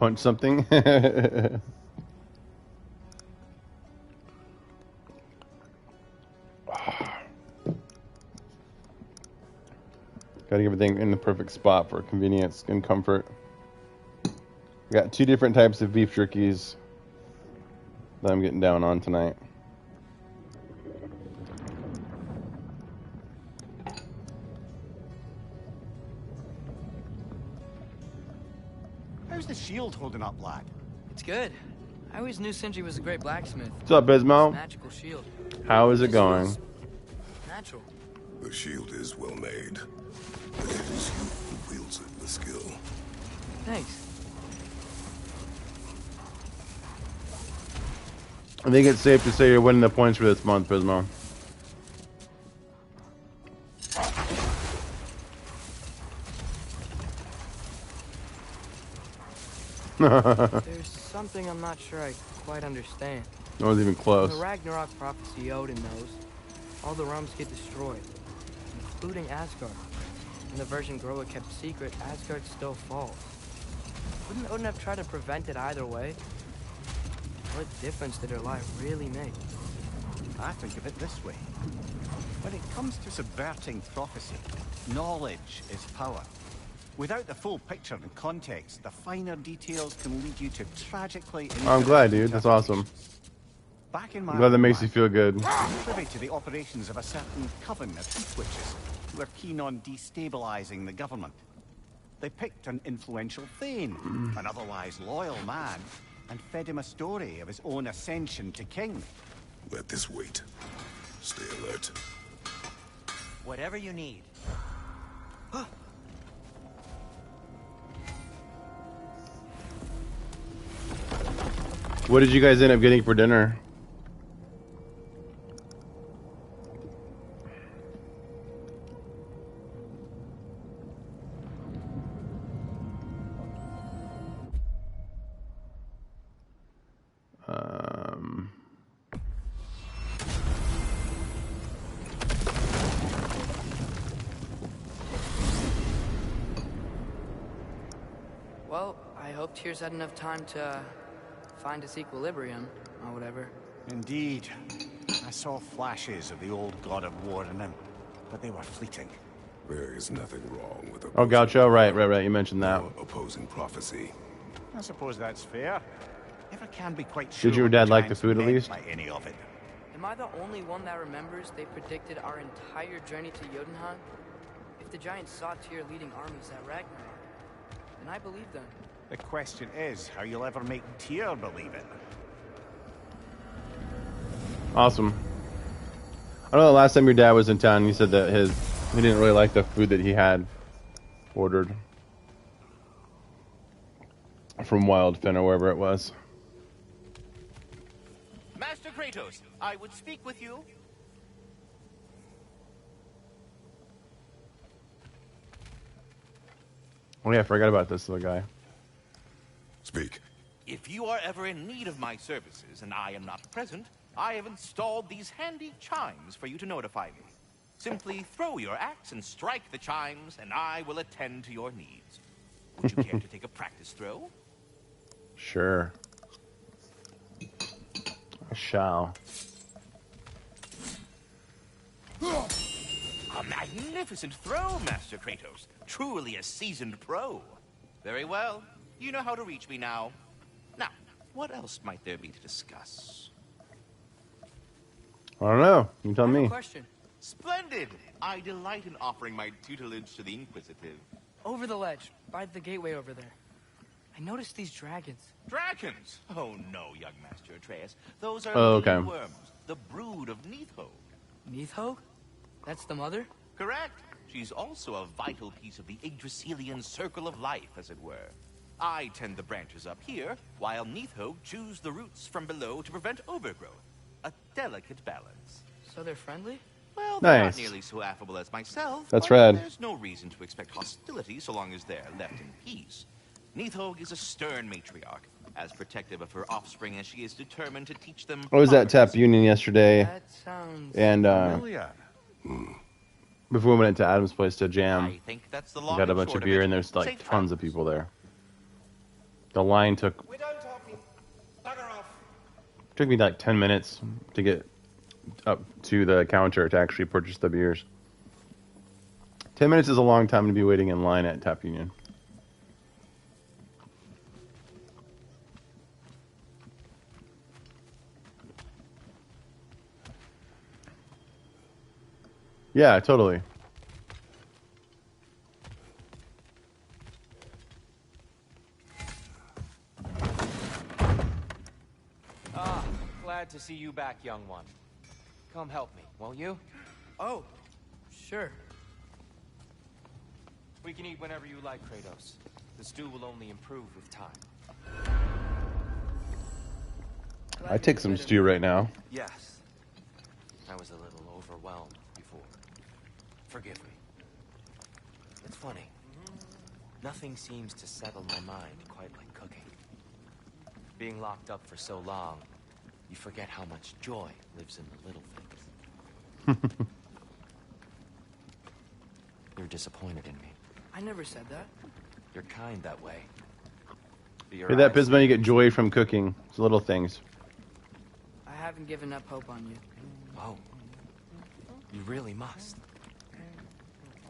Punch something. Gotta get everything in the perfect spot for convenience and comfort. I got 2 different types of beef jerkies that I'm getting down on tonight. How's the shield holding up, lad? It's good. I always knew Sindri was a great blacksmith. What's up, Bismo? Magical shield. How is it going? Natural. The shield is well made, but it is you who wields it with skill. Thanks. I think it's safe to say you're winning the points for this month, Bismo. There's something I'm not sure I quite understand. No one's even close. In the Ragnarok prophecy Odin knows, all the realms get destroyed, including Asgard. In the version Groa kept secret, Asgard still falls. Wouldn't Odin have tried to prevent it either way? What difference did her lie really make? I think of it this way. When it comes to subverting prophecy, knowledge is power. Without the full picture and context, the finer details can lead you to tragically... I'm glad, dude. That's awesome. Back in my I'm glad that makes you feel good. I'm privy to the operations of a certain coven of heat witches who were keen on destabilizing the government. They picked an influential Thane, an otherwise loyal man, and fed him a story of his own ascension to king. Let this wait. Stay alert. Whatever you need. What did you guys end up getting for dinner? Well, I hope Tyr's had enough time to find its equilibrium, or whatever. Indeed. I saw flashes of the old god of war in him, but they were fleeting. There is nothing wrong with Oh, Gaucho, right. You mentioned that. opposing prophecy. I suppose that's fair. Never can be quite sure. Did your dad like the food at least? By any of it. Am I the only one that remembers they predicted our entire journey to Jotunheim? If the giants saw Tyr leading armies at Ragnarok, then I believe them. The question is how you'll ever make Tyr believe it. Awesome. I know the last time your dad was in town, he said that he didn't really like the food that he had ordered from Wildfin or wherever it was. Master Kratos, I would speak with you. Oh yeah, I forgot about this little guy. Speak. If you are ever in need of my services and I am not present, I have installed these handy chimes for you to notify me. Simply throw your axe and strike the chimes, and I will attend to your needs. Would you care to take a practice throw? Sure. I shall. A magnificent throw, Master Kratos. Truly a seasoned pro. Very well. You know how to reach me now. Now, what else might there be to discuss? I don't know. You tell I have me. a question. Splendid! I delight in offering my tutelage to the inquisitive. Over the ledge, by the gateway over there. I noticed these dragons. Dragons? Oh no, young Master Atreus. Those are Oh, okay. living worms, the brood of Neithog. Neithog? That's the mother? Correct. She's also a vital piece of the Yggdrasilian circle of life, as it were. I tend the branches up here, while Neithog chews the roots from below to prevent overgrowth. A delicate balance. So they're friendly? Well, they're Nice. not nearly so affable as myself. That's but rad. There's no reason to expect hostility so long as they're left in peace. Neithog is a stern matriarch, as protective of her offspring as she is determined to teach them. I was at Tap manners. Union yesterday, That sounds... and Familiar. before we went into Adam's place to jam, I think that's the we long got a and bunch short of beer, it. and there's like Safe tons of travels. people there. The line took We're done talking. Bugger off. me like 10 minutes to get up to the counter to actually purchase the beers. 10 minutes is a long time to be waiting in line at Tap Union. Yeah, totally. Ah, glad to see you back, young one. Come help me, won't you? Oh, sure. We can eat whenever you like, Kratos. The stew will only improve with time. I take some stew right now. Yes. I was a little overwhelmed before. Forgive me. It's funny. Nothing seems to settle my mind quite like cooking. Being locked up for so long, you forget how much joy lives in the little things. You're disappointed in me. I never said that. You're kind that way. But your Hear that, eyes- Pisma? You get joy from cooking. It's little things. I haven't given up hope on you. Oh. You really must.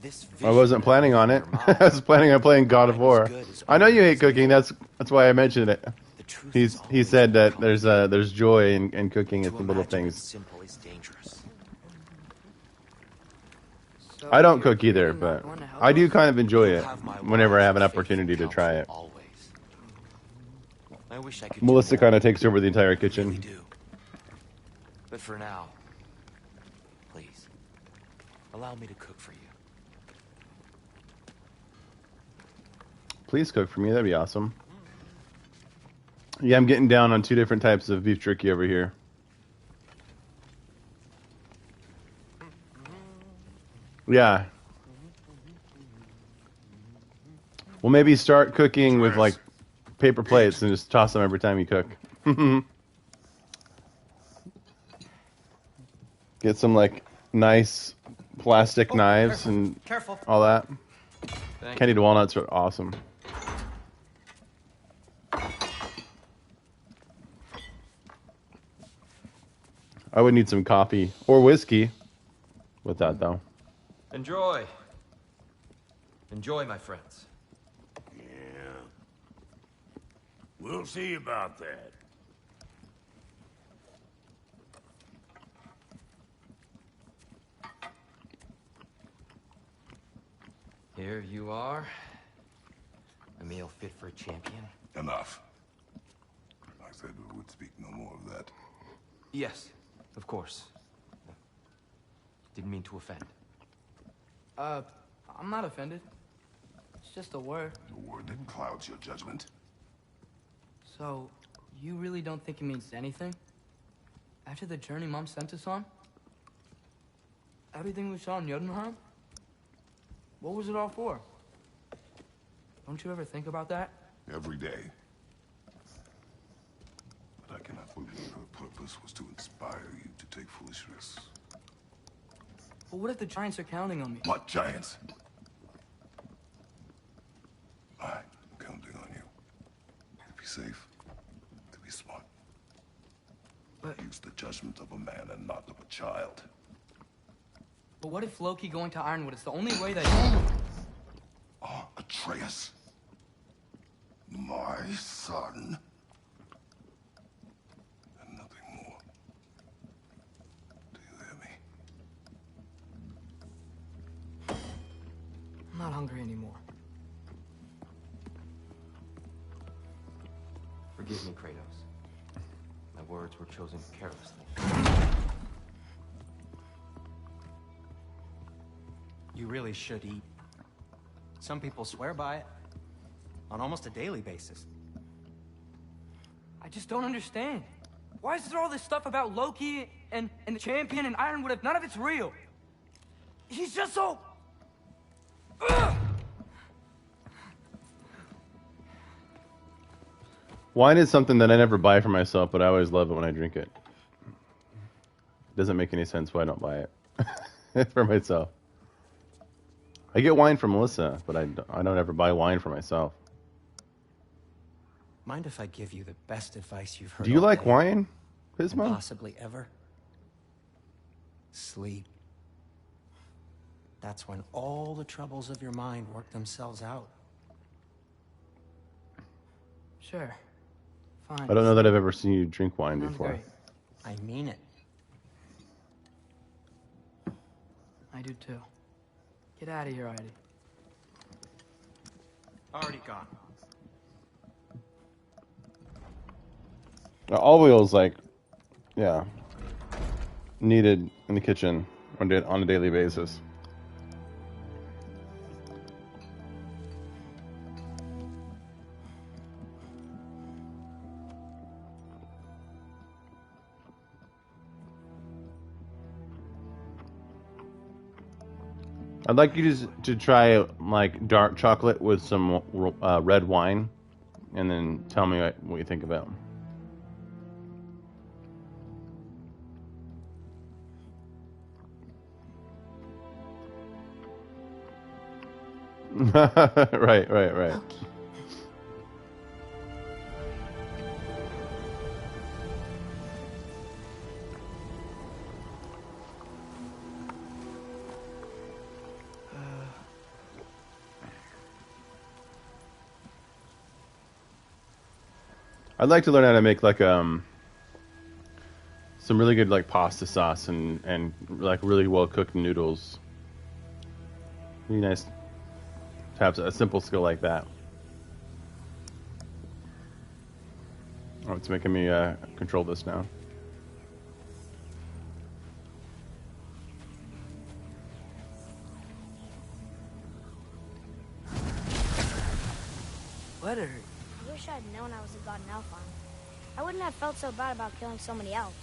This I wasn't vision planning on in it. your mind, I was planning on playing God of War. I know you hate cooking. That's why I mentioned it. the truth He is always said more that there's joy in cooking. It's To the little imagine things. it's simple is dangerous. So I don't you're cook either, really not but going to help I do us? kind of enjoy You'll it have my whenever I have an wise and opportunity to faithful try counsel it. always. I wish I could. Melissa do more. kind of takes over the entire I really kitchen. do. But for now, please allow me to cook for you. Please cook for me. That'd be awesome. Yeah, I'm getting down on 2 different types of beef jerky over here. Yeah. Well, maybe start cooking with like paper plates and just toss them every time you cook. Get some like nice plastic knives and Careful. all that. Thank Candied walnuts are awesome. I would need some coffee or whiskey with that though. Enjoy. Enjoy, my friends. Yeah. We'll see about that. Here you are. A meal fit for a champion. Enough. I said we would speak no more of that. Yes, of course. Didn't mean to offend. I'm not offended. It's just a word. A word that clouds your judgment. So, you really don't think it means anything? After the journey Mom sent us on? Everything we saw in Jotunheim? What was it all for? Don't you ever think about that? Every day. But I cannot believe her purpose was to inspire you to take foolish risks. But what if the Giants are counting on me? What giants? I'm counting on you. To be safe. To be smart. But, Use the judgment of a man and not of a child. but what if Loki going to Ironwood is the only way that... Oh, Atreus. My son. And nothing more. Do you hear me? I'm not hungry anymore. Forgive me, Kratos. My words were chosen carelessly. You really should eat. Some people swear by it. On almost a daily basis. I just don't understand. Why is there all this stuff about Loki and the champion and Ironwood if none of it's real? He's just so... Ugh! Wine is something that I never buy for myself, but I always love it when I drink it. Doesn't make any sense why I don't buy it for myself. I get wine from Melissa, but I don't ever buy wine for myself. Mind if I give you the best advice you've heard Do you all like day, wine, and Pismo? possibly ever? Sleep. That's when all the troubles of your mind work themselves out. Sure. Fine. I don't know that I've ever seen you drink wine Sounds before. great. I mean it. I do too. Get out of here, Heidi. Already gone. Olive oil is like, yeah, needed in the kitchen on a daily basis. I'd like you to try like dark chocolate with some red wine, and then tell me what you think about it. Right. I'd like to learn how to make like some really good like pasta sauce and like really well cooked noodles. Really nice to have a simple skill like that. Oh, it's making me control this now. Let her. I wish I'd known I was a god in Elfheim. I wouldn't have felt so bad about killing so many elves.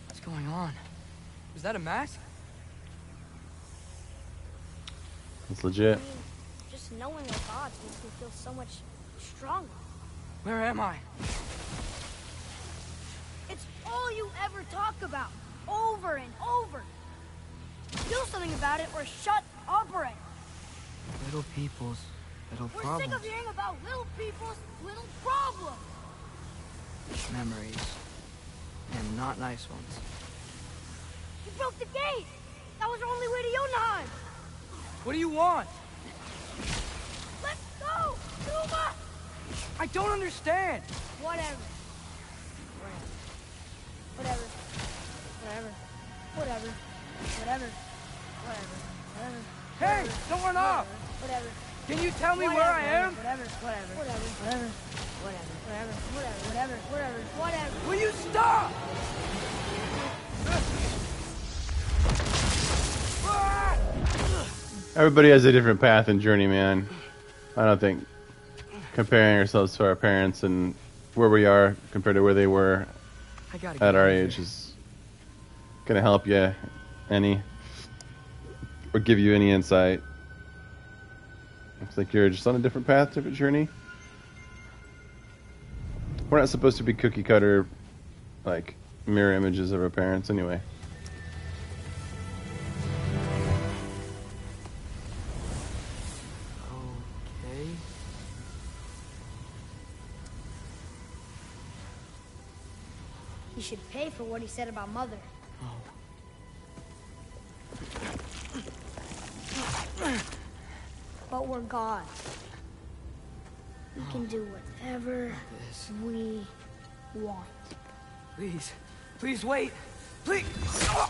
What's going on? Was that a mask? It's legit. I mean, just knowing we're gods makes me feel so much stronger. Where am I? It's all you ever talk about, over and over. Do something about it or shut up already. Little people's little We're problems. sick of hearing about little people's little problems. Memories. And not nice ones. You broke the gate. That was our only way to Jotunheim. What do you want? Let's go, Zuma. I don't understand. Whatever. Whatever. Hey, don't run off. Whatever. Can you tell me where I am? Whatever. Will you stop? Everybody has a different path and journey, man. I don't think comparing ourselves to our parents and where we are compared to where they were I gotta at get our out of age here. is gonna help you any or give you any insight. Looks like you're just on a different path, different journey. We're not supposed to be cookie cutter, like mirror images of our parents, anyway. Okay. He should pay for what he said about Mother. But we're gods. We can do whatever we want. Please. Please wait. Please. Why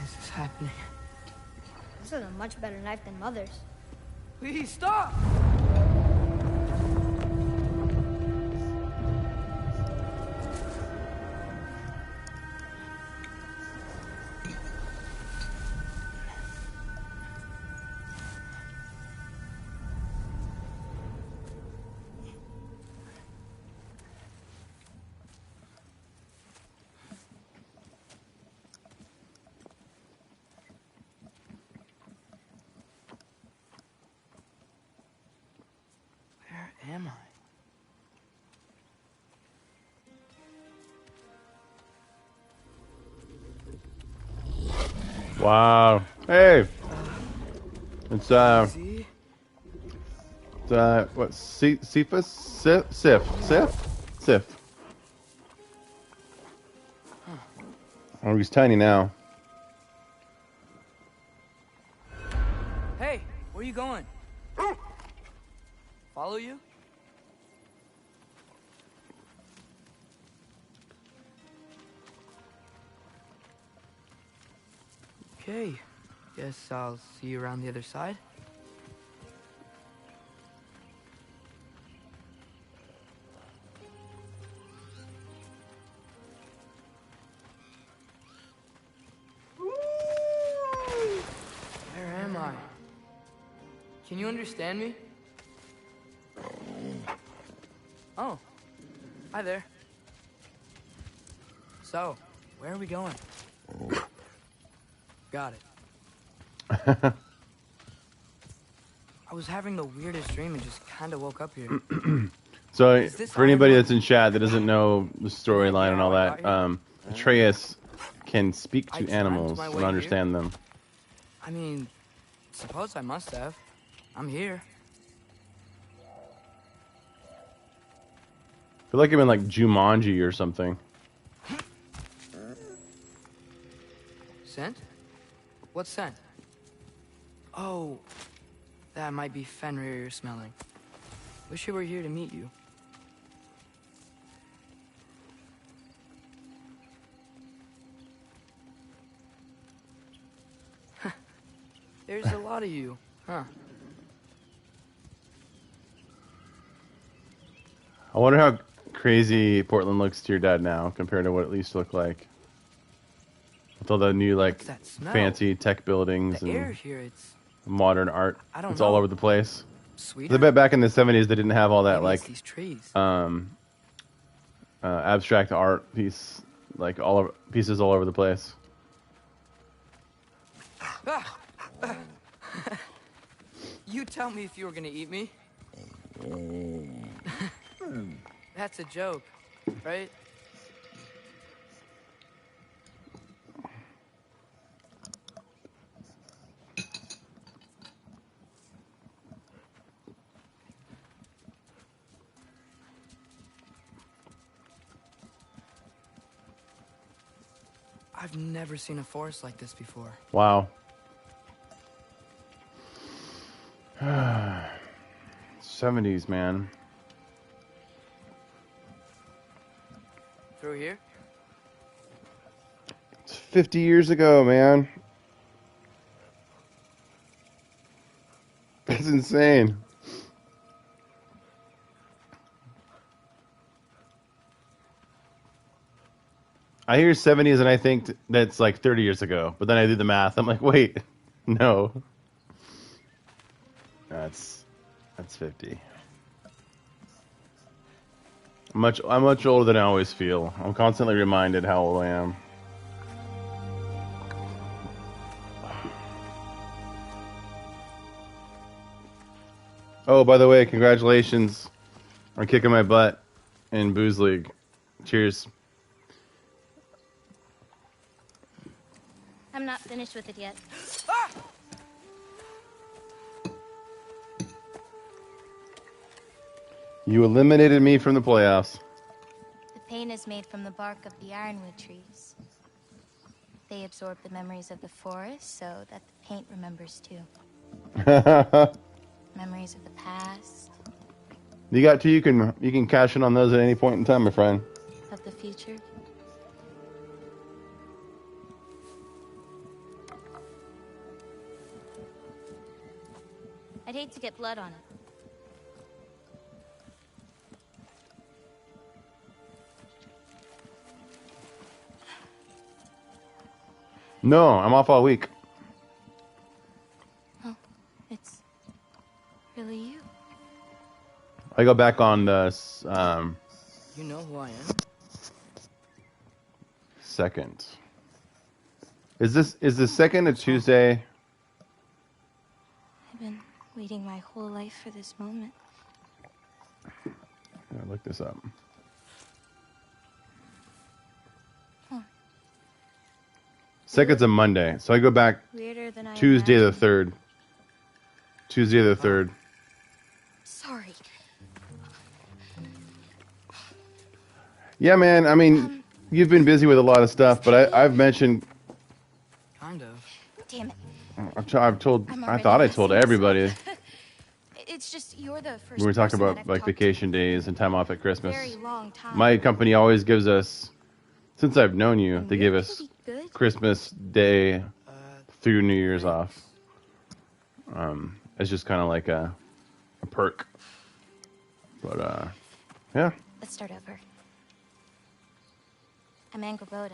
is this happening? This is a much better knife than Mother's. Please stop! Wow. Hey. It's See? what? Cephas? Sif. Oh, he's tiny now. Hey, where you going? Follow you? Okay. Guess I'll see you around the other side. Where am I? Can you understand me? Oh. Hi there. So, where are we going? Got it. I was having the weirdest dream and just kind of woke up here. So, for anybody Ironwood? that's in chat that doesn't know the storyline and all that, Atreus can speak I to dreamt animals my and way understand them. I mean, suppose I must have. I'm here. I feel like I'm in like Jumanji or something. Scent? What scent? Oh, that might be Fenrir you're smelling. Wish he were here to meet you. There's a lot of you, huh? I wonder how crazy Portland looks to your dad now compared to what it used to look like. With all the new like What's that smell? fancy tech buildings The air and here, it's modern art. I don't It's all know. over the place. sweeter. I bet back in the 70s they didn't have all that Maybe it's like these trees. abstract art piece, like all over, pieces all over the place. You tell me if you were gonna eat me. That's a joke, right? I've never seen a forest like this before. Wow. 70s, man. Through here? It's 50 years ago, man. That's insane. I hear 70s and I think that's like 30 years ago. But then I do the math. I'm like, wait, no. That's 50. I'm much older than I always feel. I'm constantly reminded how old I am. Oh, by the way, congratulations on kicking my butt in Booze League. Cheers. I'm not finished with it yet. You eliminated me from the playoffs. The paint is made from the bark of the ironwood trees. They absorb the memories of the forest so that the paint remembers too. Memories of the past. You got two. You can cash in on those at any point in time, my friend. Of the future. I'd hate to get blood on it. No, I'm off all week. Oh, it's really you. I go back on the You know who I am? second. Is the second a Tuesday? I've been waiting my whole life for this moment. Yeah, look this up. Second's a Monday, so I go back Weirder than I Tuesday the imagined. 3rd. Tuesday the 3rd. Sorry. Yeah, man. I mean, you've been busy with a lot of stuff, but I've mentioned. Kind of. Damn it. I've told. I'm I already thought I told messing this everybody. up. It's just you're the first We were talking person that about I've like talked to vacation days and time off at in a Christmas. very long time. My company always gives us, since I've known you, And they you're give us pretty good. Christmas Day through New Year's off. It's just kind of like a perk. But yeah. Let's start over. I'm Angrboda.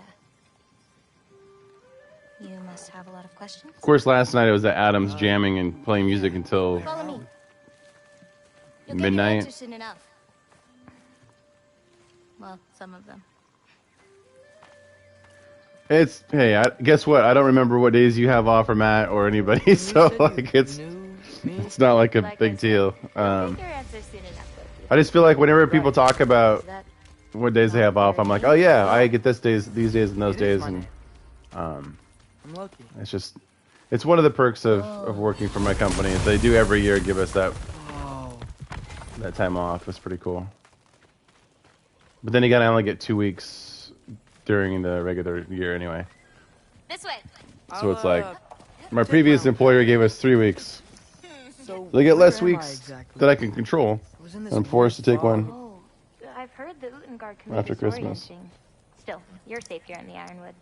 You must have a lot of questions. Of course, last night I was at Adams jamming and playing music until Follow me. You'll midnight. get your answers soon enough. Well, some of them. It's hey, guess what? I don't remember what days you have off or Matt or anybody, so like it's not like a Like I big said, deal. You'll get your answers soon enough. I just feel like whenever people talk about what days they have off, I'm like, oh yeah, I get these days and those days, and I'm lucky. it's just it's one of the perks of working for my company. They do every year give us that time off. It's pretty cool. But then again, I only get 2 weeks during the regular year anyway. This way. So it's like my previous employer gave us 3 weeks. So They get less where am I weeks exactly? that I can control. Was in this I'm forced to take weird one. Oh, I've heard the Utengard can be After Christmas. disorienting. Still, you're safe here in the Ironwood.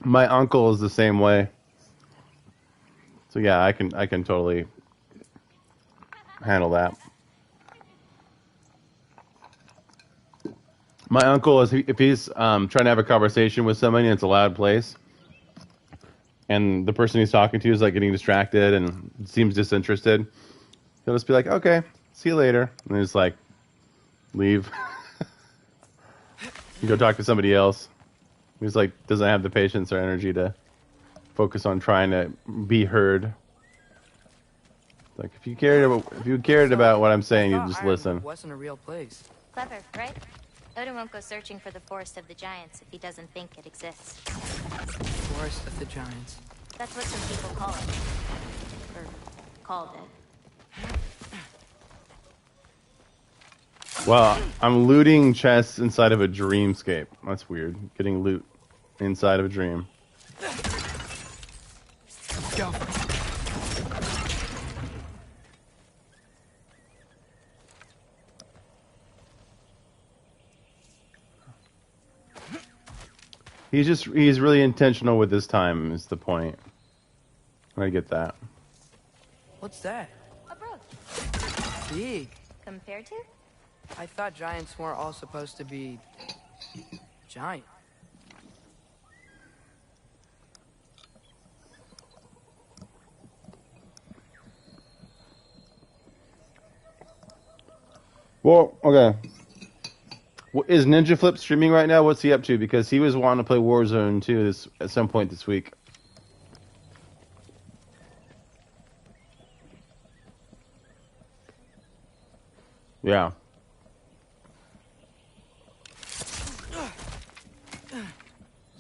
My uncle is the same way. So yeah, I can totally handle that. My uncle is if he's trying to have a conversation with somebody and it's a loud place, and the person he's talking to is like getting distracted and seems disinterested, he'll just be like, "Okay, see you later," and just like leave, and go talk to somebody else. He's like doesn't have the patience or energy to focus on trying to be heard. Like if you cared about what I'm saying, you'd just listen. It wasn't a real place. Clever, right? Odin won't go searching for the Forest of the Giants if he doesn't think it exists. Forest of the Giants. That's what some people call it. Or called it. Well, I'm looting chests inside of a dreamscape. That's weird. Getting loot inside of a dream. Go. He's really intentional with his time is the point. I get that. What's that? A brooch. Big. Compared to? I thought giants weren't all supposed to be giant. Well, okay. Is Ninja Flip streaming right now? What's he up to? Because he was wanting to play Warzone 2 at some point this week. Yeah.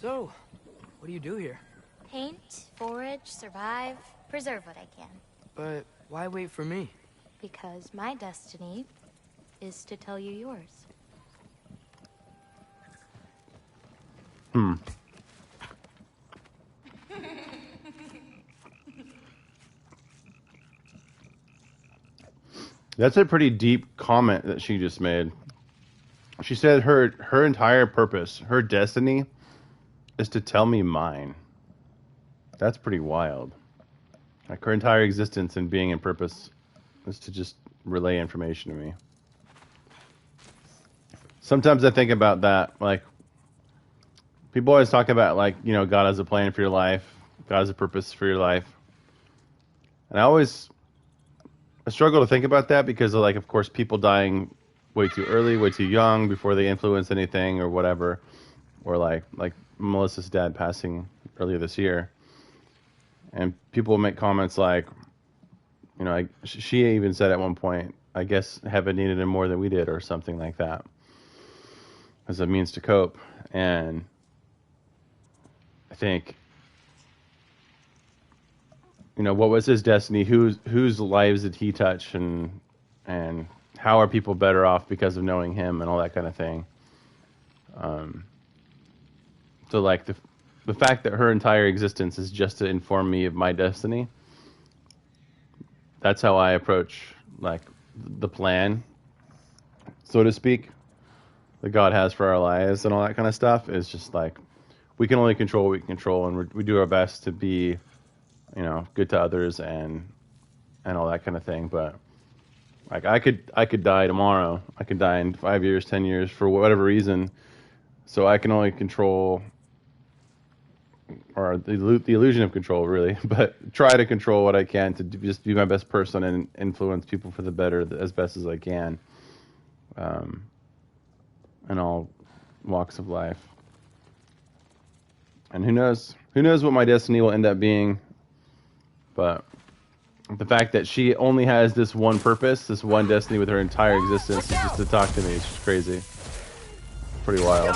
So, what do you do here? Paint, forage, survive, preserve what I can. But why wait for me? Because my destiny is to tell you yours. That's a pretty deep comment that she just made. She said her entire purpose, her destiny, is to tell me mine. That's pretty wild. Like her entire existence and being and purpose is to just relay information to me. Sometimes I think about that, like people always talk about like, you know, God has a plan for your life, God has a purpose for your life. And I struggle to think about that because of like, of course, people dying way too early, way too young before they influence anything or whatever, or like Melissa's dad passing earlier this year, and people make comments like, you know, she even said at one point, I guess heaven needed him more than we did, or something like that, as a means to cope. And I think, you know, what was his destiny? Whose lives did he touch, and how are people better off because of knowing him and all that kind of thing. So like the fact that her entire existence is just to inform me of my destiny. That's how I approach like the plan, so to speak, that God has for our lives and all that kind of stuff. Is just like we can only control what we can control, and we do our best to be, you know, good to others and all that kind of thing. But like I could die tomorrow. I could die in 5 years, 10 years for whatever reason. So I can only control, or the illusion of control, really, but try to control what I can to just be my best person and influence people for the better as best as I can, in all walks of life. And who knows what my destiny will end up being, but the fact that she only has this one purpose, this one destiny with her entire existence, is just to talk to me. It's just crazy. Pretty wild.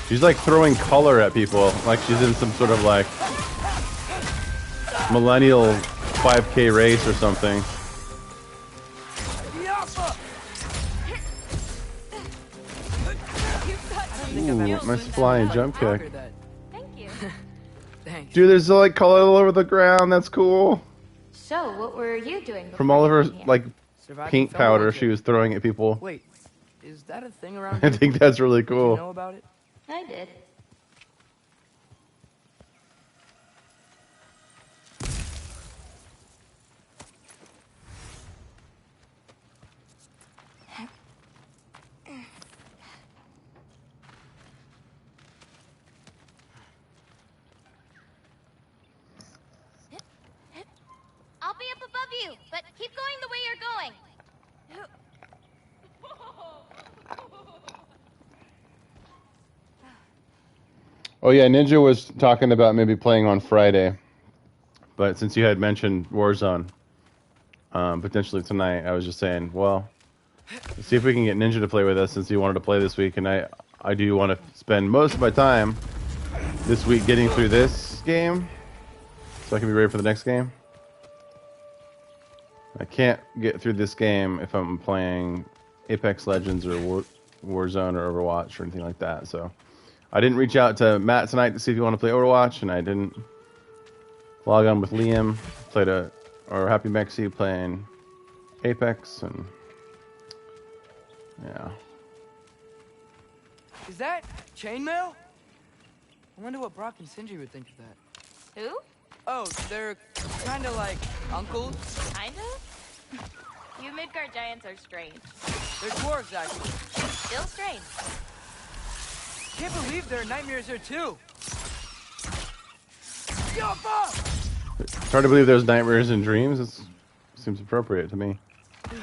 She's like throwing color at people, like she's in some sort of like millennial 5K race or something. Ooh, nice flying jump kick. Thank you. Thanks. Dude, there's like color all over the ground. That's cool. So, what were you doing From all of her like Surviving paint film powder project. she was throwing at people. Wait, is that a thing around I here? think that's really Do you cool. know about it? I did. I'll be up above you, but keep going the way you're going. Oh yeah, Ninja was talking about maybe playing on Friday, but since you had mentioned Warzone, potentially tonight, I was just saying, well, let's see if we can get Ninja to play with us since he wanted to play this week, and I do want to spend most of my time this week getting through this game, so I can be ready for the next game. I can't get through this game if I'm playing Apex Legends or Warzone or Overwatch or anything like that, so I didn't reach out to Matt tonight to see if he wanted to play Overwatch, and I didn't log on with Liam, or Happy Mexi playing Apex, and yeah. Is that chainmail? I wonder what Brock and Sindri would think of that. Who? Oh, they're kind of like uncles. Kind of? You Midgard giants are strange. They're dwarves, actually. Still strange. Can't believe there are nightmares here too. It's hard to believe there's nightmares and dreams. It seems appropriate to me. I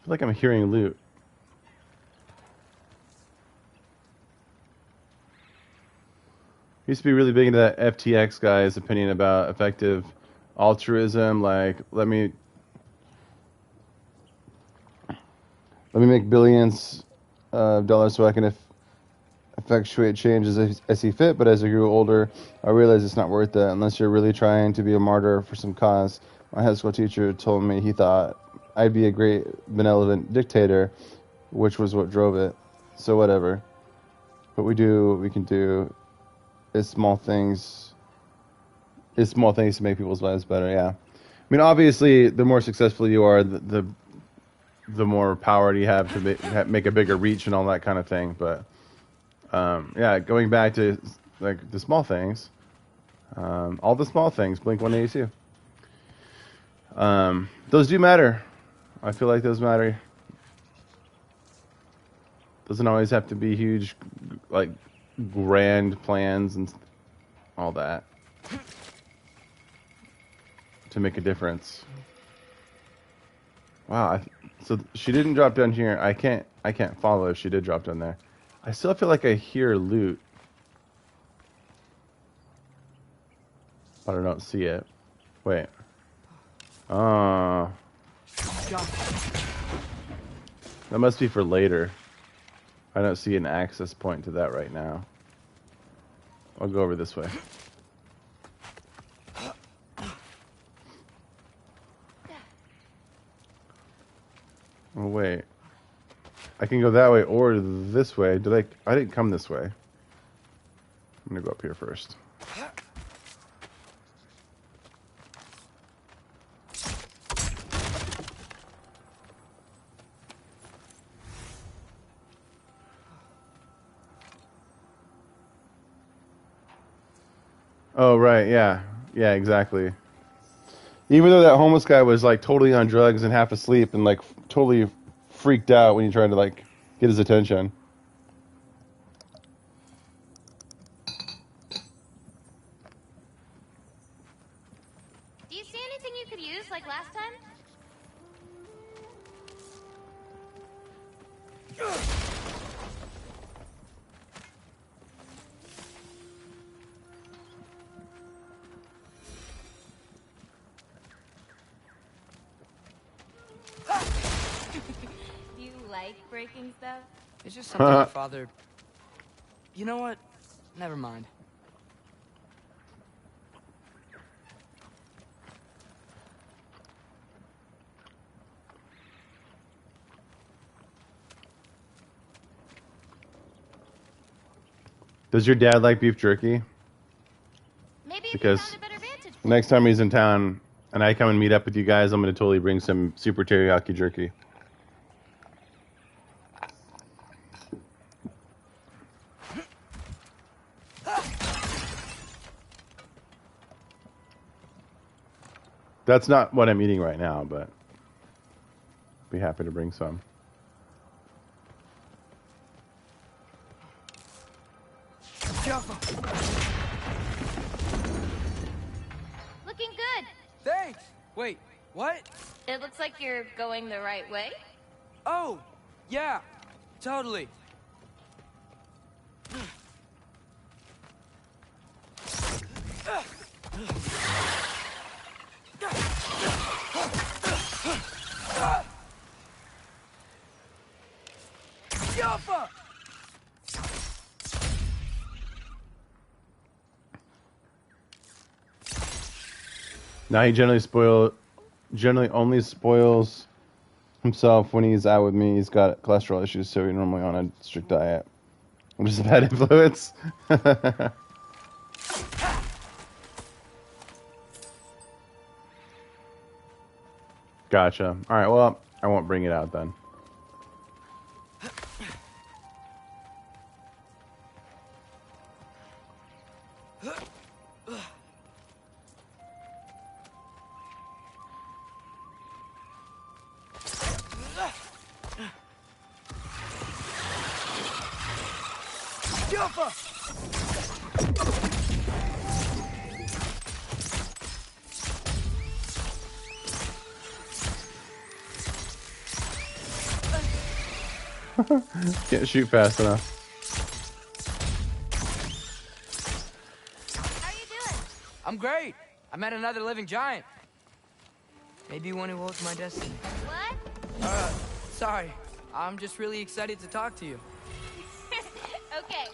feel like I'm hearing loot. Used to be really big into that FTX guy's opinion about effective altruism. Like, let me make billions of dollars so I can effectuate change as I see fit. But as I grew older, I realized it's not worth it unless you're really trying to be a martyr for some cause. My high school teacher told me he thought I'd be a great benevolent dictator, which was what drove it. So whatever. But we do what we can do. It's small things to make people's lives better. Yeah. mean, obviously, the more successful you are, the more power you have to make a bigger reach and all that kind of thing. But yeah, going back to like the small things, all the small things, Blink 182. Those do matter. I feel like those matter. Doesn't always have to be huge, like grand plans and all that to make a difference. Wow. So she didn't drop down here. I can't follow if she did drop down there. I still feel like I hear loot, but I don't see it. Wait. Oh. That must be for later. I don't see an access point to that right now. I'll go over this way. Oh, wait. I can go that way or this way. I didn't come this way. I'm gonna go up here first. Oh, right, yeah. Yeah, exactly. Even though that homeless guy was like totally on drugs and half asleep and like totally freaked out when you tried to like get his attention. Do you see anything you could use like last time? Do you like breaking stuff? It's just something my father... You know what? Never mind. Does your dad like beef jerky? Maybe if Because you found a better vantage point. next time he's in town and I come and meet up with you guys, I'm going to totally bring some super teriyaki jerky. That's not what I'm eating right now, but be happy to bring some. Looking good. Thanks! Wait, what? It looks like you're going the right way. Oh, yeah, totally. Now he generally only spoils himself when he's out with me. He's got cholesterol issues, so he's normally on a strict diet. I'm just a bad influence. Gotcha. All right, well, I won't bring it out then. Can't shoot fast enough. How you doing? I'm great. I met another living giant. Maybe one who holds my destiny. What? Sorry. I'm just really excited to talk to you. Okay.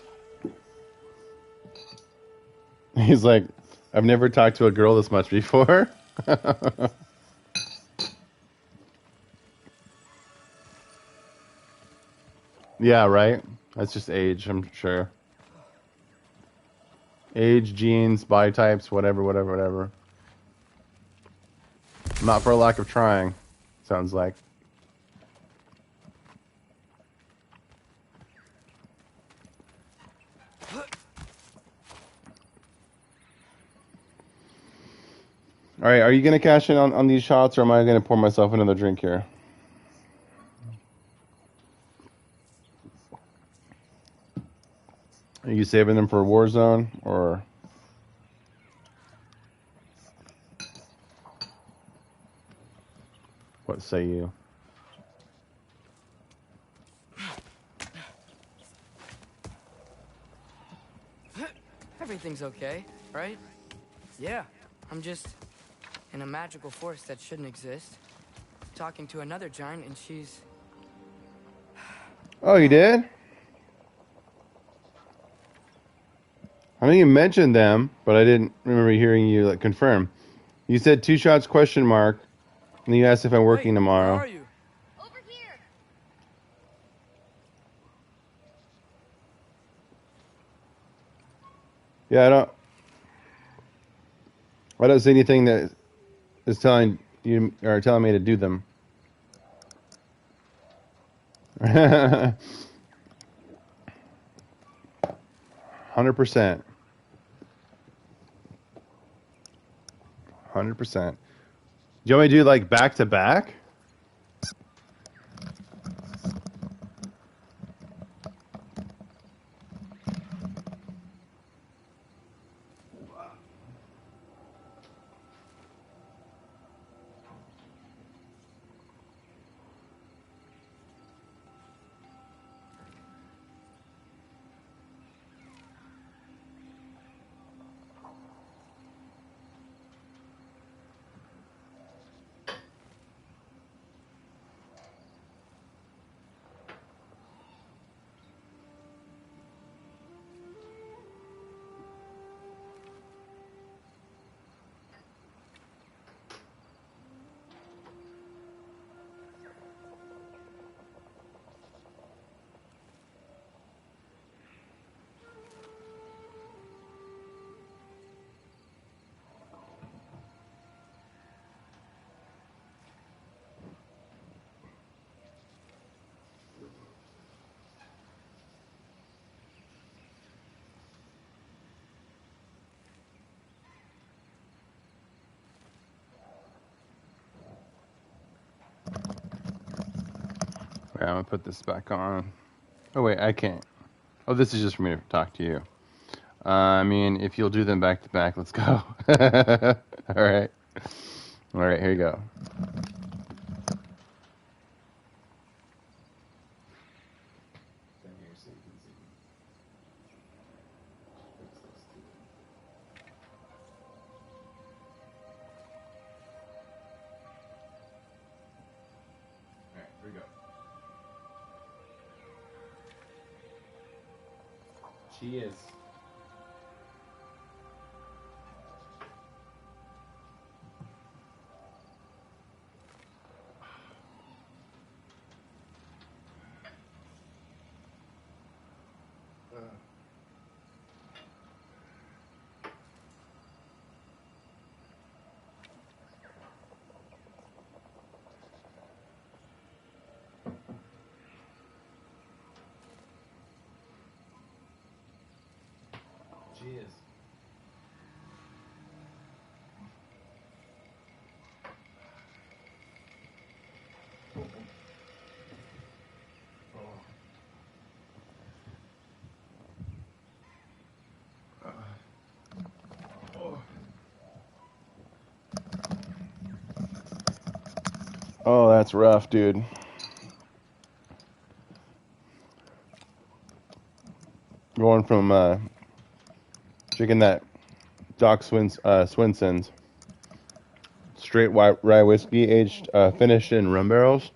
He's like, I've never talked to a girl this much before. Yeah, right? That's just age, I'm sure. Age, genes, body types, whatever. Not for a lack of trying, sounds like. All right, are you going to cash in on these shots, or am I going to pour myself another drink here? Are you saving them for Warzone, or... What say you? Everything's okay, right? Yeah, I'm just in a magical forest that shouldn't exist. Talking to another giant, and she's... Oh, you did? I know you mentioned them, but I didn't remember hearing you like confirm. You said 2 shots question mark, and you asked if I'm working tomorrow. Where are you? Over here. Yeah, I don't see anything that is telling you or telling me to do them. 100%. 100%. Do you want me to do like back to back? Right, I'm gonna put this back on. Oh wait, I can't. Oh, this is just for me to talk to you. I mean, if you'll do them back to back, let's go. All right. All right, here you go. All right, here we go. Cheers. Cheers. Oh, that's rough, dude. Going from drinking that Swinson's straight white rye whiskey aged finished in rum barrels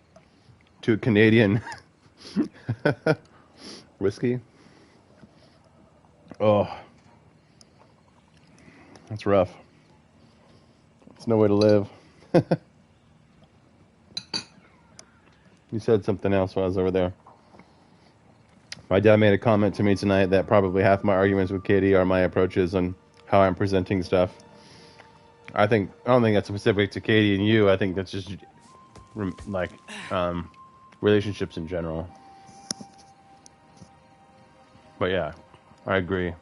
to Canadian whiskey. Oh, that's rough. It's no way to live. You said something else while I was over there. My dad made a comment to me tonight that probably half my arguments with Katie are my approaches on how I'm presenting stuff. I don't think that's specific to Katie and you. I think that's just like relationships in general. But yeah, I agree.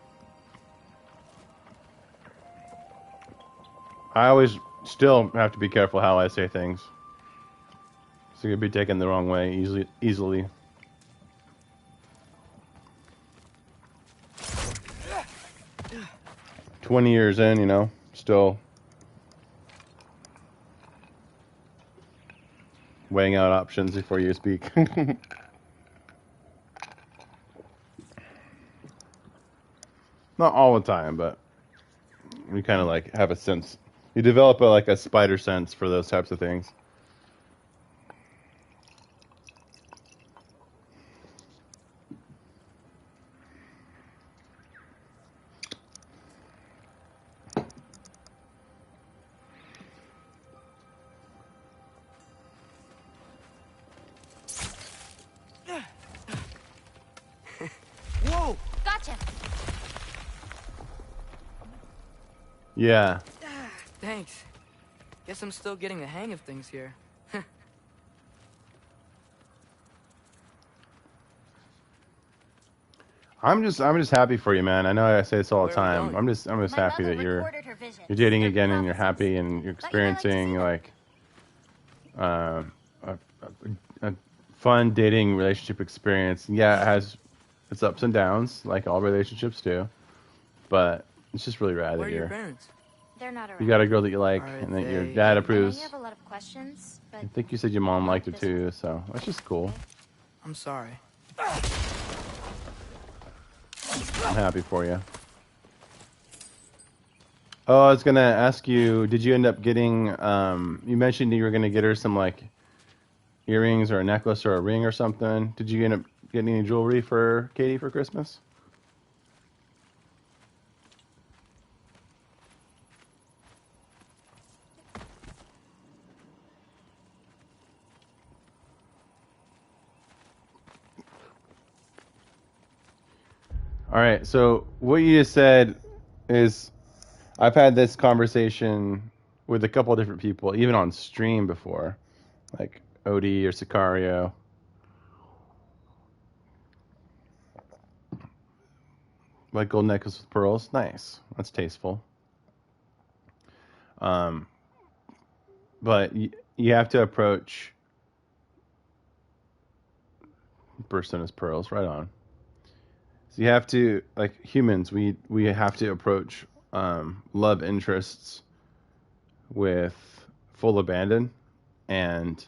I always still have to be careful how I say things. So you'd be taken the wrong way easily. "20 years in, you know, still weighing out options before you speak." Not all the time, but you kind of like have a sense. You develop like a spider sense for those types of things. Whoa! Gotcha. Yeah. Thanks. Guess I'm still getting the hang of things here. I'm just happy for you, man. I know I say this all the Where are we time. going? I'm just My happy mother that you're recorded her visions. dating They're again and you're prophecies. happy and you're Thought you might like to see experiencing them. like a fun dating relationship experience. Yeah, it has its ups and downs, like all relationships do. But it's just really rad Where that are your parents? They're not around. you got a girl that you like Are and that your they- dad I know approves. you have a lot of questions, but I think you said your mom not liked her this too, one. so that's just cool. I'm sorry. I'm happy for you. Oh, I was gonna ask you, did you end up getting? You mentioned you were gonna get her some like earrings or a necklace or a ring or something. Did you end up getting any jewelry for Katie for Christmas? All right. So what you just said is, I've had this conversation with a couple of different people, even on stream before, like Odie or Sicario. Like gold necklace with pearls, nice. That's tasteful. Um, but you have to approach person as pearls, right on. So you have to, like humans, we have to approach love interests with full abandon, and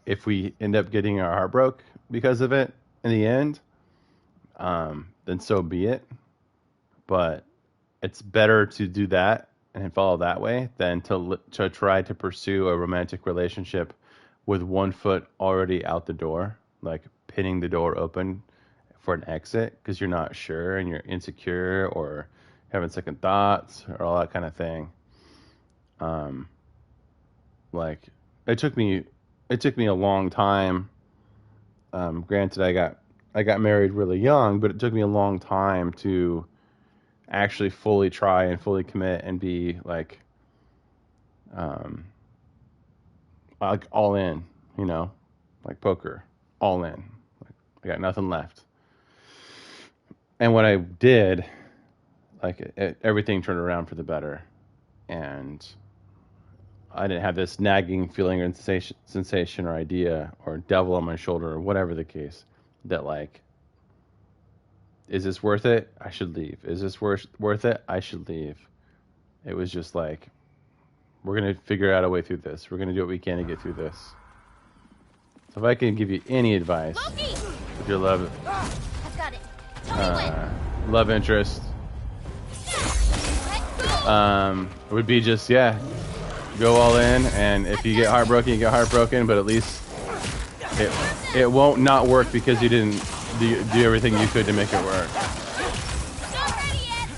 if we end up getting our heart broke because of it in the end, then so be it. But it's better to do that and follow that way than to try to pursue a romantic relationship with one foot already out the door, like pinning the door open for an exit because you're not sure and you're insecure or having second thoughts or all that kind of thing. Like it took me a long time. Granted, I got married really young, but it took me a long time to actually fully try and fully commit and be like all in, you know, like poker, all in. Like I got nothing left. And when I did, like everything turned around for the better, and I didn't have this nagging feeling or sensation or idea or devil on my shoulder or whatever the case that like, is this worth it? I should leave. Is this worth it? I should leave. It was just like, we're going to figure out a way through this. We're going to do what we can to get through this. So if I can give you any advice Loki! with your love, I've got it. Tell me when. love interest, Let go. it would be just, yeah, go all in. And if you get heartbroken, you get heartbroken, but at least it won't not work because you didn't do everything you could to make it work. Not ready yet.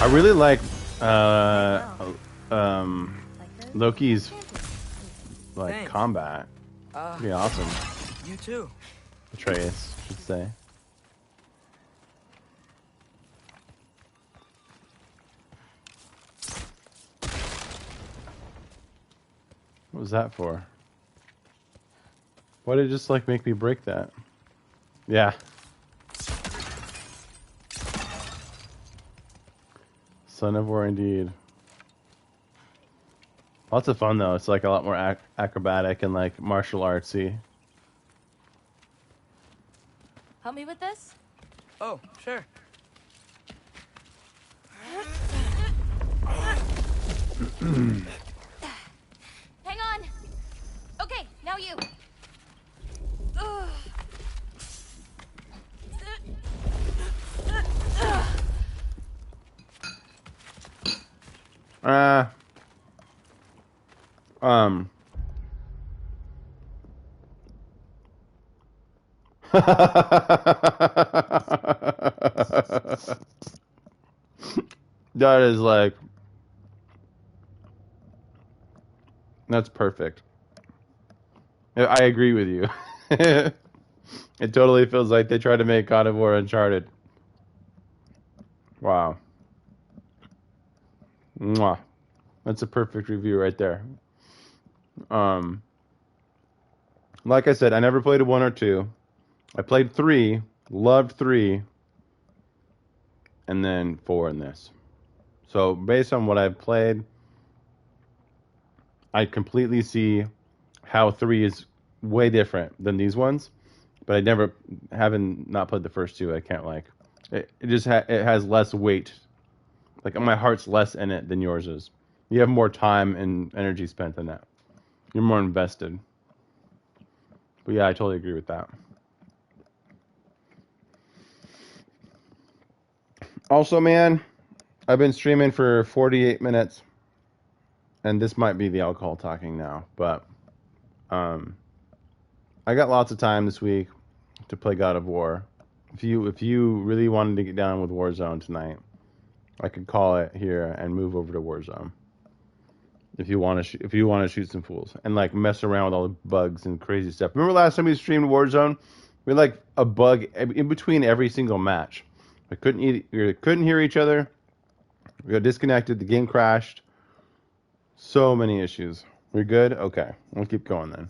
I really like Loki's like Thanks. combat. Pretty awesome. You too. Atreus, I should say. What was that for? Why did it just like make me break that? Yeah. Son of War indeed. Lots of fun though. It's like a lot more acrobatic and like martial artsy. Help me with this? Oh, sure. Hang on. Okay, now you. Um. That is like, that's perfect. I agree with you. It totally feels like they tried to make God of War Uncharted. Wow. Mwah. That's a perfect review right there. Like I said, I never played a 1 or 2. I played 3, loved 3, and then 4 in this. So based on what I've played, I completely see how 3 is way different than these ones. But I never, having not played the first 2, I can't like. It just it has less weight. Like my heart's less in it than yours is. You have more time and energy spent in that. You're more invested. But yeah, I totally agree with that. Also, man, I've been streaming for 48 minutes. And this might be the alcohol talking now, but I got lots of time this week to play God of War. If you really wanted to get down with Warzone tonight, I could call it here and move over to Warzone. If you want to shoot some fools and like mess around with all the bugs and crazy stuff. Remember last time we streamed Warzone? We had like a bug in between every single match. We couldn't hear each other. We got disconnected. The game crashed. So many issues. We're good? Okay. We'll keep going then.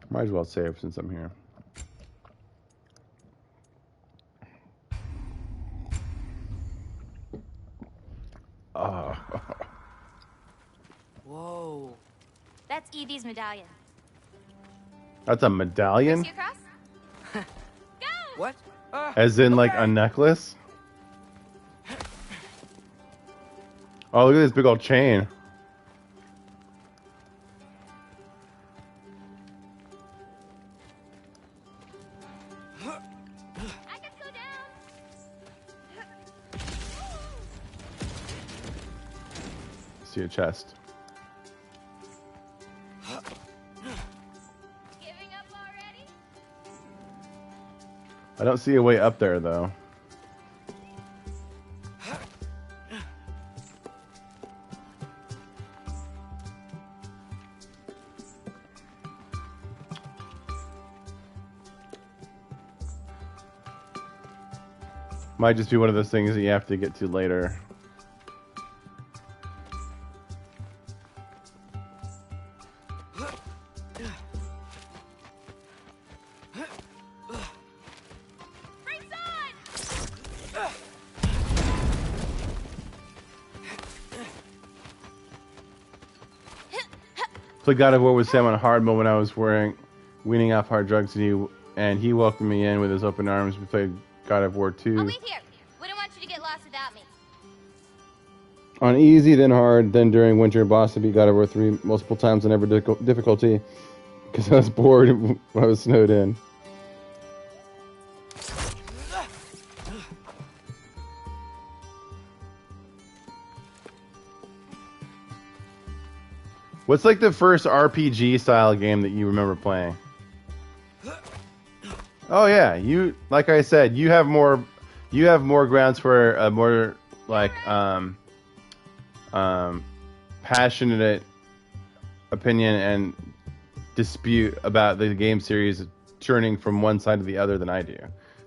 Might as well save since I'm here. Oh. Whoa. That's Evie's medallion. That's a medallion? See across? Go! What? As in like a necklace? Oh, look at this big old chain. I can go down. See a chest. Giving up already? I don't see a way up there though. Might just be one of those things that you have to get to later. Played God of War with Sam on hard mode when I was weaning off hard drugs, and he welcomed me in with his open arms. We played God of War 2. I'll wait here. Wouldn't want you to get lost without me. On easy, then hard, then during winter, boss to beat God of War 3 multiple times on every difficulty because I was bored when I was snowed in. What's like the first RPG style game that you remember playing? Oh yeah, like I said, you have more you have more grounds for a more like passionate opinion and dispute about the game series turning from one side to the other than I do.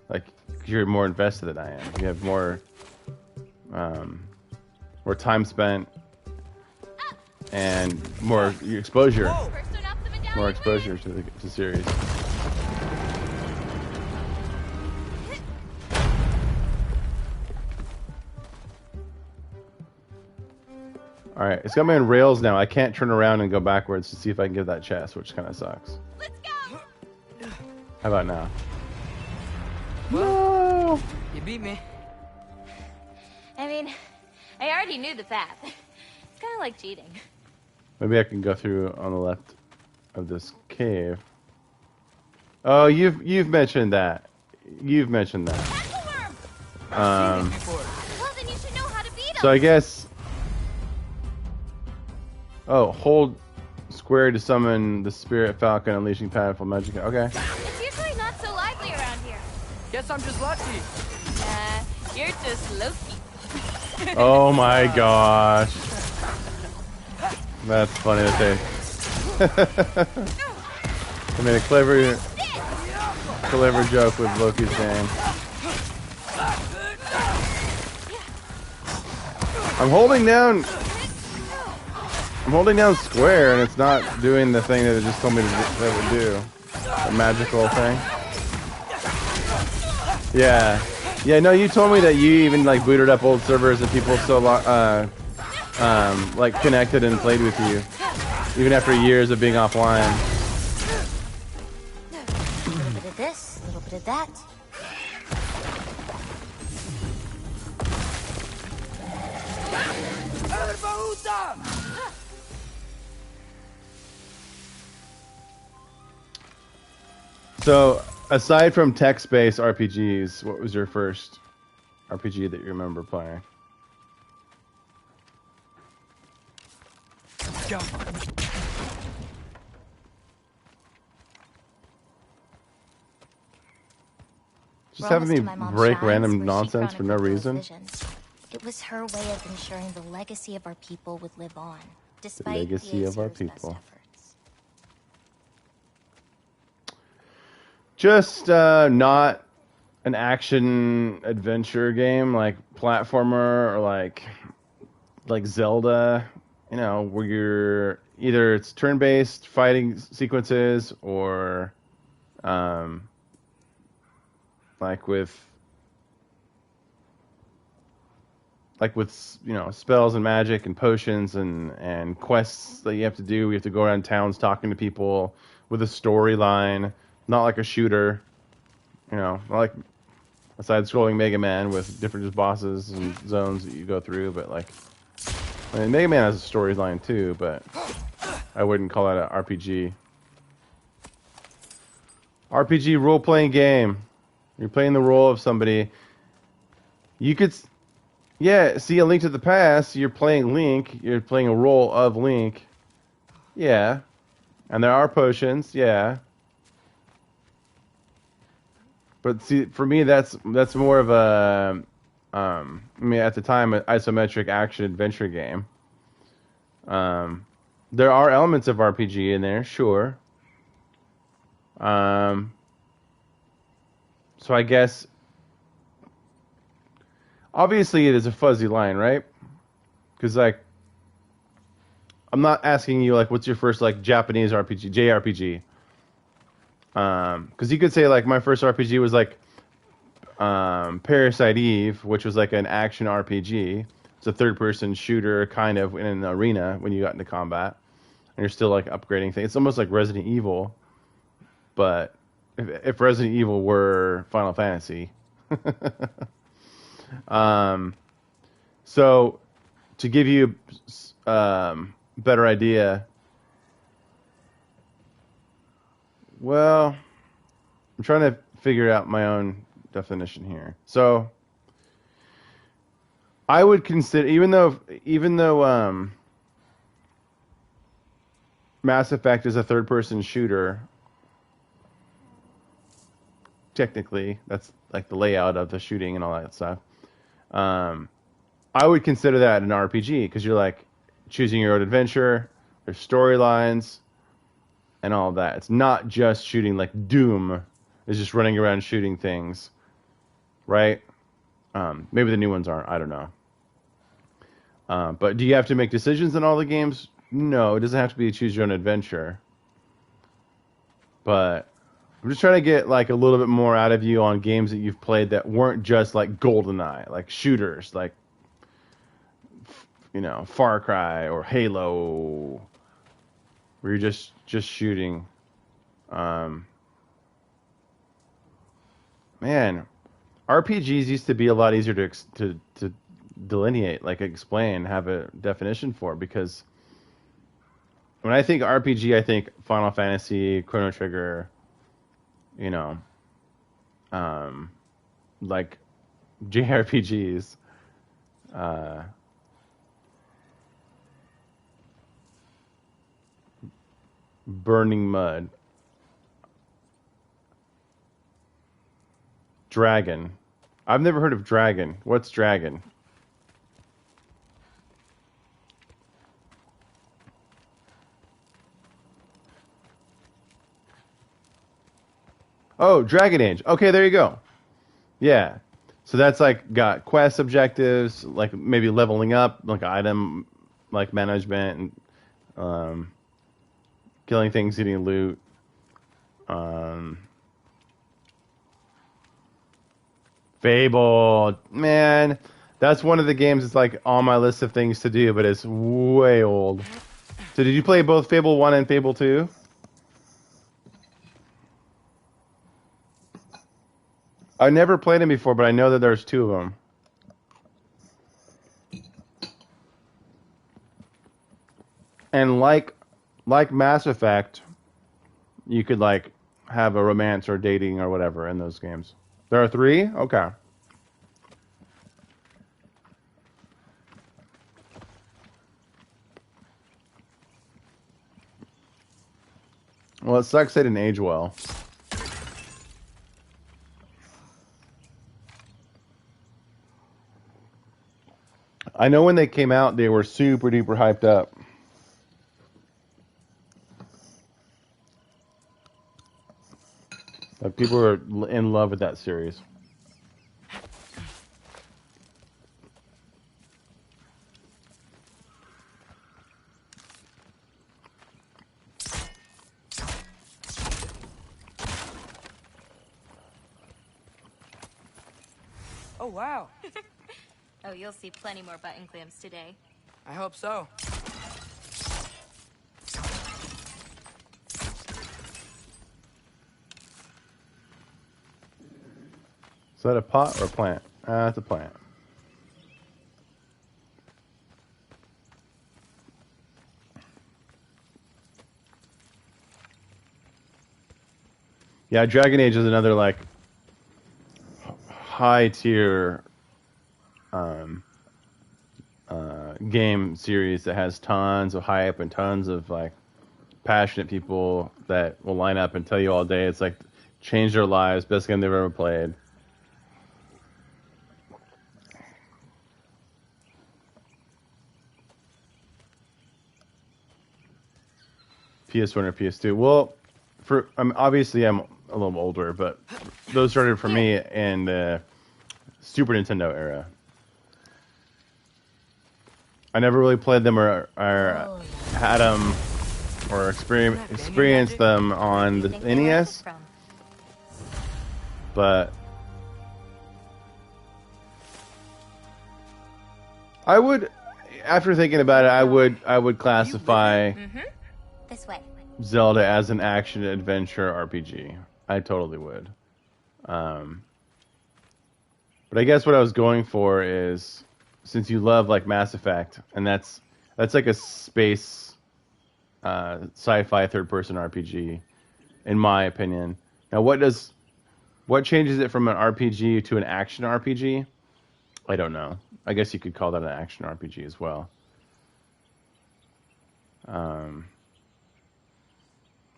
Like you're more invested than I am. You have more time spent and more exposure. More exposure to the series. All right, it's got me on rails now. I can't turn around and go backwards to see if I can get that chest, which kind of sucks. Let's go. How about now? Well, you beat me. I mean, I already knew the path. It's kind of like cheating. Maybe I can go through on the left of this cave. Oh, you've mentioned that. You've mentioned that. Well, then you should know how to beat him. So I guess. Oh, hold square to summon the spirit falcon, unleashing powerful magic. Okay. It's usually not so lively around here. Guess I'm just lucky. Nah, you're just Loki. Oh my gosh. That's funny to say. I made a clever joke with Loki's name. I'm holding down square and it's not doing the thing that it just told me that it would do. The magical thing. Yeah. Yeah, no, you told me that you even like booted up old servers and people still like connected and played with you, even after years of being offline. A little bit of this, a little bit of that. So, aside from text-based RPGs, what was your first RPG that you remember playing? Go. Just having me break random nonsense for no reason. It was her way of ensuring the legacy of our people would live on, despite The legacy of our Aesir's best people. efforts. Just not an action adventure game like platformer or like Zelda, you know, where you're either it's turn-based fighting sequences or like with you know spells and magic and potions and quests that you have to do. We have to go around towns talking to people with a storyline, not like a shooter, you know, not like a side-scrolling Mega Man with different just bosses and zones that you go through. But like, I mean, Mega Man has a storyline too, but I wouldn't call that an RPG. RPG role-playing game. You're playing the role of somebody. You could. Yeah, see, A Link to the Past, you're playing Link, you're playing a role of Link. Yeah. And there are potions, yeah. But see, for me, that's more of a, I mean, at the time, an isometric action adventure game. There are elements of RPG in there, sure. So I guess obviously it is a fuzzy line, right? Because like I'm not asking you like what's your first like Japanese RPG, JRPG. Because you could say like my first RPG was like Parasite Eve, which was like an action RPG. It's a third-person shooter kind of in an arena when you got into combat, and you're still like upgrading things. It's almost like Resident Evil, but if Resident Evil were Final Fantasy. So to give you better idea, well, I'm trying to figure out my own definition here. So I would consider, even though Mass Effect is a third-person shooter, technically that's like the layout of the shooting and all that stuff. I would consider that an RPG because you're like choosing your own adventure. There's storylines and all of that. It's not just shooting like Doom is just running around shooting things, right? Maybe the new ones aren't. I don't know. But do you have to make decisions in all the games? No, it doesn't have to be a choose your own adventure. But I'm just trying to get like a little bit more out of you on games that you've played that weren't just like GoldenEye, like shooters, like Far Cry or Halo, where you're just shooting. Man, RPGs used to be a lot easier to delineate, like explain, have a definition for, because when I think RPG, I think Final Fantasy, Chrono Trigger, like JRPGs. Burning Mud. Dragon. I've never heard of Dragon. What's Dragon? Oh, Dragon Age. Okay, there you go. Yeah. So that's like got quest objectives, like maybe leveling up, like item, like management, and killing things, getting loot. Fable, man, that's one of the games that's like on my list of things to do, but it's way old. So did you play both Fable 1 and Fable 2? I never played them before, but I know that there's two of them. And like Mass Effect, you could like have a romance or dating or whatever in those games. There are three? Okay. Well, it sucks they didn't age well. I know when they came out, they were super duper hyped up. Like people were in love with that series. Oh, wow. Oh, you'll see plenty more button clamps today. I hope so. Is that a pot or a plant? It's a plant. Yeah, Dragon Age is another like high tier game series that has tons of hype and tons of like passionate people that will line up and tell you all day it's like changed their lives, best game they've ever played. PS1 or PS2. Well, obviously I'm a little older, but those started for me in the Super Nintendo era. I never really played them or had them or experienced them on the NES. But I would, after thinking about it, I would classify This way. Zelda as an action adventure RPG. I totally would. But I guess what I was going for is, since you love like Mass Effect, and that's like a space sci-fi third-person RPG, in my opinion. Now, what changes it from an RPG to an action RPG? I don't know. I guess you could call that an action RPG as well.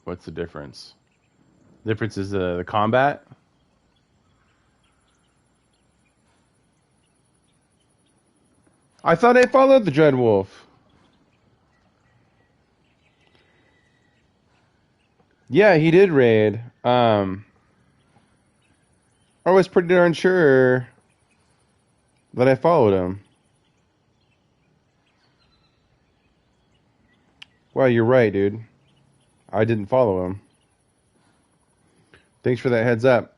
What's the difference? The difference is the combat. I thought I followed the Dread Wolf. Yeah, he did raid. I was pretty darn sure that I followed him. Well, you're right, dude. I didn't follow him. Thanks for that heads up.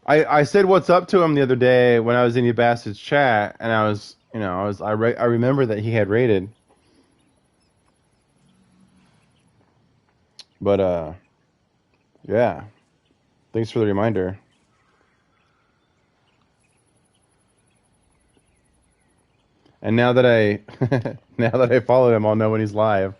I said what's up to him the other day when I was in Yabas's chat, and I was, I remember that he had raided. But yeah. Thanks for the reminder. And now that I now that I follow him, I'll know when he's live.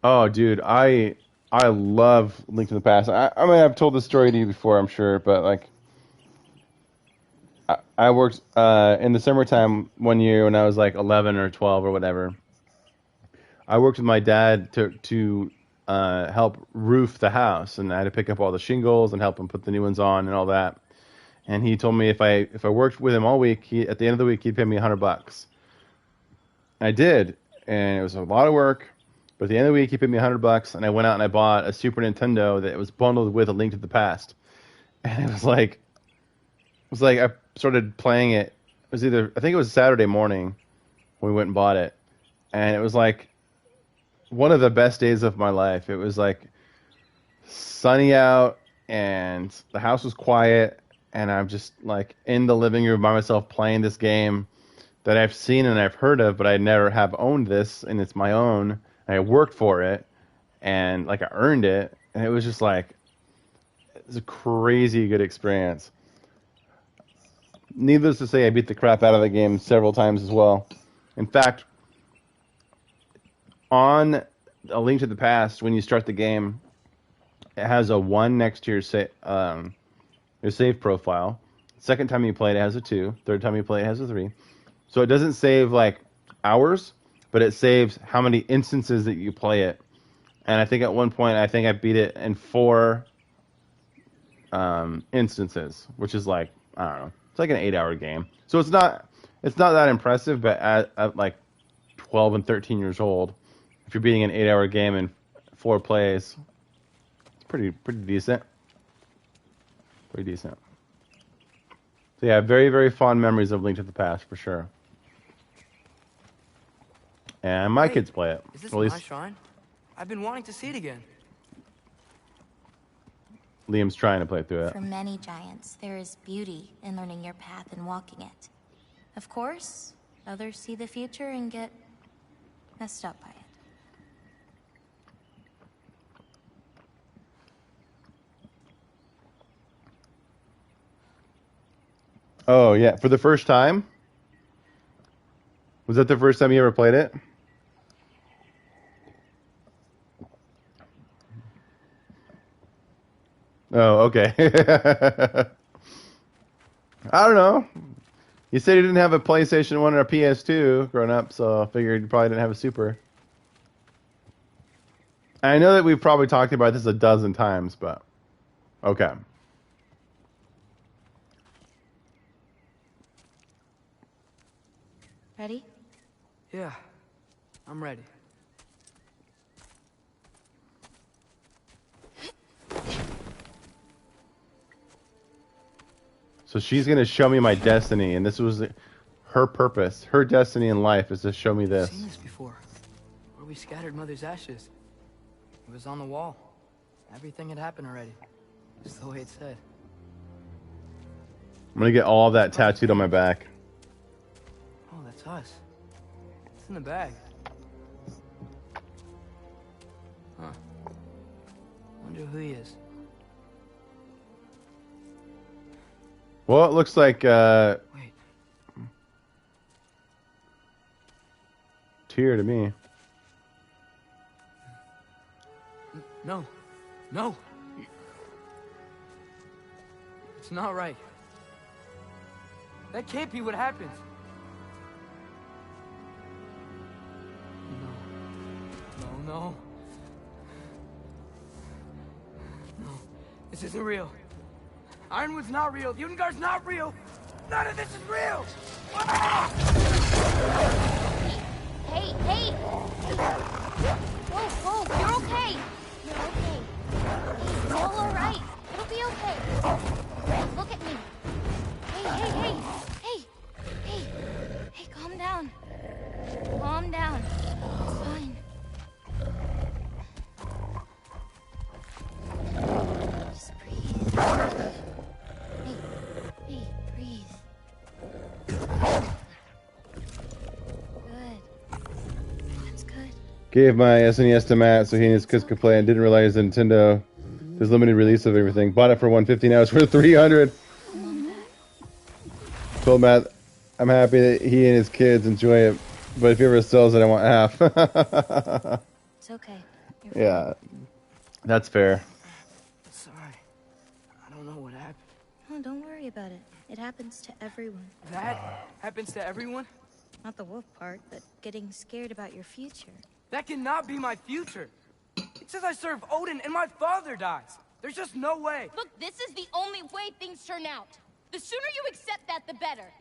Oh, dude, I love Link to the Past. I mean, I've told this story to you before, I'm sure, but like, I worked in the summertime one year when I was like 11 or 12 or whatever. I worked with my dad to help roof the house, and I had to pick up all the shingles and help him put the new ones on and all that. And he told me if I worked with him all week, at the end of the week he'd pay me $100. I did, and it was a lot of work. But at the end of the week, he paid me $100, and I went out and I bought a Super Nintendo that was bundled with A Link to the Past. And it was like I started playing it. It was I think it was Saturday morning when we went and bought it, and it was like one of the best days of my life. It was like sunny out, and the house was quiet, and I'm just like in the living room by myself playing this game that I've seen and I've heard of, but I never have owned this, and it's my own. I worked for it, and like I earned it, and it was just like it was a crazy good experience. Needless to say, I beat the crap out of the game several times as well. In fact, on A Link to the Past, when you start the game, it has a 1 next to your save profile. Second time you play it, it has a 2. Third time you play it, it has a 3. So it doesn't save like hours, but it saves how many instances that you play it. And I think at one point, I beat it in 4 instances, which is like, I don't know, it's like an 8-hour game. So it's not that impressive, but at like 12 and 13 years old, if you're beating an 8-hour game in 4 plays, it's pretty decent. Pretty decent. So yeah, very, very fond memories of Link to the Past for sure. And my kids play it. Is this At my least shrine? I've been wanting to see it again. Liam's trying to play through it. For many giants, there is beauty in learning your path and walking it. Of course, others see the future and get messed up by it. Oh yeah, for the first time? Was that the first time you ever played it? Oh, okay. I don't know. You said you didn't have a PlayStation 1 or a PS2 growing up, so I figured you probably didn't have a Super. I know that we've probably talked about this a dozen times, but okay. Ready? Yeah, I'm ready. So she's going to show me my destiny, and this was her purpose. Her destiny in life is to show me this. I've seen this before. Where we scattered Mother's ashes. It was on the wall. Everything had happened already. Just the way it said. I'm going to get all of that tattooed on my back. Oh, that's us. It's in the bag. Huh. Wonder who he is. Well, it looks like Wait. Tyr to me. No. No. It's not right. That can't be what happened. No. No. This isn't real. Ironwood's not real. Ungar's not real. None of this is real. Ah! Hey, hey! Whoa, whoa, you're okay. You're okay. It's all alright. It'll be okay. Look at me. Hey, hey, hey! Hey! Hey! Hey, calm down. Calm down. It's fine. Just breathe. Hey, hey, breathe. Good. That's good. Gave my SNES to Matt so he and his kids could play, and didn't realize Nintendo there's limited release of everything. Bought it for 150, now it's for 300. Told Matt I'm happy that he and his kids enjoy it, but if he ever sells it, I want half. It's okay. Yeah, that's fair. Sorry. I don't know what happened. Oh, don't worry about it. It happens to everyone. That happens to everyone? Not the wolf part, but getting scared about your future. That cannot be my future. It says I serve Odin and my father dies. There's just no way. Look, this is the only way things turn out. The sooner you accept that, the better.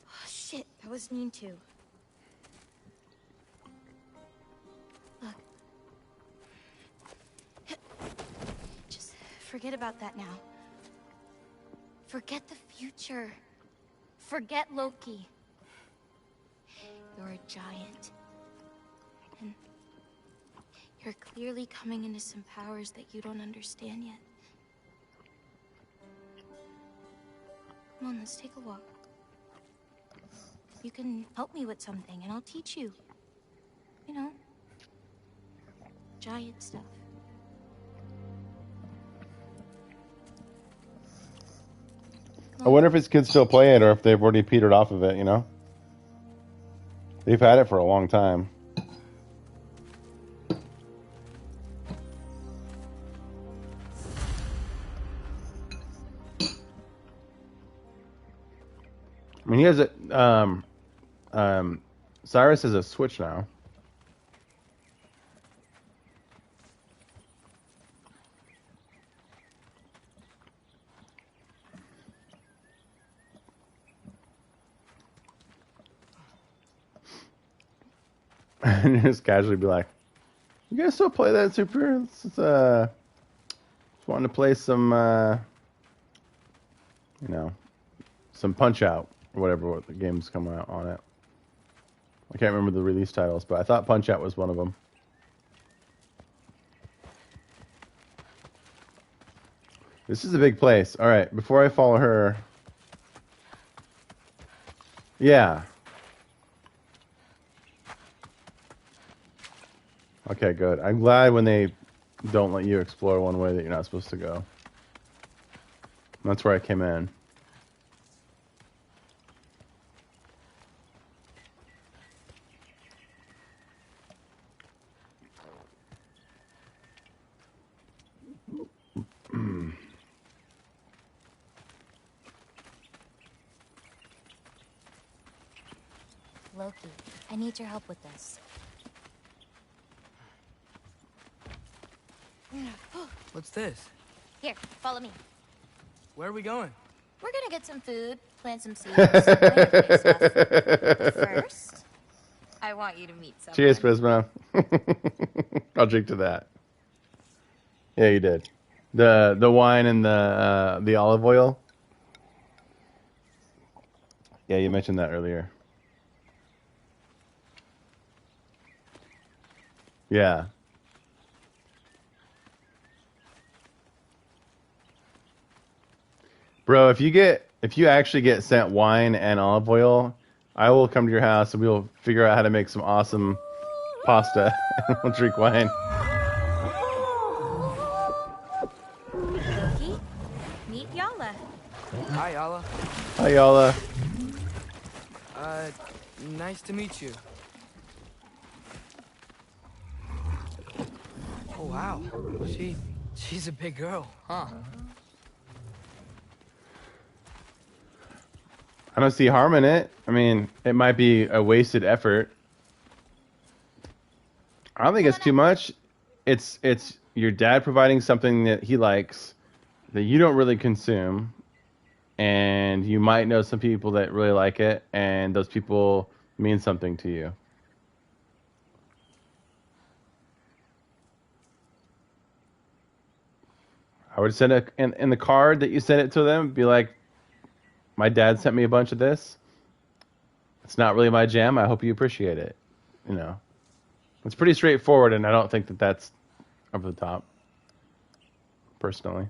Oh, shit, that was mean too. Look. Just forget about that now. Forget the future. Forget Loki. You're a giant. And you're clearly coming into some powers that you don't understand yet. Come on, let's take a walk. You can help me with something, and I'll teach you. You know, giant stuff. I wonder if his kids still play it, or if they've already petered off of it, you know? They've had it for a long time. I mean, he has a, Cyrus has a Switch now. And just casually be like, "You guys still play that Super? Just wanting to play some, you know, some Punch Out or whatever what the game's coming out on it. I can't remember the release titles, but I thought Punch Out was one of them. This is a big place. All right, before I follow her, yeah. Okay, good. I'm glad when they don't let you explore one way that you're not supposed to go. That's where I came in. Loki, I need your help with this. What's this? Here, follow me. Where are we going? We're gonna get some food, plant some seeds, play stuff. First, I want you to meet someone. Cheers, Prisma. I'll drink to that. Yeah, you did. The wine and the olive oil. Yeah, you mentioned that earlier. Yeah. Bro, if you actually get sent wine and olive oil, I will come to your house and we'll figure out how to make some awesome pasta and we'll drink wine. Loki, meet Yala. Hi, Yala. Hi, Yala. Nice to meet you. Oh, wow. She's a big girl, huh? I don't see harm in it. I mean, it might be a wasted effort. I don't think it's too much. It's your dad providing something that he likes that you don't really consume, and you might know some people that really like it, and those people mean something to you. I would send it in the card that you send it to them. Be like, my dad sent me a bunch of this. It's not really my jam. I hope you appreciate it. You know, it's pretty straightforward, and I don't think that that's over the top. Personally.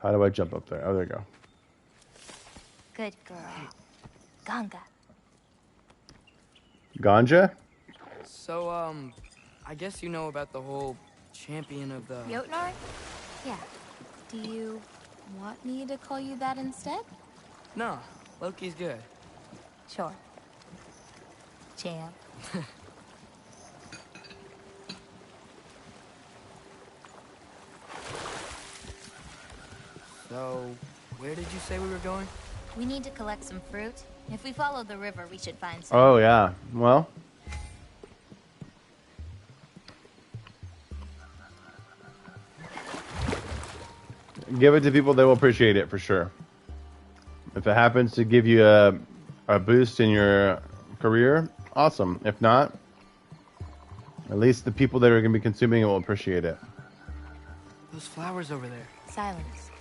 How do I jump up there? Oh, there you go. Good girl. Ganga. Ganja? So, I guess you know about the whole champion of the... Jotnar? Yeah. Do you want me to call you that instead? No, Loki's good. Sure. Champ. So, where did you say we were going? We need to collect some fruit. If we follow the river, we should find some. Oh, yeah. Well. Give it to people that will appreciate it for sure. If it happens to give you a boost in your career, awesome. If not, at least the people that are going to be consuming it will appreciate it. Those flowers over there. Silence.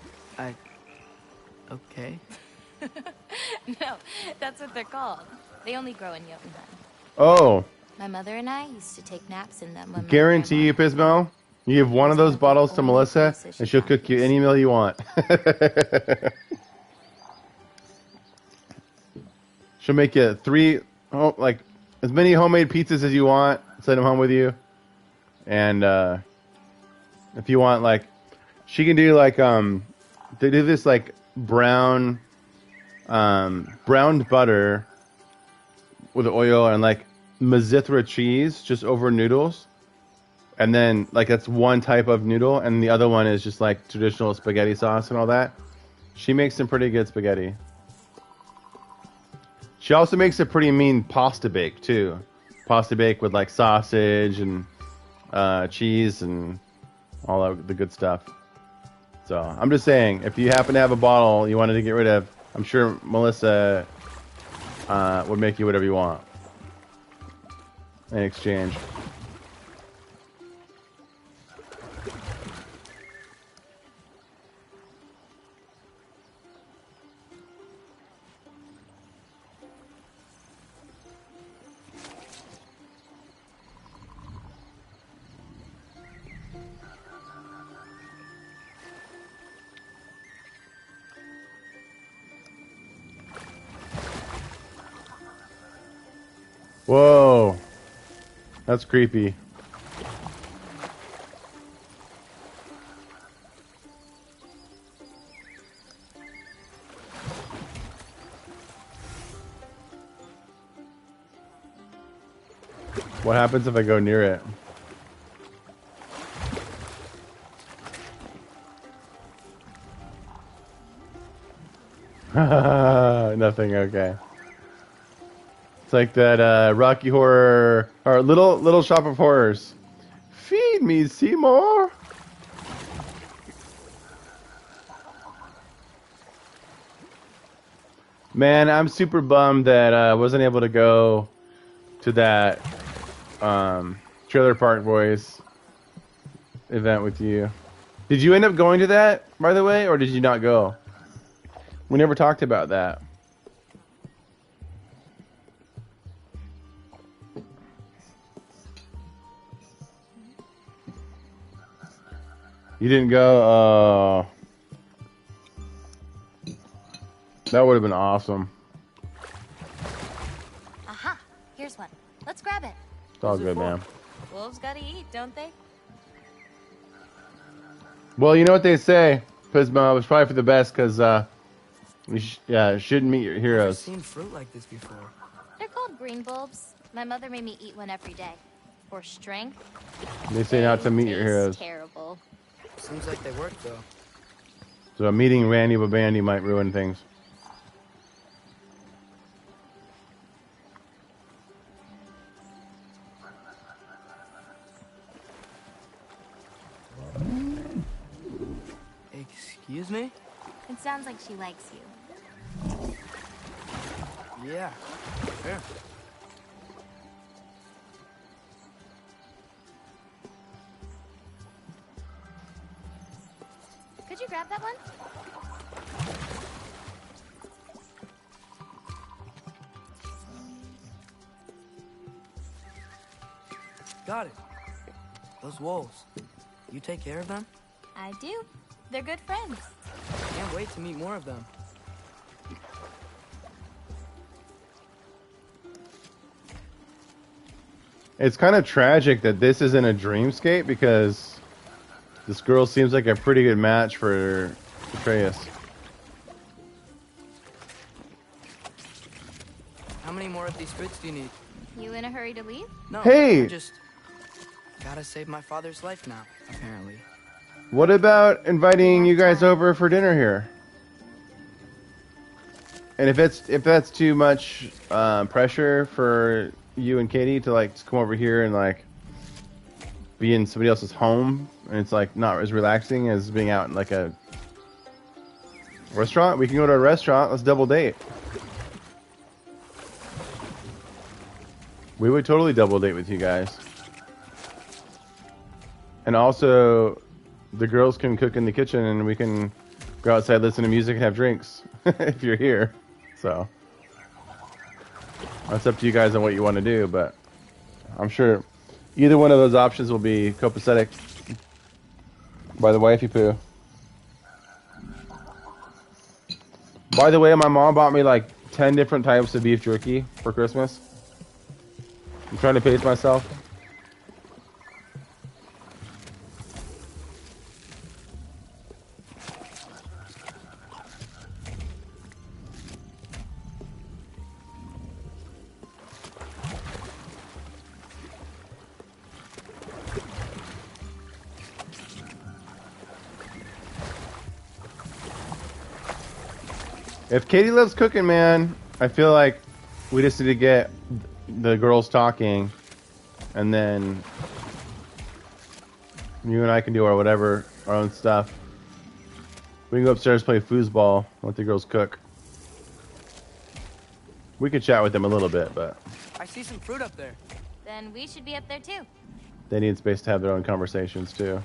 Okay. No, that's what they're called. They only grow in Jotunheim. Oh. My mother and I used to take naps in them when Guarantee you, Pismo, you give one of those bottles to Melissa, and she'll cook you any meal you want. She'll make you as many homemade pizzas as you want, send them home with you. And if you want, she can do, they do this, browned butter with oil and, Mazithra cheese just over noodles. And then, that's one type of noodle, and the other one is just, traditional spaghetti sauce and all that. She makes some pretty good spaghetti. She also makes a pretty mean pasta bake, too. Pasta bake with, sausage and cheese and all the good stuff. So, I'm just saying, if you happen to have a bottle you wanted to get rid of, I'm sure Melissa would make you whatever you want in exchange. Whoa. That's creepy. What happens if I go near it? Nothing, okay. It's like that Rocky Horror or Little Shop of Horrors. Feed me, Seymour. Man, I'm super bummed that I wasn't able to go to that Trailer Park Boys event with you. Did you end up going to that, by the way, or did you not go? We never talked about that. You didn't go? That would have been awesome. Aha! Here's one. Let's grab it. It's all good, man. Wolves gotta eat, don't they? Well, you know what they say, Pismo. It's probably for the best because shouldn't meet your heroes. I've seen fruit like this before. They're called green bulbs. My mother made me eat one every day. For strength. They say not to meet your heroes. Terrible. Seems like they work though. So meeting Randy Babandy might ruin things. Excuse me? It sounds like she likes you. Yeah, sure. Could you grab that one? Got it. Those wolves. You take care of them? I do. They're good friends. Can't wait to meet more of them. It's kind of tragic that this isn't a dreamscape because this girl seems like a pretty good match for Atreus. How many more of these fruits do you need? You in a hurry to leave? No, Hey! I just gotta save my father's life now, apparently. What about inviting you guys over for dinner here? And if that's too much pressure for you and Katie to like just come over here and like be in somebody else's home, and it's like not as relaxing as being out in like a restaurant, we can go to a restaurant. Let's double date. We would totally double date with you guys. And also, the girls can cook in the kitchen and we can go outside, listen to music, and have drinks if you're here. So, that's up to you guys on what you want to do, but I'm sure either one of those options will be copacetic by the wifey poo. By the way, my mom bought me like 10 different types of beef jerky for Christmas. I'm trying to pace myself. If Katie loves cooking, man, I feel like we just need to get the girls talking, and then you and I can do our whatever, our own stuff. We can go upstairs, play foosball, let the girls cook. We could chat with them a little bit, but I see some fruit up there. Then we should be up there too. they need space to have their own conversations too.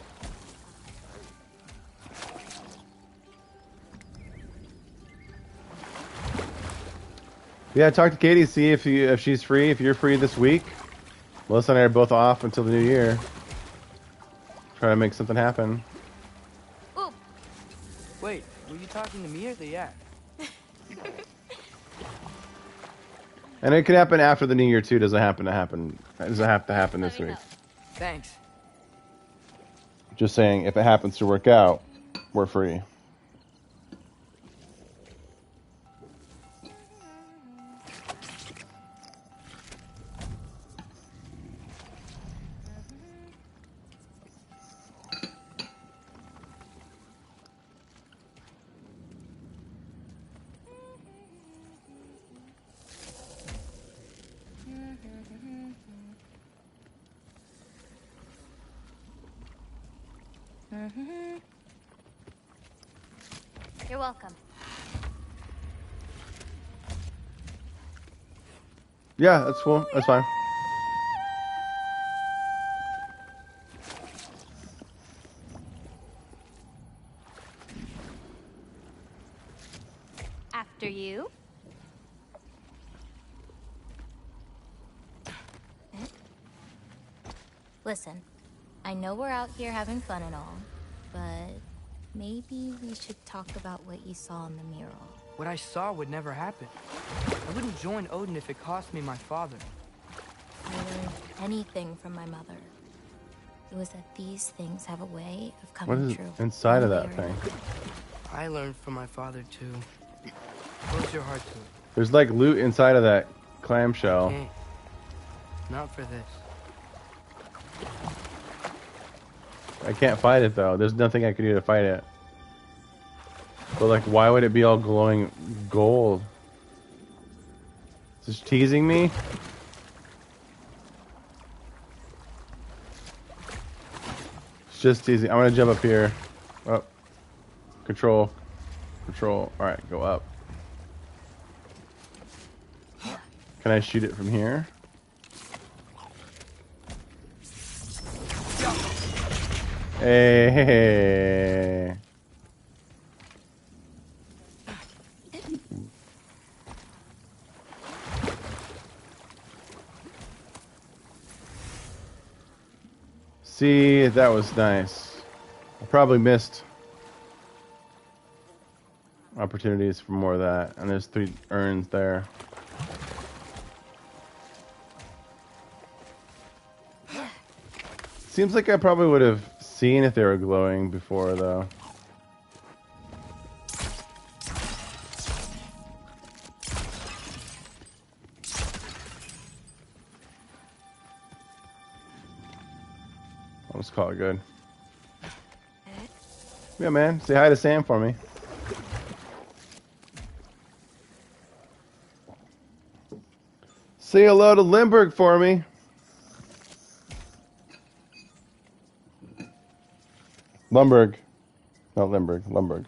Yeah, talk to Katie, see if she's free, if you're free this week. Melissa and I are both off until the new year. Try to make something happen. Ooh. Wait, were you talking to me or the yak? And it could happen after the new year too. Doesn't have to happen this week. Thanks. Just saying, if it happens to work out, we're free. You're welcome. Yeah, that's cool. That's fine. After you. Listen, I know we're out here having fun and all, but maybe we should talk about what you saw in the mural. What I saw would never happen. I wouldn't join Odin if it cost me my father. If I learned anything from my mother, it was that these things have a way of What coming is true. inside of one that way or thing? another. I learned from my father too. Close your heart to it. There's like loot inside of that clamshell. Can't. Not for this. I can't fight it though. There's nothing I can do to fight it. But like, why would it be all glowing gold? Just teasing me? It's just teasing. I'm gonna jump up here. Oh. Control. Control. Alright, go up. Can I shoot it from here? Hey. See, that was nice. I probably missed opportunities for more of that. And there's 3 urns there. Seems like I probably would have seen if they were glowing before, though. I'll just call it good. Yeah, man. Say hi to Sam for me. Say hello to Limburg for me. Lumberg. Not Limburg. Lumberg.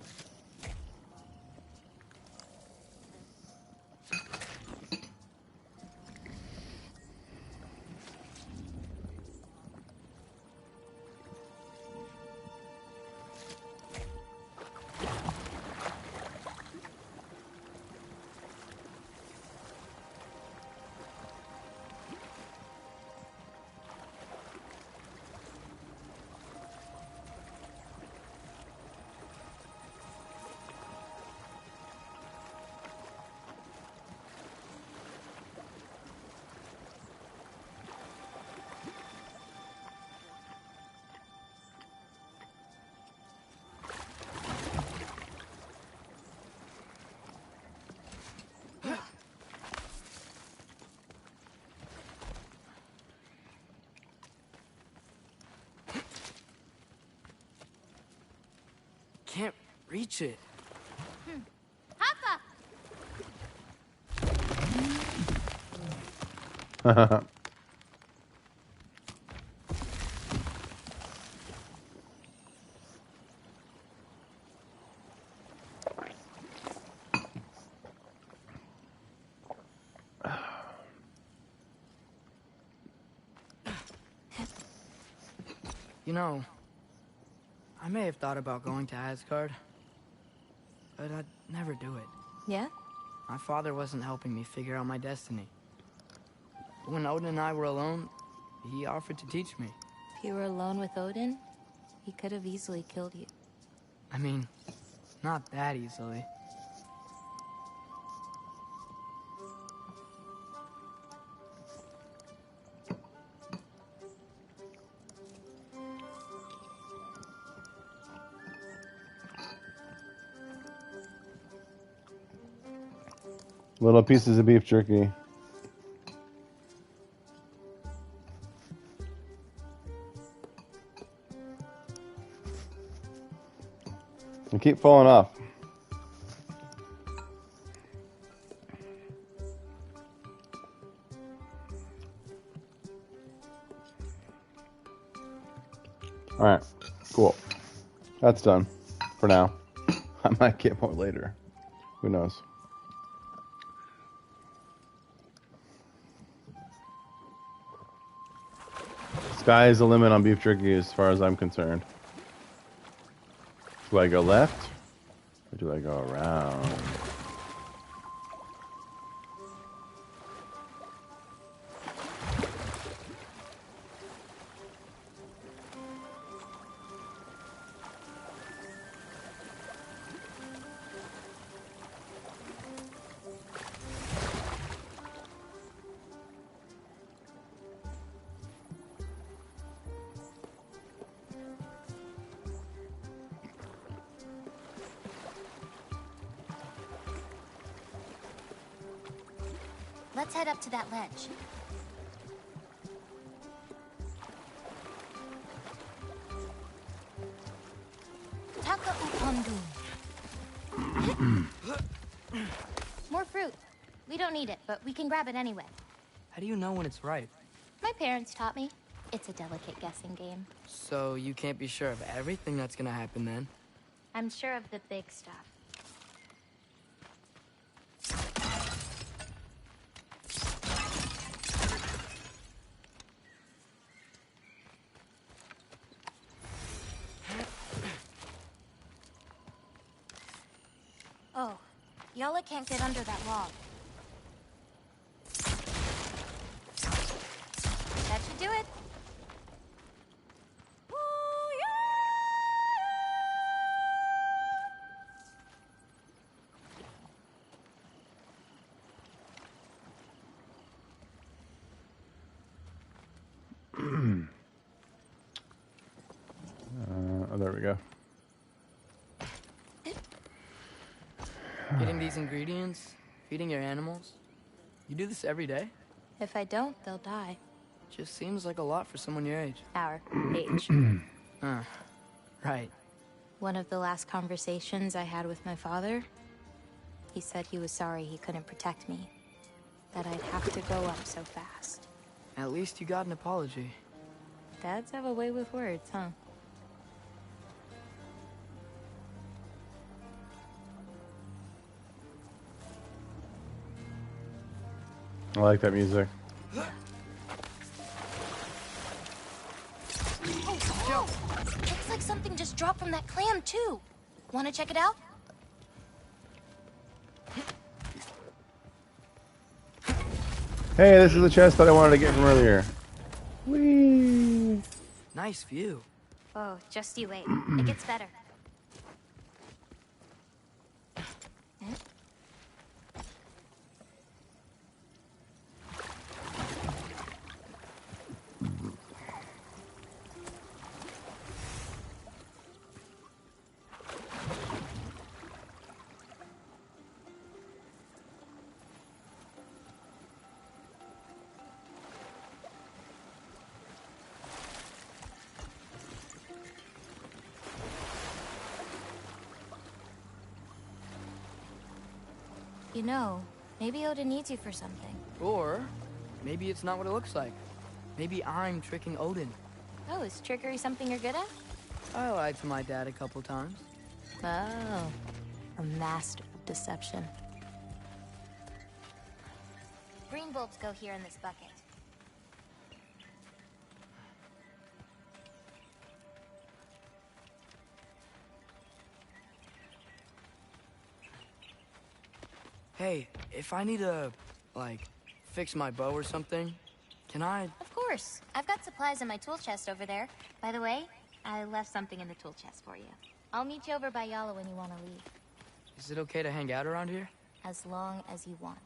Can't reach it. Hoppa! You know, I may have thought about going to Asgard, but I'd never do it. Yeah? My father wasn't helping me figure out my destiny. But when Odin and I were alone, he offered to teach me. If you were alone with Odin, he could have easily killed you. I mean, not that easily. Little pieces of beef jerky. They keep falling off. Alright, cool. That's done for now. I might get more later. Who knows? Sky is the limit on beef jerky as far as I'm concerned. Do I go left? Or do I go around? Let's head up to that ledge. Taka upandu. More fruit. We don't need it, but we can grab it anyway. How do you know when it's ripe? My parents taught me. It's a delicate guessing game. So you can't be sure of everything that's gonna happen then? I'm sure of the big stuff. Oh, Yala can't get under that log. That should do it. Oh, there we go. Getting these ingredients, feeding your animals. You do this every day? If I don't, they'll die. Just seems like a lot for someone your age. Our age. Right. One of the last conversations I had with my father, he said he was sorry he couldn't protect me. That I'd have to grow up so fast. At least you got an apology. Dads have a way with words, huh? I like that music. Oh, looks like something just dropped from that clam, too. Want to check it out? Hey, this is the chest that I wanted to get from earlier. Whee! Nice view. Oh, just you wait. It gets better. You know, maybe Odin needs you for something. Or maybe it's not what it looks like. Maybe I'm tricking Odin. Oh, is trickery something you're good at? I lied to my dad a couple times. Oh, a master of deception. Green bolts go here in this bucket. Hey, if I need to, like, fix my bow or something, can I? Of course. I've got supplies in my tool chest over there. By the way, I left something in the tool chest for you. I'll meet you over by Yala when you want to leave. Is it okay to hang out around here? As long as you want.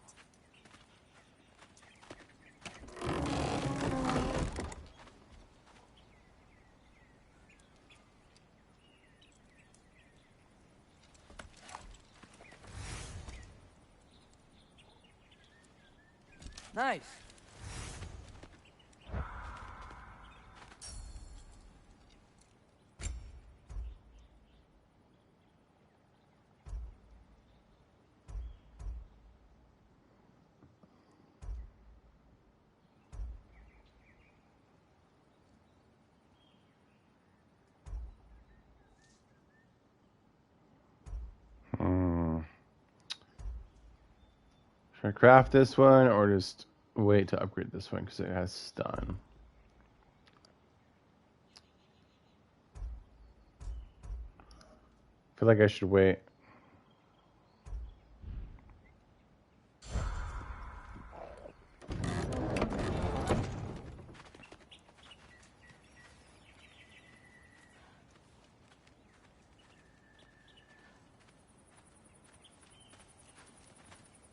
Nice. Should I craft this one or just wait to upgrade this one because it has stun? I feel like I should wait.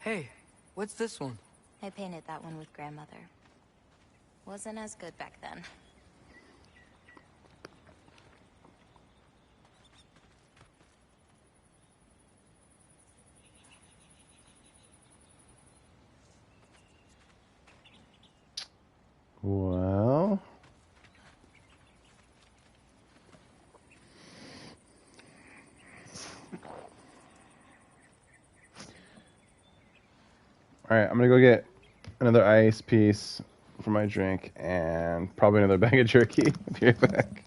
Hey, what's this one? I painted that one with grandmother. Wasn't as good back then. Well, all right, I'm gonna go get another ice piece for my drink and probably another bag of jerky. Be right back.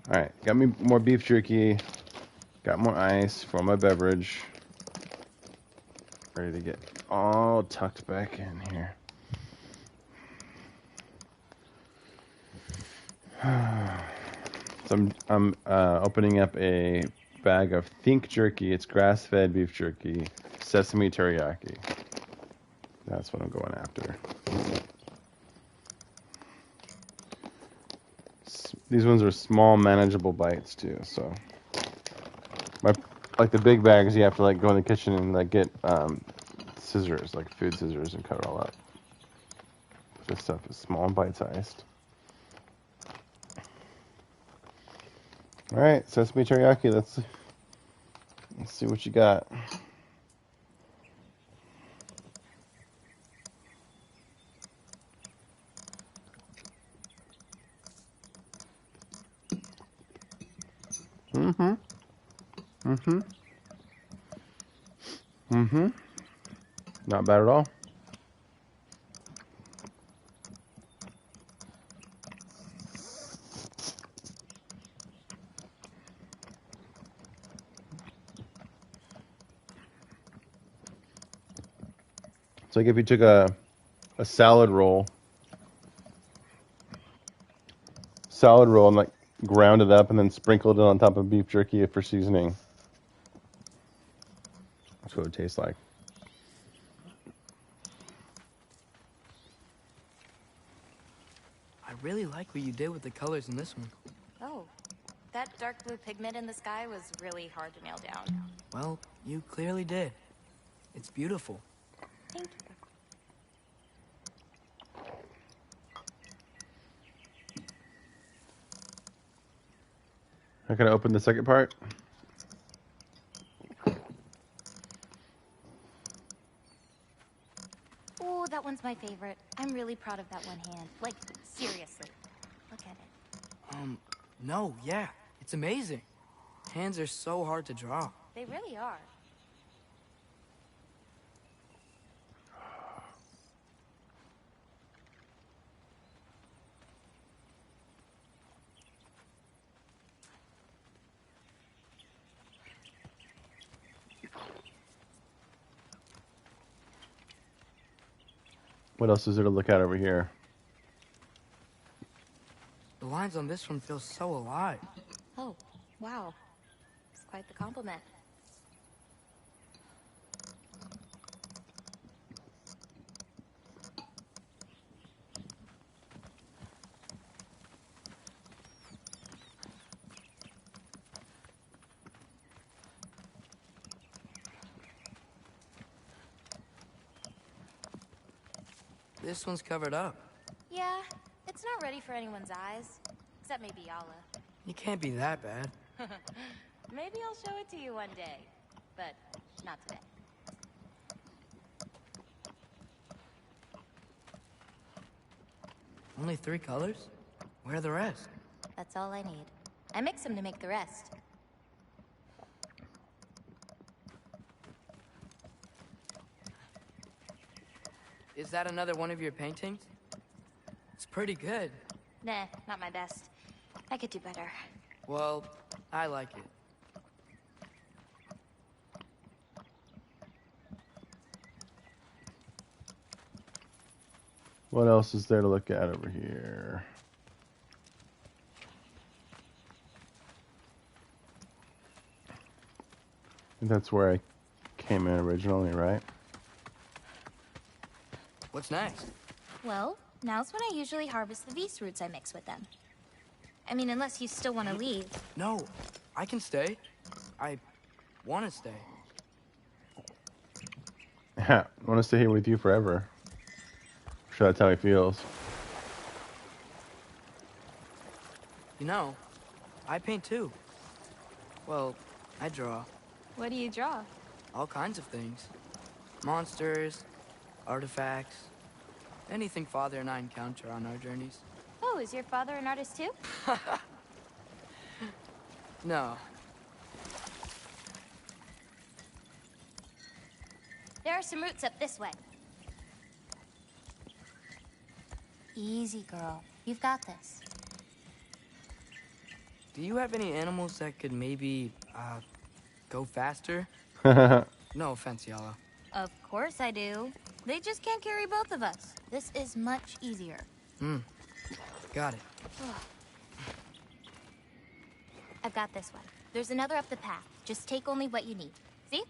All right, got me more beef jerky. Got more ice for my beverage. Ready to get all tucked back in here. So I'm opening up a bag of Think Jerky. It's grass-fed beef jerky, sesame teriyaki. That's what I'm going after. These ones are small, manageable bites too. So, like the big bags, you have to like go in the kitchen and like get scissors, like food scissors, and cut it all up. This stuff is small and bite-sized. All right, sesame teriyaki. Let's see what you got. Mm-hmm. Mm-hmm. Mm-hmm. Not bad at all. It's like if you took a salad roll and like ground it up and then sprinkled it on top of beef jerky for seasoning. That's what it would taste like. I really like what you did with the colors in this one. Oh, that dark blue pigment in the sky was really hard to nail down. Well, you clearly did. It's beautiful. Thank you. I'm gonna open the second part. Oh, that one's my favorite. I'm really proud of that one hand. Like, seriously. Look at it. No, yeah. It's amazing. Hands are so hard to draw. They really are. What else is there to look at over here? The lines on this one feel so alive. Oh, wow. It's quite the compliment. This one's covered up. Yeah, it's not ready for anyone's eyes. Except maybe Yala. You can't be that bad. Maybe I'll show it to you one day. But not today. Only 3 colors? Where are the rest? That's all I need. I mix them to make the rest. Is that another one of your paintings? It's pretty good. Nah, not my best. I could do better. Well, I like it. What else is there to look at over here? I think that's where I came in originally, right? What's next? Well, now's when I usually harvest the Vs roots I mix with them. I mean, unless you still want to leave. No, I can stay. I want to stay. Yeah, I want to stay here with you forever. I'm sure that's how he feels. You know, I paint too. Well, I draw. What do you draw? All kinds of things. Monsters, artifacts, anything Father and I encounter on our journeys. Oh, is your father an artist too? No. There are some roots up this way. Easy, girl. You've got this. Do you have any animals that could maybe, go faster? No offense, Yala. Of course I do. They just can't carry both of us. This is much easier. Got it. I've got this one. There's another up the path. Just take only what you need. See?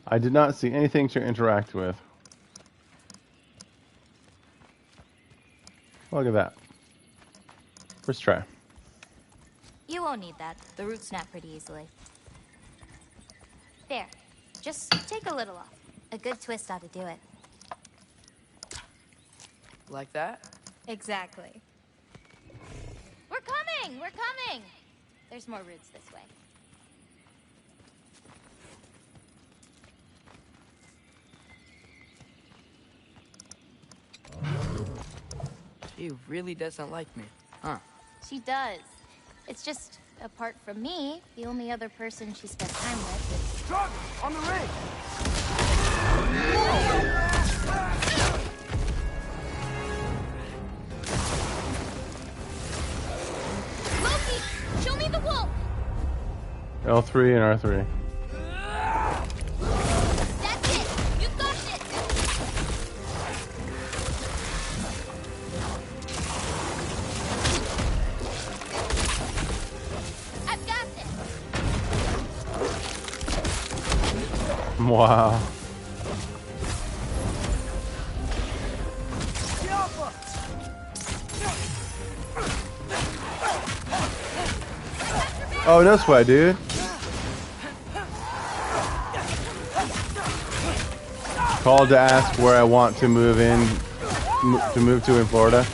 I did not see anything to interact with. Look at that. First try. You won't need that. The roots snap pretty easily. There. Just take a little off. A good twist ought to do it. Like that? Exactly. We're coming! We're coming! There's more roots this way. She really doesn't like me, huh? She does. It's just, apart from me, the only other person she spent time with is... Truck! On the rig! Loki, show me the wolf. L3 and R3. That's it. You got it. I've got this. Wow. Oh, no sweat, dude. Called to ask where I want to move to in Florida.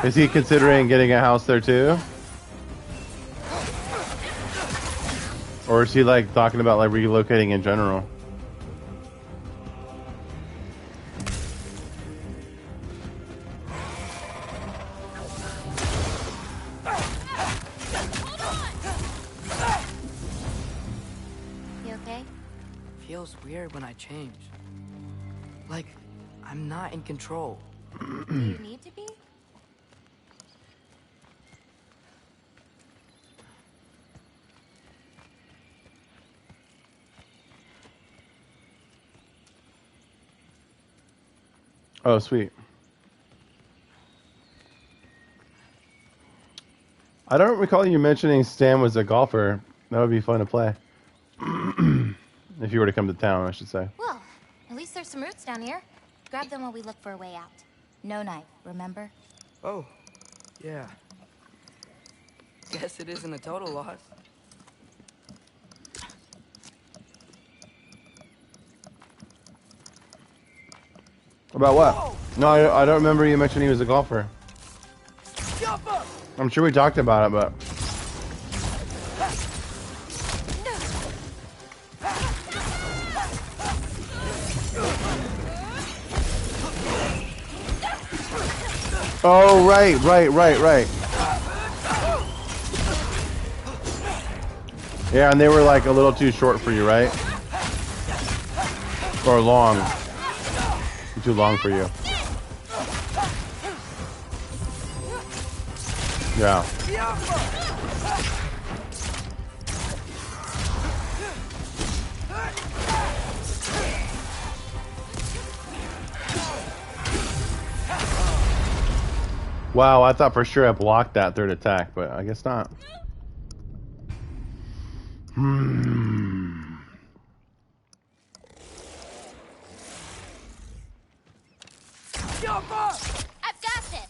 Is he considering getting a house there too? Or is he like talking about like relocating in general? You okay? Feels weird when I change. Like, I'm not in control. Do you need to be? Oh, sweet. I don't recall you mentioning Stan was a golfer. That would be fun to play. If you were to come to town, I should say. Well, at least there's some roots down here. Grab them while we look for a way out. No knife, remember? Oh, yeah. Guess it isn't a total loss. About what? No, I don't remember you mentioning he was a golfer. I'm sure we talked about it, but... Oh, right. Yeah, and they were like a little too short for you, right? Or long. Too long for you. Yeah. Wow, I thought for sure I blocked that third attack, but I guess not. I've got this.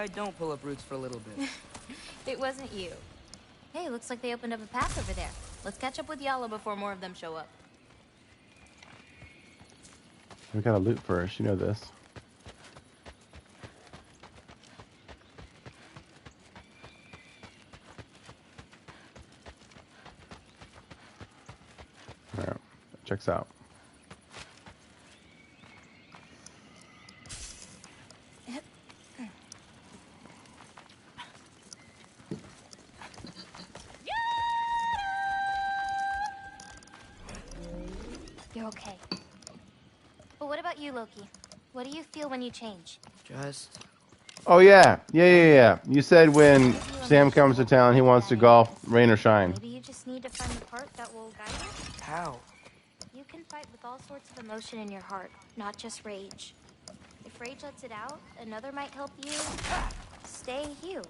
I don't pull up roots for a little bit. It wasn't you. Hey, looks like they opened up a path over there. Let's catch up with Yala before more of them show up. We gotta loot first. You know this. All right, checks out. You're okay. But what about you, Loki? What do you feel when you change? Just... Oh yeah. You said when Sam comes to town, he wants to golf, rain or shine. Maybe you just need to find the part that will guide you? How? You can fight with all sorts of emotion in your heart, not just rage. If rage lets it out, another might help you stay you.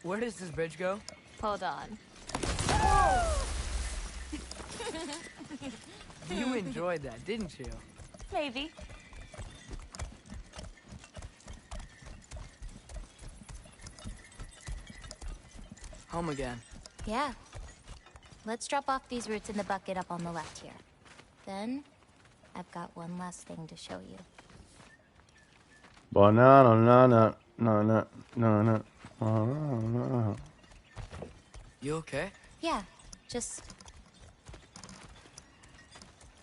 Where does this bridge go? Hold on. You enjoyed that, didn't you? Maybe. Home again. Yeah. Let's drop off these roots in the bucket up on the left here. Then, I've got one last thing to show you. Banana. You okay? Yeah, just...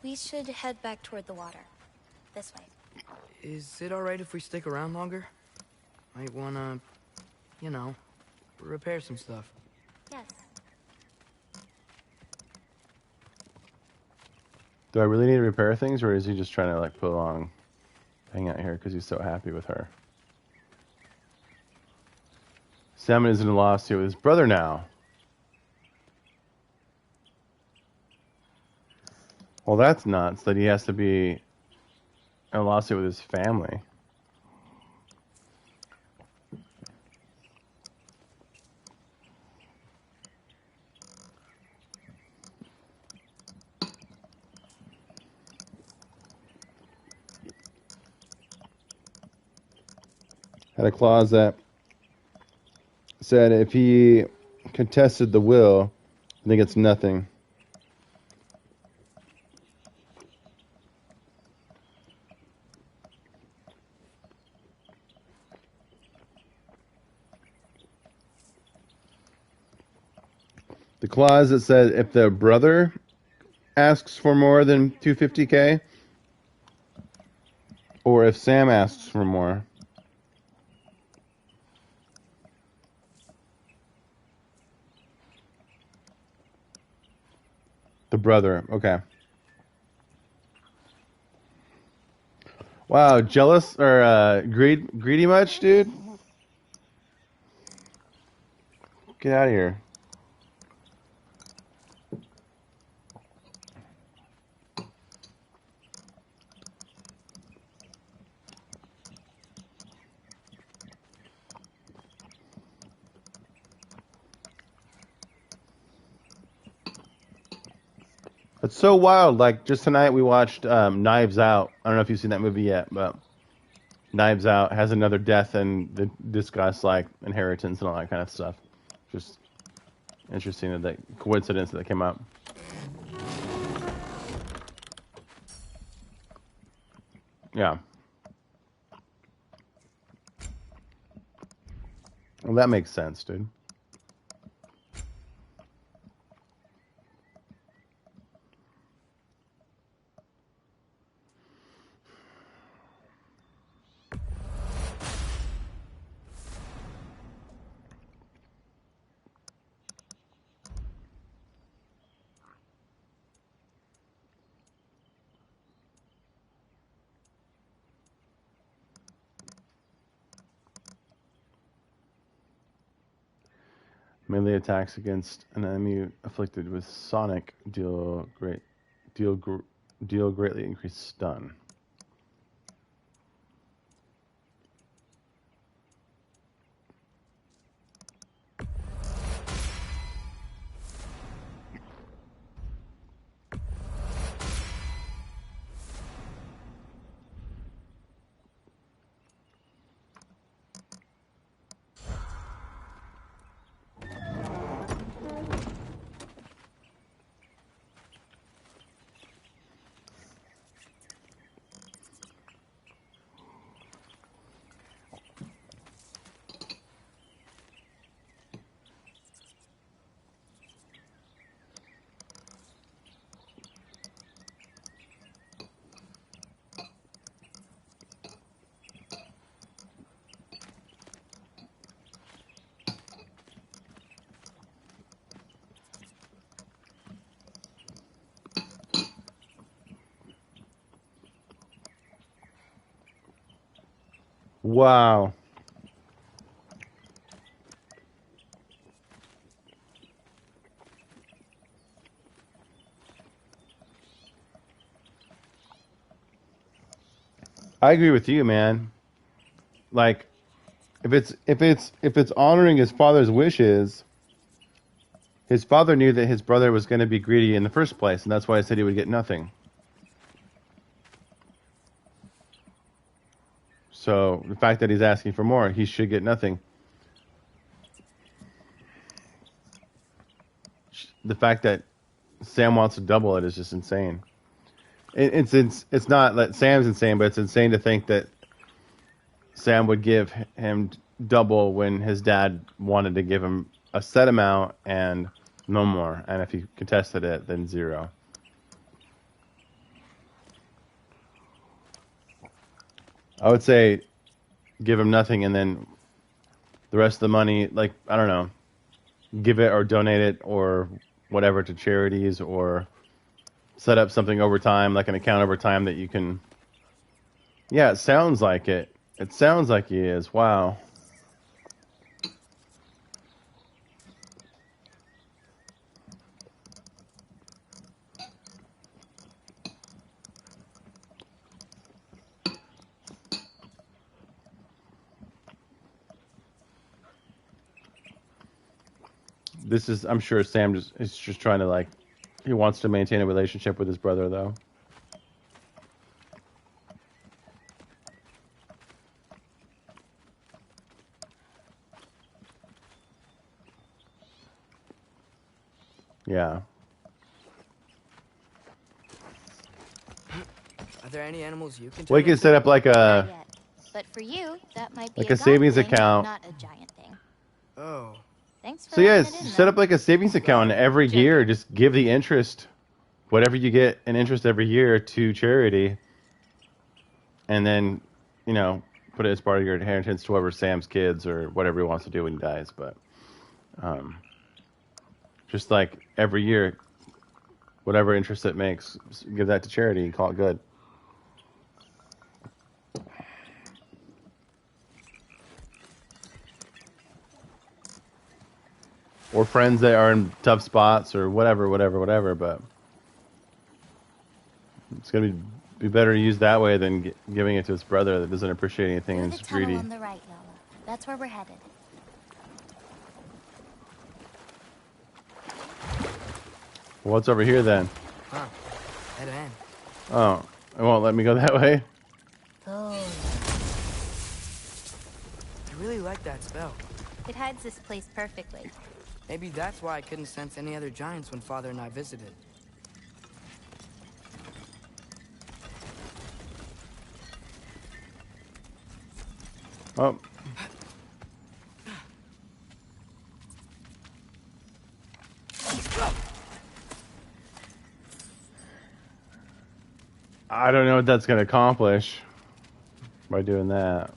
We should head back toward the water. This way. Is it alright if we stick around longer? Might wanna, you know, repair some stuff. Yes. Do I really need to repair things, or is he just trying to like put along, hang out here because he's so happy with her? Sam is in a lawsuit with his brother now. Well, that's nuts that he has to be in a lawsuit with his family. Had a clause that said if he contested the will, I think it's nothing. The clause that said if the brother asks for more than 250K, or if Sam asks for more. The brother, okay. Wow, jealous or greedy much, dude? Get out of here. It's so wild. Like, just tonight we watched Knives Out. I don't know if you've seen that movie yet, but Knives Out has another death and discuss like inheritance and all that kind of stuff. Just interesting that coincidence that came up. Yeah. Well, that makes sense, dude. Melee attacks against an enemy afflicted with Sonic deal greatly increased stun. Wow. I agree with you, man. Like, if it's honoring his father's wishes, his father knew that his brother was going to be greedy in the first place, and that's why I said he would get nothing. So the fact that he's asking for more, he should get nothing. The fact that Sam wants to double it is just insane. It's not that Sam's insane, but it's insane to think that Sam would give him double when his dad wanted to give him a set amount and no more. And if he contested it, then 0. I would say give him nothing and then the rest of the money, like, I don't know, give it or donate it or whatever to charities or set up something over time, like an account over time that you can. Yeah, it sounds like it. It sounds like he is. Wow. This is, I'm sure Sam is just trying to, like, he wants to maintain a relationship with his brother, though. Yeah. Are there any animals you can Well, you can set up like Not a yet. But for you, that might be like a a savings God thing, account. not a giant thing. Oh. Thanks for So yeah, letting it in, set though. up like a savings account and every Gentle. year. Just give the interest, whatever you get in interest every year, to charity, and then, you know, put it as part of your inheritance to whoever Sam's kids or whatever he wants to do when he dies. But just like every year, whatever interest it makes, give that to charity and call it good. Or friends that are in tough spots or whatever. But it's gonna be better to use that way than giving it to his brother that doesn't appreciate anything Through and the is tunnel greedy. on the right, Lola. That's where we're headed. What's over here then? Huh. Dead end. Oh, it won't let me go that way. Oh. I really like that spell. It hides this place perfectly. Maybe that's why I couldn't sense any other giants when Father and I visited. Oh. I don't know what that's going to accomplish by doing that.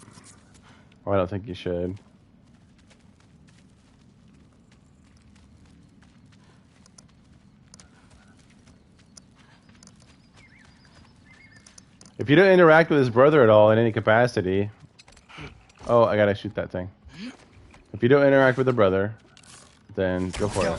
Well, I don't think you should. If you don't interact with his brother at all in any capacity... Oh, I gotta shoot that thing. If you don't interact with the brother, then go for it.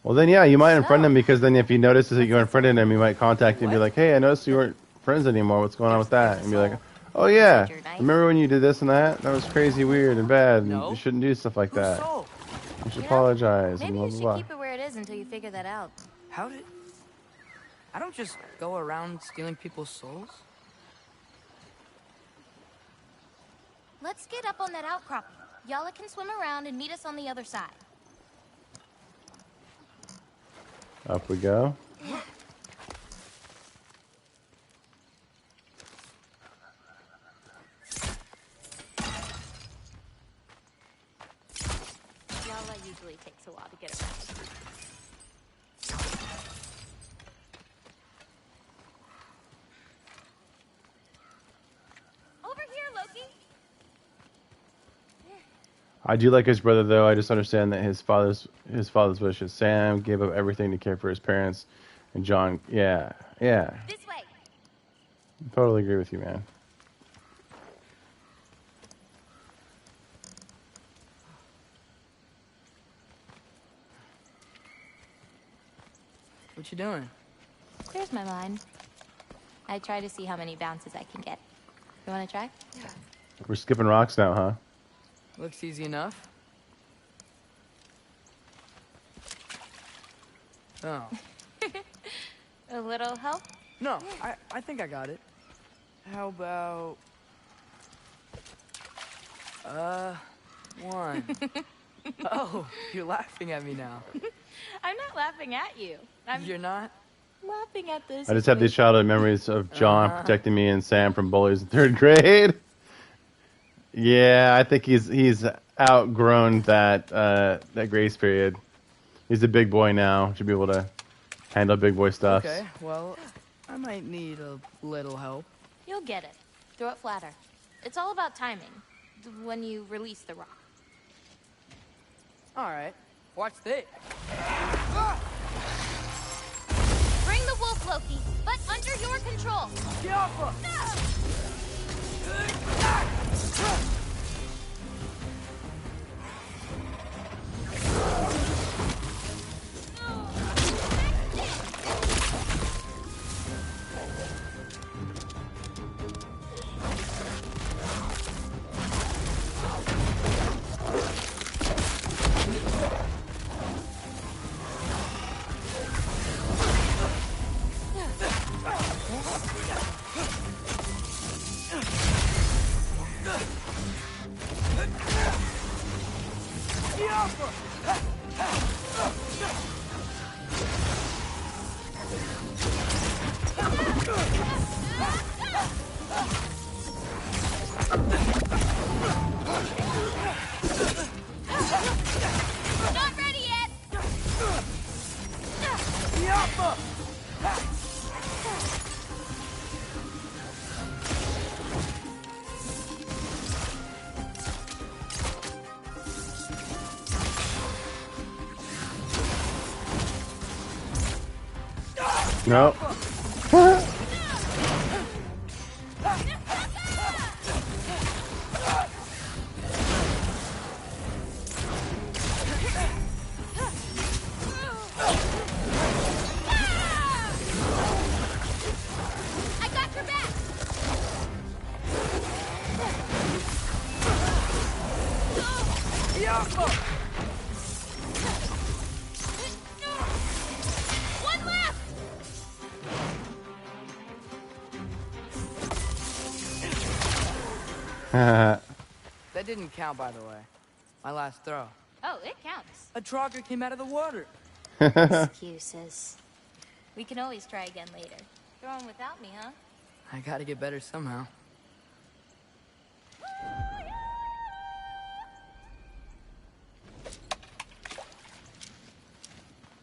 Well, then, yeah, you might unfriend him because then if he notices that you unfriended him, he might contact you and be like, hey, I noticed you weren't friends anymore. What's going on with that? And be like, oh, yeah, remember when you did this and that? That was crazy, weird, and bad, and you shouldn't do stuff like that. You should apologize. Maybe and blah, you blah, should blah. keep it where it is until you figure that out. How did... I don't just go around stealing people's souls. Let's get up on that outcropping. Y'all can swim around and meet us on the other side. Up we go. Yala usually takes a while to get around. Over here, Loki. I do like his brother, though. I just understand that his father's wishes. Sam gave up everything to care for his parents, and John, yeah. This way. Totally agree with you, man. What you doing? Clears my mind. I try to see how many bounces I can get. You want to try? We're skipping rocks now, huh? Looks easy enough. Oh. A little help? No, I think I got it. How about... one. Oh, you're laughing at me now. I'm not laughing at you. You're not? Laughing at this. I just have these childhood memories of John protecting me and Sam from bullies in 3rd grade. Yeah, I think he's outgrown that grace period. He's a big boy now. Should be able to handle big boy stuff. Okay, well, I might need a little help. You'll get it. Throw it flatter. It's all about timing. When you release the rock. All right, watch this. Bring the wolf, Loki, but under your control. Get off her! Not ready yet. No. I got your back. One left. That didn't count, by the way. My last throw. Oh, it counts. A Trogger came out of the water. Excuses. We can always try again later. Throw 'em without me, huh? I gotta get better somehow.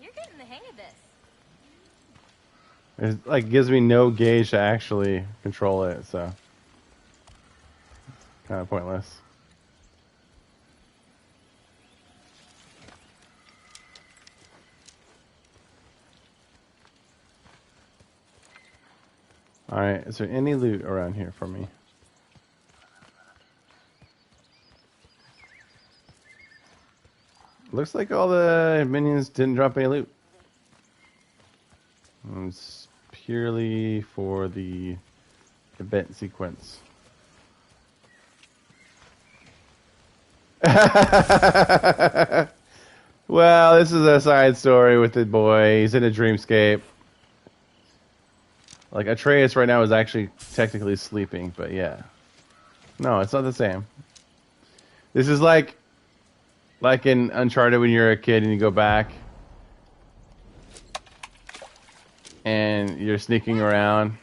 You're getting the hang of this. It like gives me no gauge to actually control it, so kind of pointless. Alright, is there any loot around here for me? Looks like all the minions didn't drop any loot. It's purely for the event sequence. Well, this is a side story with the boy. He's in a dreamscape. Like, Atreus right now is actually technically sleeping, but yeah. No, it's not the same. This is like in Uncharted when you're a kid and you go back and you're sneaking around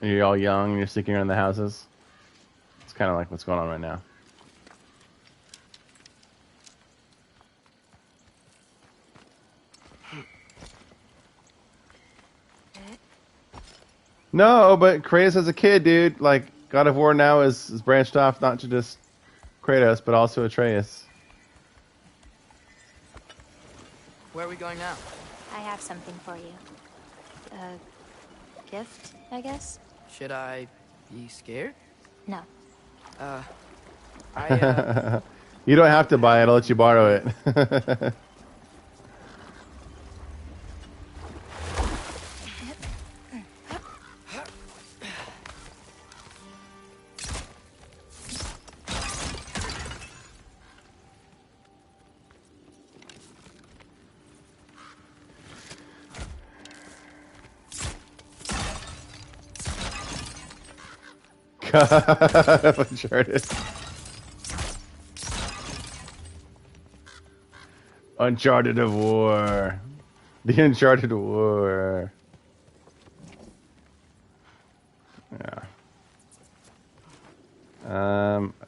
and you're all young and you're sneaking around the houses. It's kind of like what's going on right now. No, but Kratos as a kid, dude, like, God of War now is branched off not to just Kratos, but also Atreus. Where are we going now? I have something for you. A gift, I guess? Should I be scared? No. You don't have to buy it, I'll let you borrow it. Uncharted. Uncharted of War. The Uncharted War. Yeah.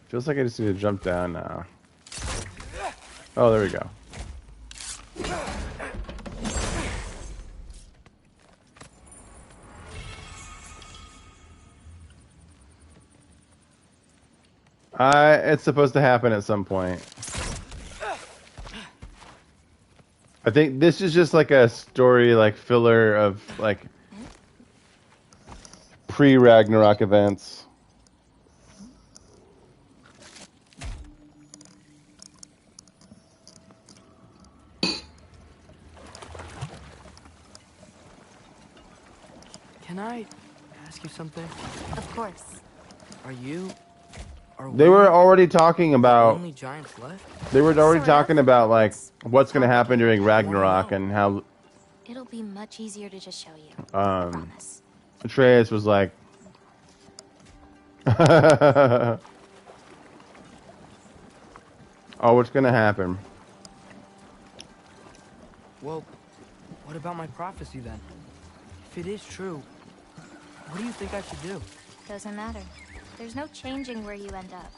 Feels like I just need to jump down now. Oh, there we go. It's supposed to happen at some point. I think this is just like a story, like filler of like pre-Ragnarok events. Can I ask you something? Of course. They were already talking about. Only giants left? They were already talking about like what's going to happen during Ragnarok and how. It'll be much easier to just show you. I promise. Atreus was like. Oh, what's going to happen? Well, what about my prophecy then? If it is true, what do you think I should do? Doesn't matter. There's no changing where you end up.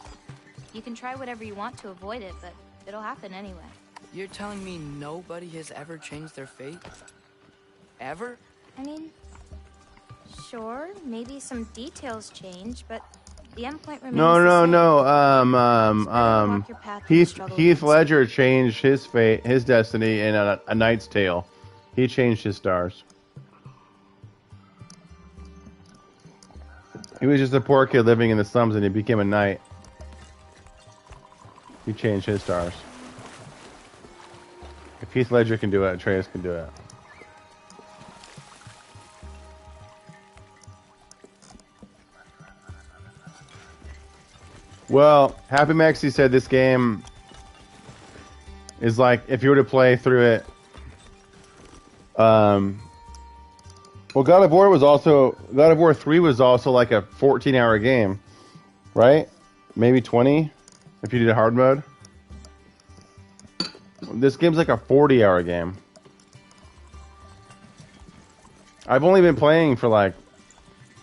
You can try whatever you want to avoid it, but it'll happen anyway. You're telling me nobody has ever changed their fate? Ever? I mean, sure, maybe some details change, but the endpoint remains the same. Heath Ledger changed his fate, his destiny in A Knight's Tale. He changed his stars. He was just a poor kid living in the slums and he became a knight. He changed his stars. If Heath Ledger can do it, Atreus can do it. Well, Happy Maxie said this game is like, if you were to play through it, well, God of War 3 was also like a 14-hour game, right? Maybe 20 if you did hard mode. This game's like a 40-hour game. I've only been playing for like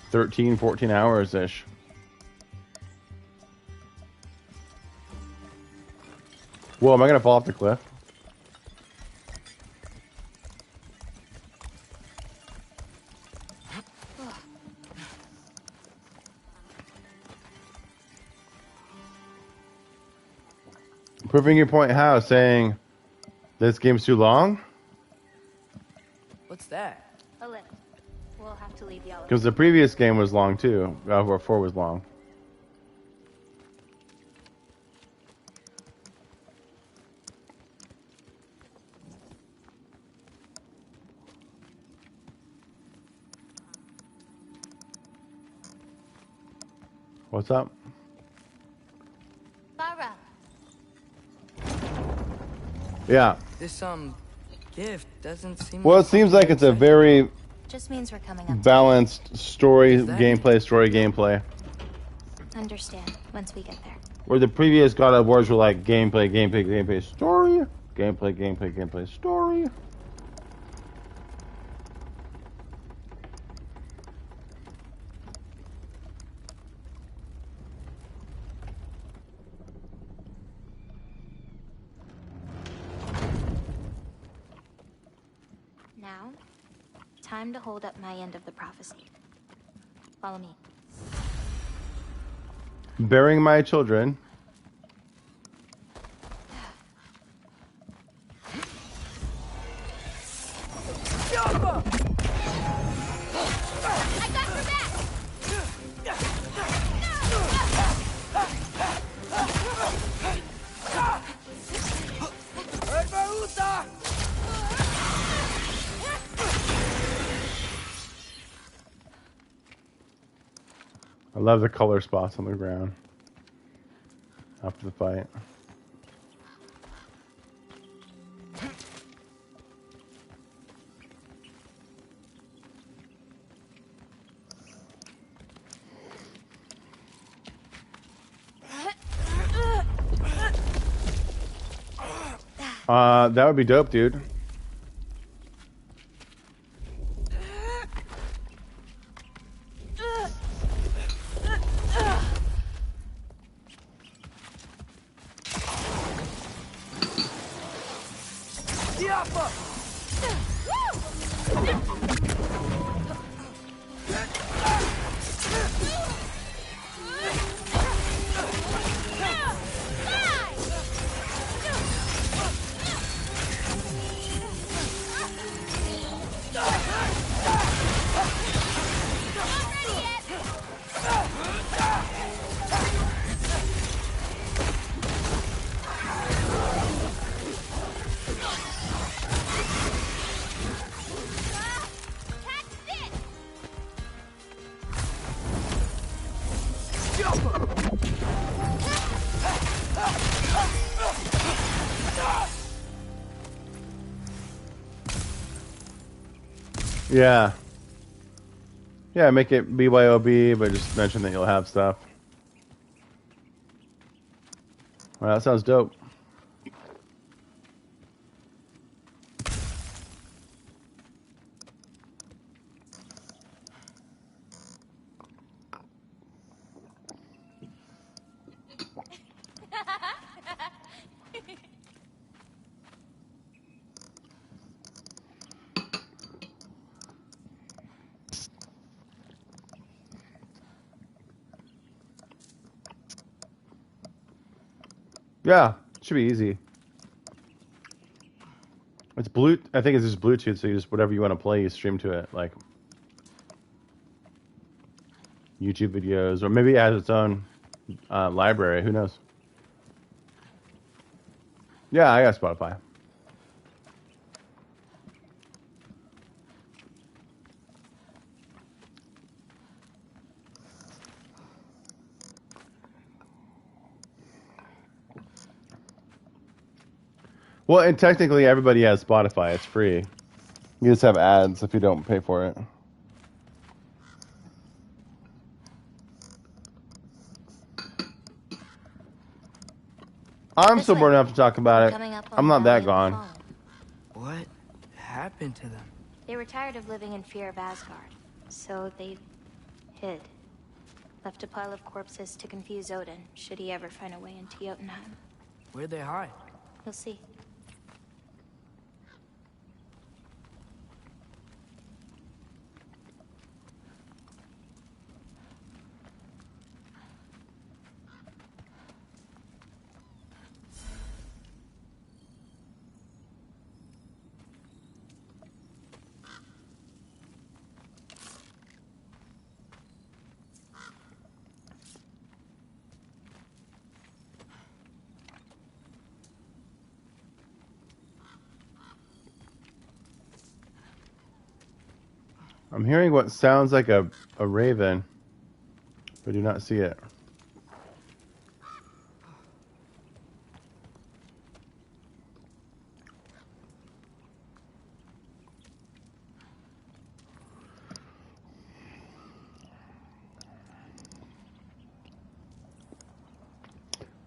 13, 14 hours-ish. Whoa, am I gonna fall off the cliff? Proving your point how? Saying this game's too long? What's that? A lift. We'll have to leave y'all. Because the previous game was long too. God of War 4 was long. What's up? Farah. Yeah. This gift doesn't seem. Well, it like seems like it's a something very Just means we're coming up. balanced story, Does that gameplay, story, gameplay. Understand once we get there. Where the previous God of Wars were like gameplay, gameplay, gameplay, story, gameplay, gameplay, gameplay, story. Now, time to hold up my end of the prophecy. Follow me. Bearing my children. I got your back! I love the color spots on the ground after the fight. That would be dope, dude. Yeah. Yeah, make it BYOB, but just mention that you'll have stuff. Well, that sounds dope. Yeah, should be easy. It's I think it's just Bluetooth, so you just whatever you want to play, you stream to it, like YouTube videos, or maybe it has its own library. Who knows? Yeah, I got Spotify. Well, and technically everybody has Spotify. It's free. You just have ads if you don't pay for it. I'm This so way. bored enough to talk about We're it. coming up on I'm the not that Valley of the gone. Fallen. What happened to them? They were tired of living in fear of Asgard, so they hid. Left a pile of corpses to confuse Odin, should he ever find a way into Jotunheim. Where'd they hide? You'll see. I'm hearing what sounds like a raven, but do not see it.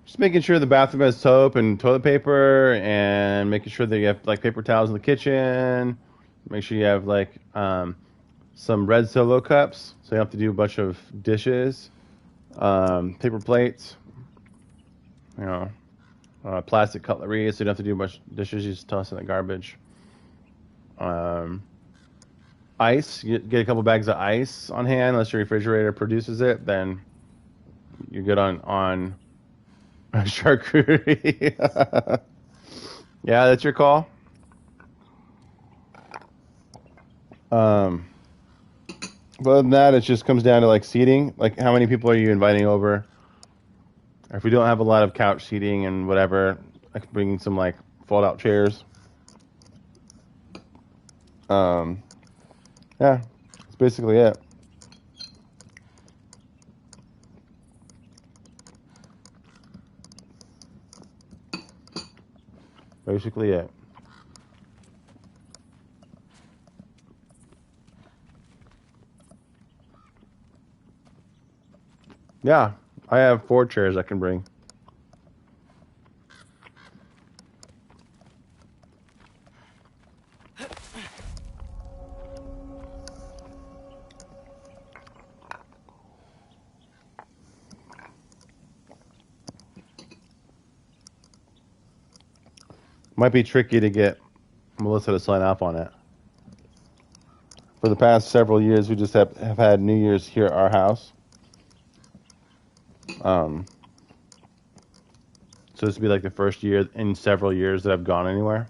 Just making sure the bathroom has soap and toilet paper, and making sure that you have like paper towels in the kitchen. Make sure you have like some red solo cups, so you don't have to do a bunch of dishes. Paper plates, you know, plastic cutlery, so you don't have to do a bunch of dishes. You just toss in the garbage. Ice, you get a couple bags of ice on hand, unless your refrigerator produces it. Then you're good on charcuterie. Yeah, that's your call. But other than that, it just comes down to like seating. Like, how many people are you inviting over? Or if we don't have a lot of couch seating and whatever, I can bring some like fold-out chairs. Yeah, that's basically it. Basically it. Yeah, I have 4 chairs I can bring. Might be tricky to get Melissa to sign off on it. For the past several years, we just have had New Year's here at our house. So this would be like the first year in several years that I've gone anywhere.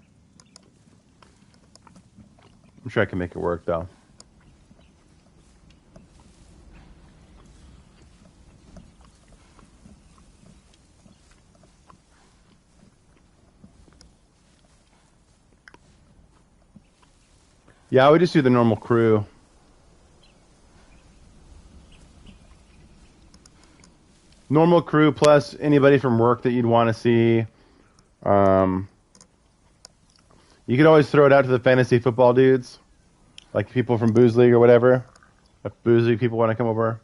I'm sure I can make it work though. Yeah, I would just do the normal crew. Normal crew plus anybody from work that you'd want to see. You could always throw it out to the fantasy football dudes, like people from Booze League or whatever. If Booze League people want to come over,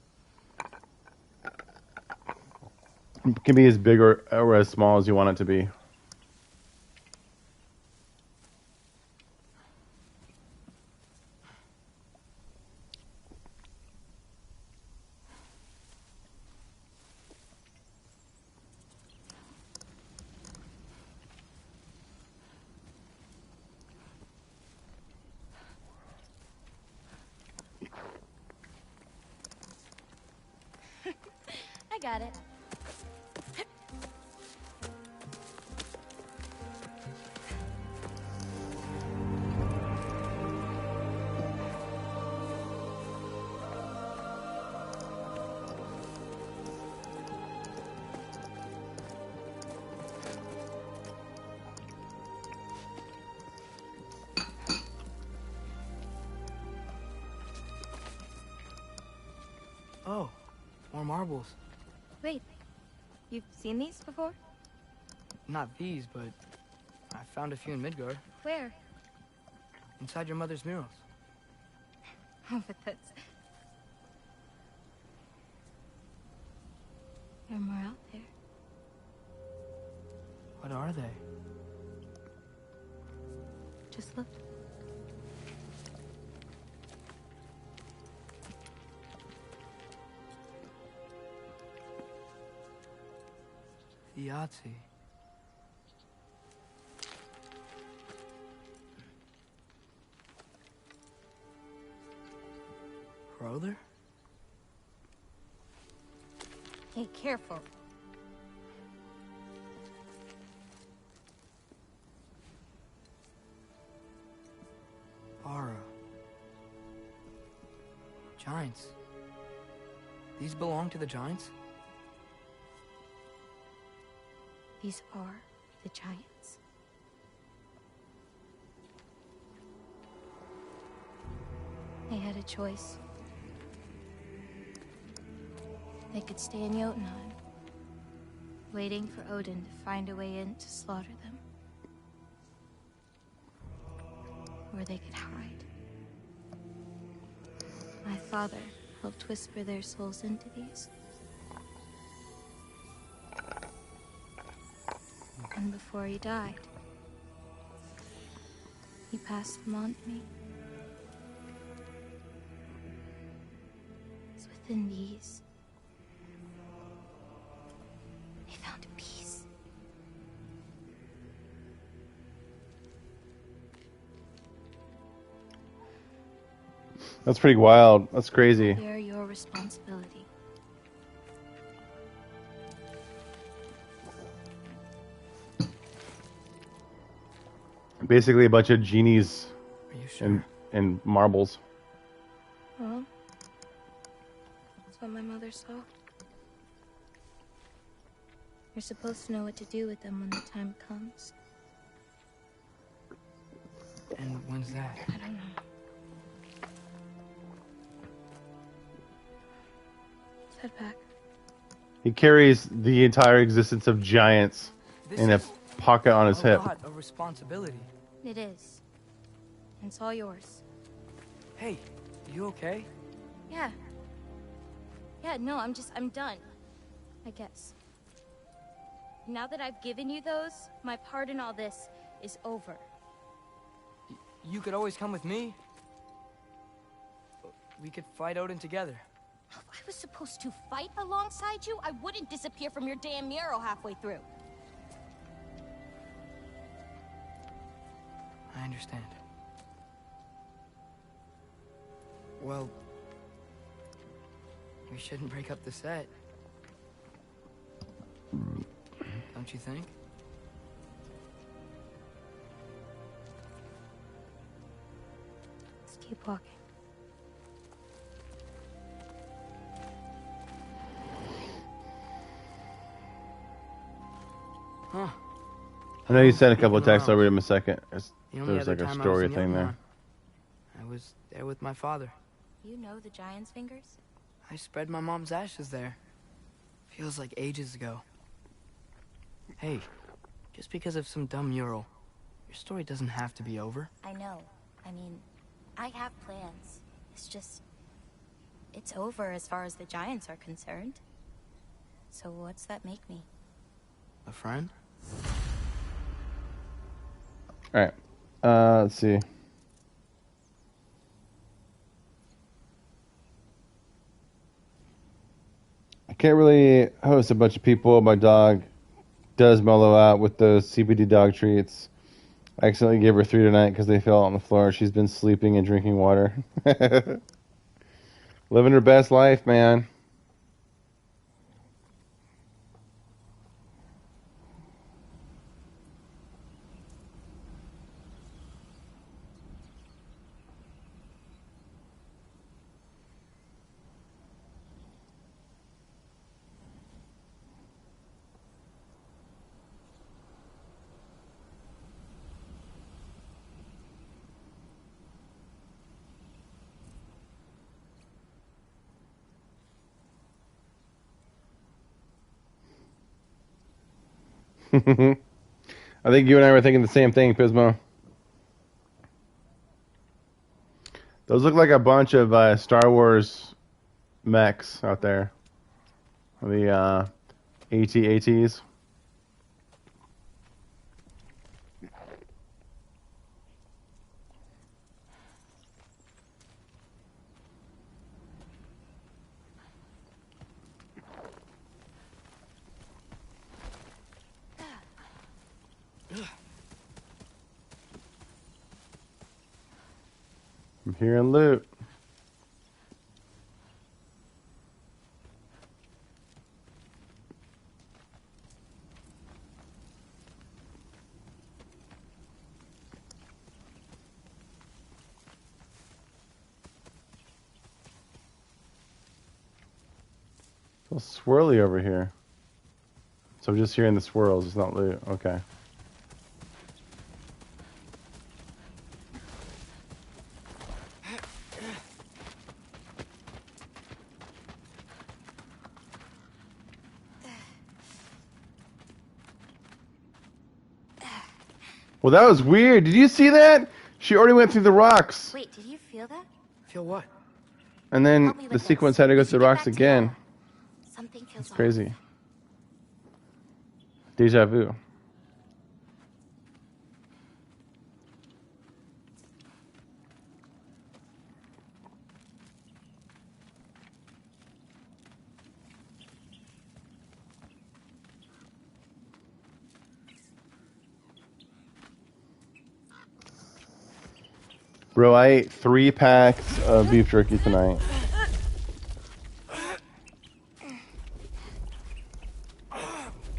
it can be as big or as small as you want it to be. I got it. Oh, more marbles. Wait, you've seen these before? Not these, but I found a few in Midgard. Where? Inside your mother's murals. Oh, but that's... There are more out there. What are they? Just look. The Yahtzee. Brother? Hey, careful. Ara. Giants. These belong to the Giants? These are the Giants. They had a choice. They could stay in Jotunheim, waiting for Odin to find a way in to slaughter them. Or they could hide. My father helped whisper their souls into these. And before he died, he passed them on to me. It's within these. They found peace. That's pretty wild. That's crazy. They're your responsibility. Basically a bunch of genies Are you sure? and marbles. Well, that's what my mother saw. You're supposed to know what to do with them when the time comes. And when's that? I don't know. Let's head back. He carries the entire existence of giants This in a is pocket on his hip. a lot of responsibility. It is. And it's all yours. Hey, you okay? Yeah. Yeah, no, I'm done. I guess. Now that I've given you those, my part in all this is over. You could always come with me. We could fight Odin together. If I was supposed to fight alongside you, I wouldn't disappear from your damn mural halfway through. I understand. Well, we shouldn't break up the set. Don't you think? Let's keep walking. Huh. I know you sent a couple of texts. I'll read them a second. The only There's other like a time story I was in thing there. Jotunheim, I was there with my father. You know the giant's fingers? I spread my mom's ashes there. Feels like ages ago. Hey, just because of some dumb mural, your story doesn't have to be over. I know. I mean, I have plans. It's just... it's over as far as the giants are concerned. So what's that make me? A friend? All right. Let's see. I can't really host a bunch of people. My dog does mellow out with those CBD dog treats. I accidentally gave her 3 tonight because they fell on the floor. She's been sleeping and drinking water. Living her best life, man. I think you and I were thinking the same thing, Pismo. Those look like a bunch of Star Wars mechs out there. The AT-ATs. I'm hearing loot. It's a little swirly over here. So I'm just hearing the swirls. It's not loot. Okay. Well, that was weird. Did you see that? She already went through the rocks. Wait, did you feel that? Feel what? And then Help me the with sequence this. had to go We through should the get rocks back to again. Yola. Something feels It's off. crazy. Deja vu. Bro, I ate 3 packs of beef jerky tonight.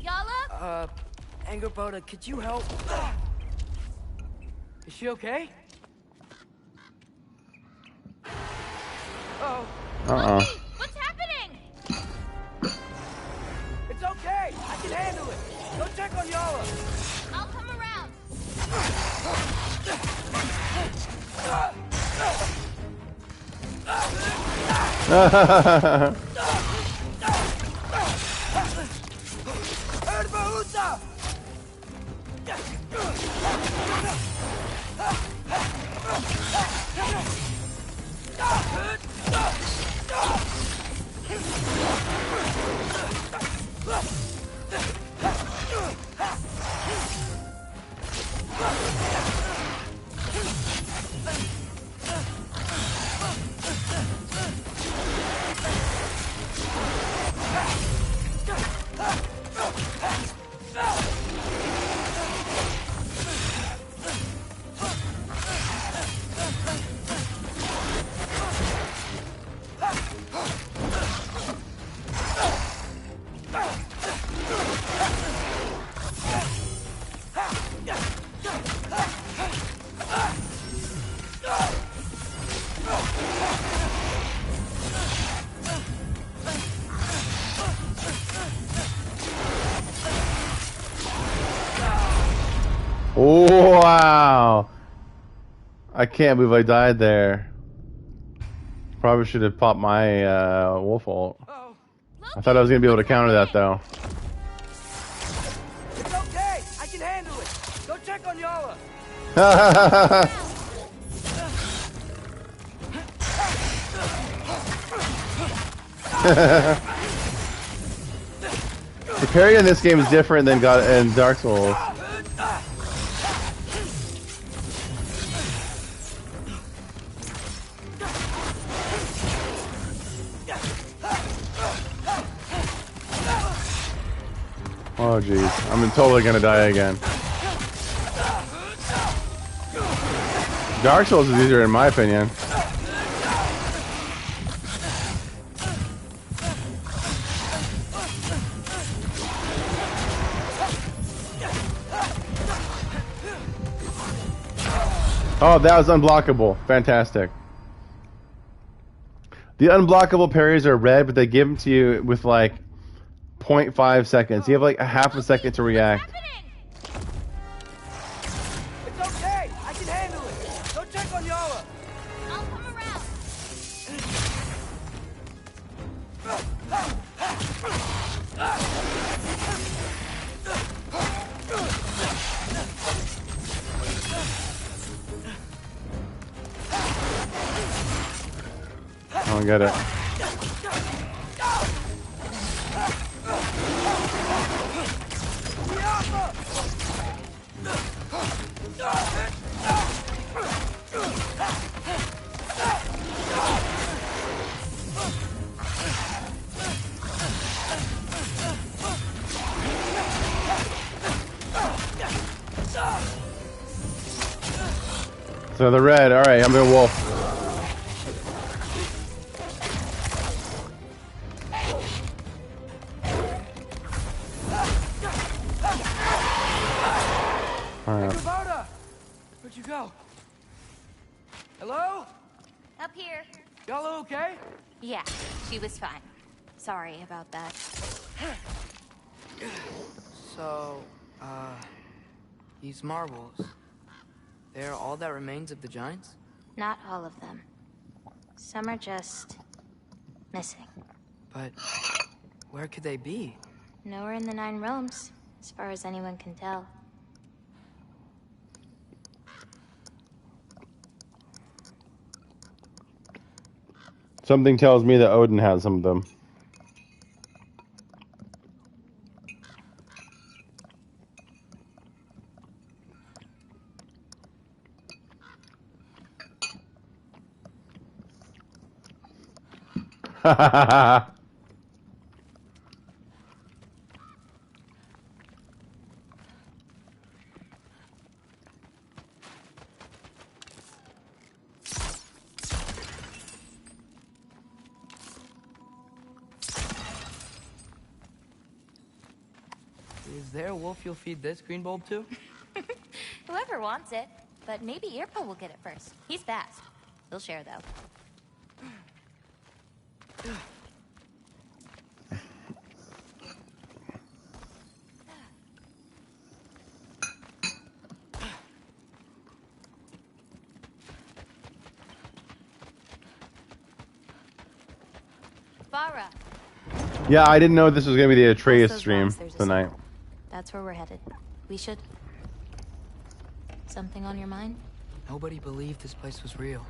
Yala? Angerboda, could you help? Is she okay? Oh. Loki, what's happening? It's okay. I can handle it. Go check on Yala. I'll come around. Erbaúta! Wow. I can't believe I died there. Probably should have popped my wolf ult. I thought I was going to be able to counter that though. It's okay. I can handle it. Go check on Yala. The parry in this game is different than God and Dark Souls. Oh jeez, I'm totally gonna die again. Dark Souls is easier in my opinion. Oh, that was unblockable. Fantastic. The unblockable parries are red, but they give them to you with like 0.5 seconds. You have like a half a second to react. It's okay. I can handle it. Go check on Yala. I'll come around. I don't get it. So the red, alright, I'm a wolf. Angerboda! Where'd you go? Hello? Up here. Yala okay? Yeah, she was fine. Sorry about that. So, these marbles, they're all that remains of the giants? Not all of them. Some are just missing. But where could they be? Nowhere in the 9 realms, as far as anyone can tell. Something tells me that Odin has some of them. Is there a wolf you'll feed this green bulb to? Whoever wants it. But maybe Irpa will get it first. He's fast. He'll share, though. Farah. Yeah, I didn't know this was gonna be the Atreus Those stream rocks, there's a tonight. circle. That's where we're headed. We should... Something on your mind? Nobody believed this place was real.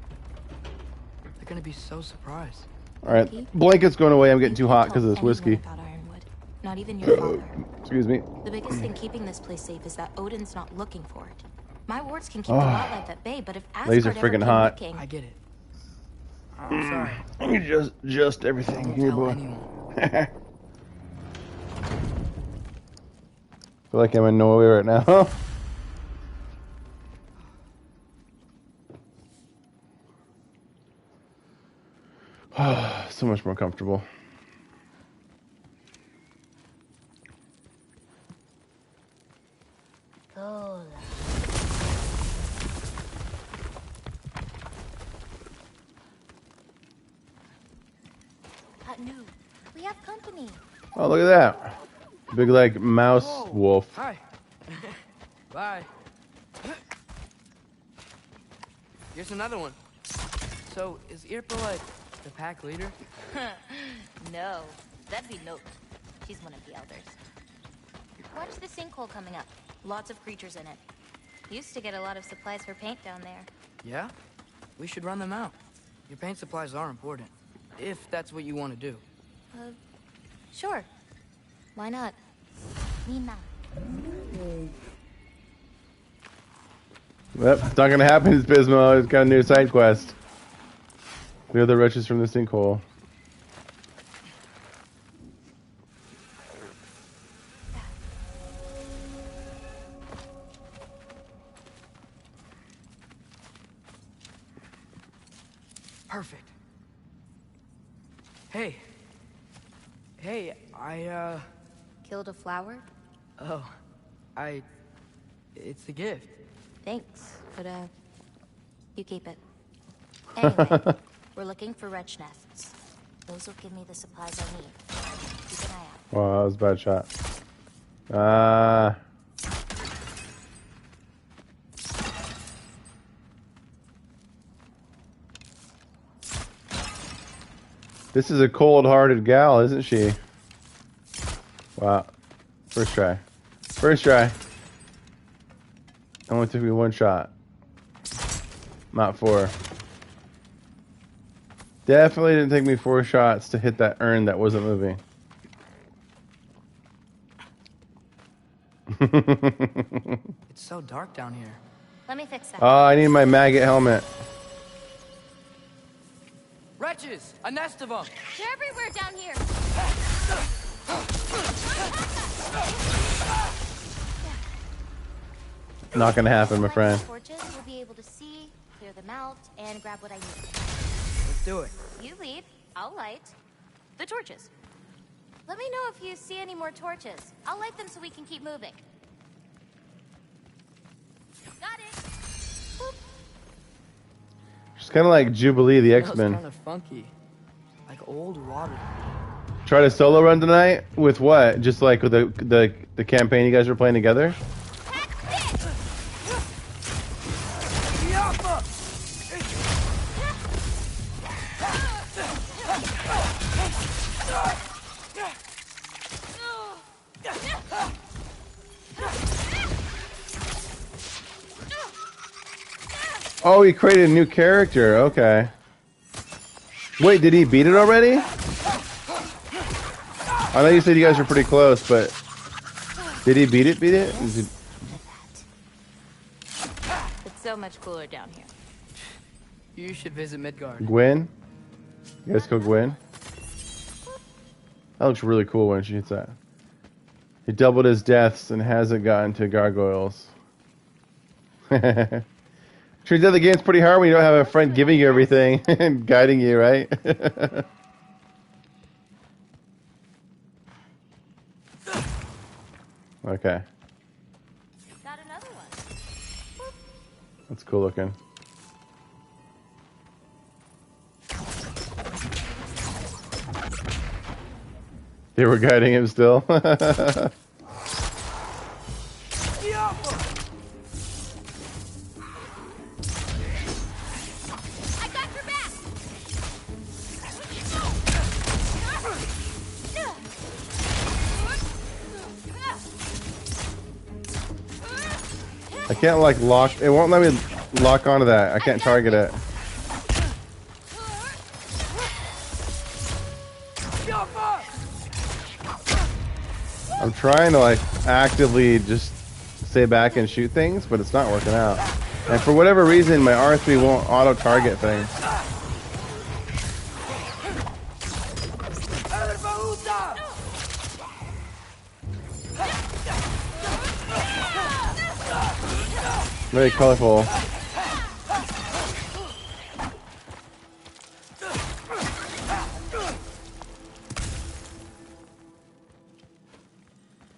They're gonna be so surprised. Alright, blanket's going away. I'm getting too hot because of this Anyone whiskey. about Ironwood. Not even your father. Excuse me. The biggest thing keeping this place safe is that Odin's not looking for it. My wards can keep the lot life at bay, but if Laser Asgard ever friggin' came hot. looking... I get it. I'm sorry. You just everything Don't here, tell boy. anyone. Feel like I'm in Norway right now. So much more comfortable. Gola. Hanu, we have company. Oh, look at that. Big, like, mouse wolf. Hi. Bye. Here's another one. So, is Irpa like the pack leader? No, that'd be Note. She's one of the elders. Watch the sinkhole coming up. Lots of creatures in it. Used to get a lot of supplies for paint down there. Yeah? We should run them out. Your paint supplies are important. If that's what you want to do. Sure. Why not? Nina. Yep, it's not gonna happen, it's Bismo. It's got a new side quest. Clear the wretches from the sinkhole. Perfect. Hey. Hey, Killed a flower? Oh, it's a gift. Thanks, but you keep it. Anyway, we're looking for wretch nests. Those will give me the supplies I need. Keep an eye out. Wow, that was a bad shot. This is a cold-hearted gal, isn't she? Wow. First try. First try. Only took me one shot. Not four. Definitely didn't take me 4 shots to hit that urn that wasn't moving. It's so dark down here. Let me fix that. Oh, I need my maggot helmet. Wretches! A nest of them! They're everywhere down here. Not gonna happen, my friend. Torches, we'll be able to see, clear them out, and grab what I need. Let's do it. You lead, I'll light the torches. Let me know if you see any more torches. I'll light them so we can keep moving. Got it. Boop. It's kind of like Jubilee, the Smells X-Men. kind of funky. Like old water. Try to solo run tonight with what? Just like with the campaign you guys were playing together? Oh, he created a new character. Okay. Wait, did he beat it already? I know you said you guys were pretty close, but did he beat it? Beat it? It's so much cooler down here. You should visit Midgard. Gwen? You guys call Gwen? That looks really cool when she hits that. He doubled his deaths and hasn't gotten to gargoyles. Turns out the game's pretty hard when you don't have a friend giving you everything and guiding you, right? Okay. Got another one. That's cool looking. They were guiding him still. I got your back. I can't like lock. It won't let me lock onto that. I can't target it. I'm trying to like actively just stay back and shoot things, but it's not working out. And for whatever reason, my R3 won't auto target things. Very colorful.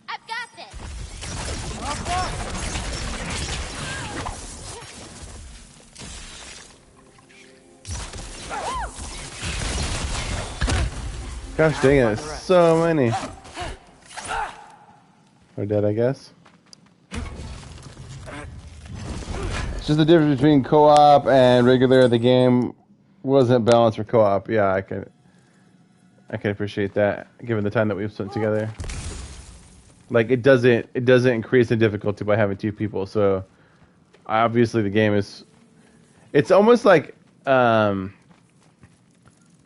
I've got this. Gosh dang it, so many. We're dead, I guess. It's just the difference between co-op and regular. The game wasn't balanced for co-op. Yeah, I can appreciate that, given the time that we've spent together. Like it doesn't increase in difficulty by having two people. So obviously the game is. It's almost like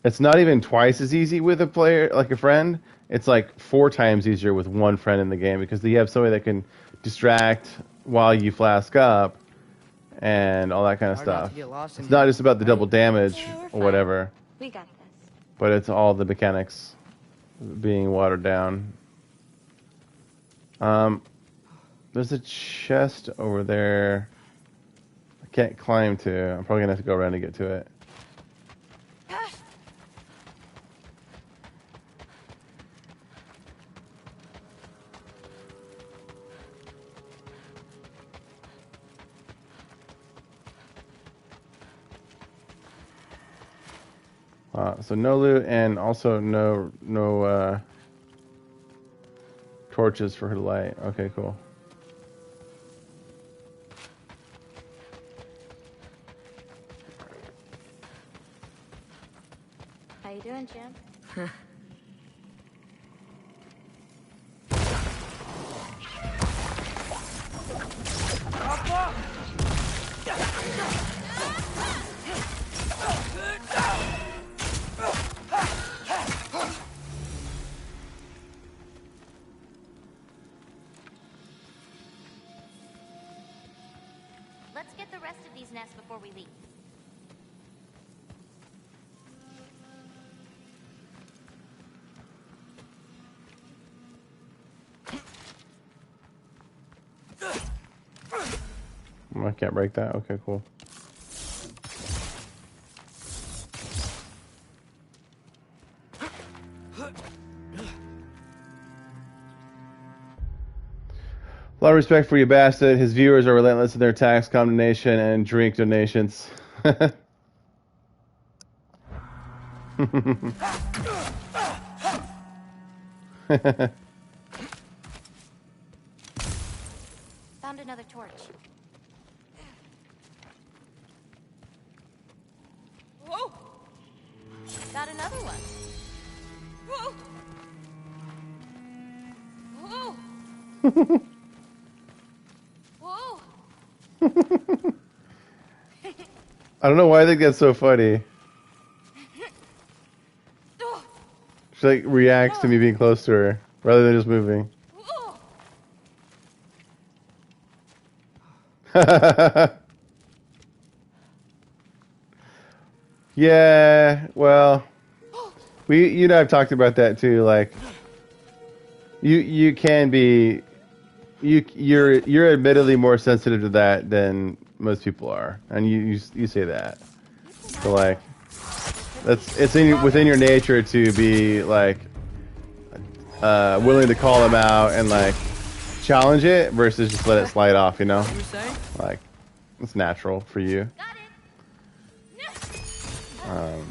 it's not even twice as easy with a player, like a friend. It's like 4 times easier with one friend in the game because you have somebody that can distract while you flask up and all that kind of stuff. It's not just about the double damage or whatever, We got this. but it's all the mechanics being watered down. There's a chest over there. I can't climb to. I'm probably gonna have to go around to get to it. So no loot and also no torches for her to light. Okay, cool. How you doing, champ? Let's get the rest of these nests before we leave. I can't break that. Okay, cool. A lot of respect for you, bastard. His viewers are relentless in their tax condemnation and drink donations. Found another torch. Whoa! Got another one. Whoa! Whoa! Whoa! I don't know why I think that's so funny. She like reacts to me being close to her rather than just moving. Yeah, well, you and I've talked about that too. Like, you can be, you're admittedly more sensitive to that than most people are, and you say that. So like, it's within your nature to be like willing to call them out and like challenge it versus just let it slide off. You know, like it's natural for you.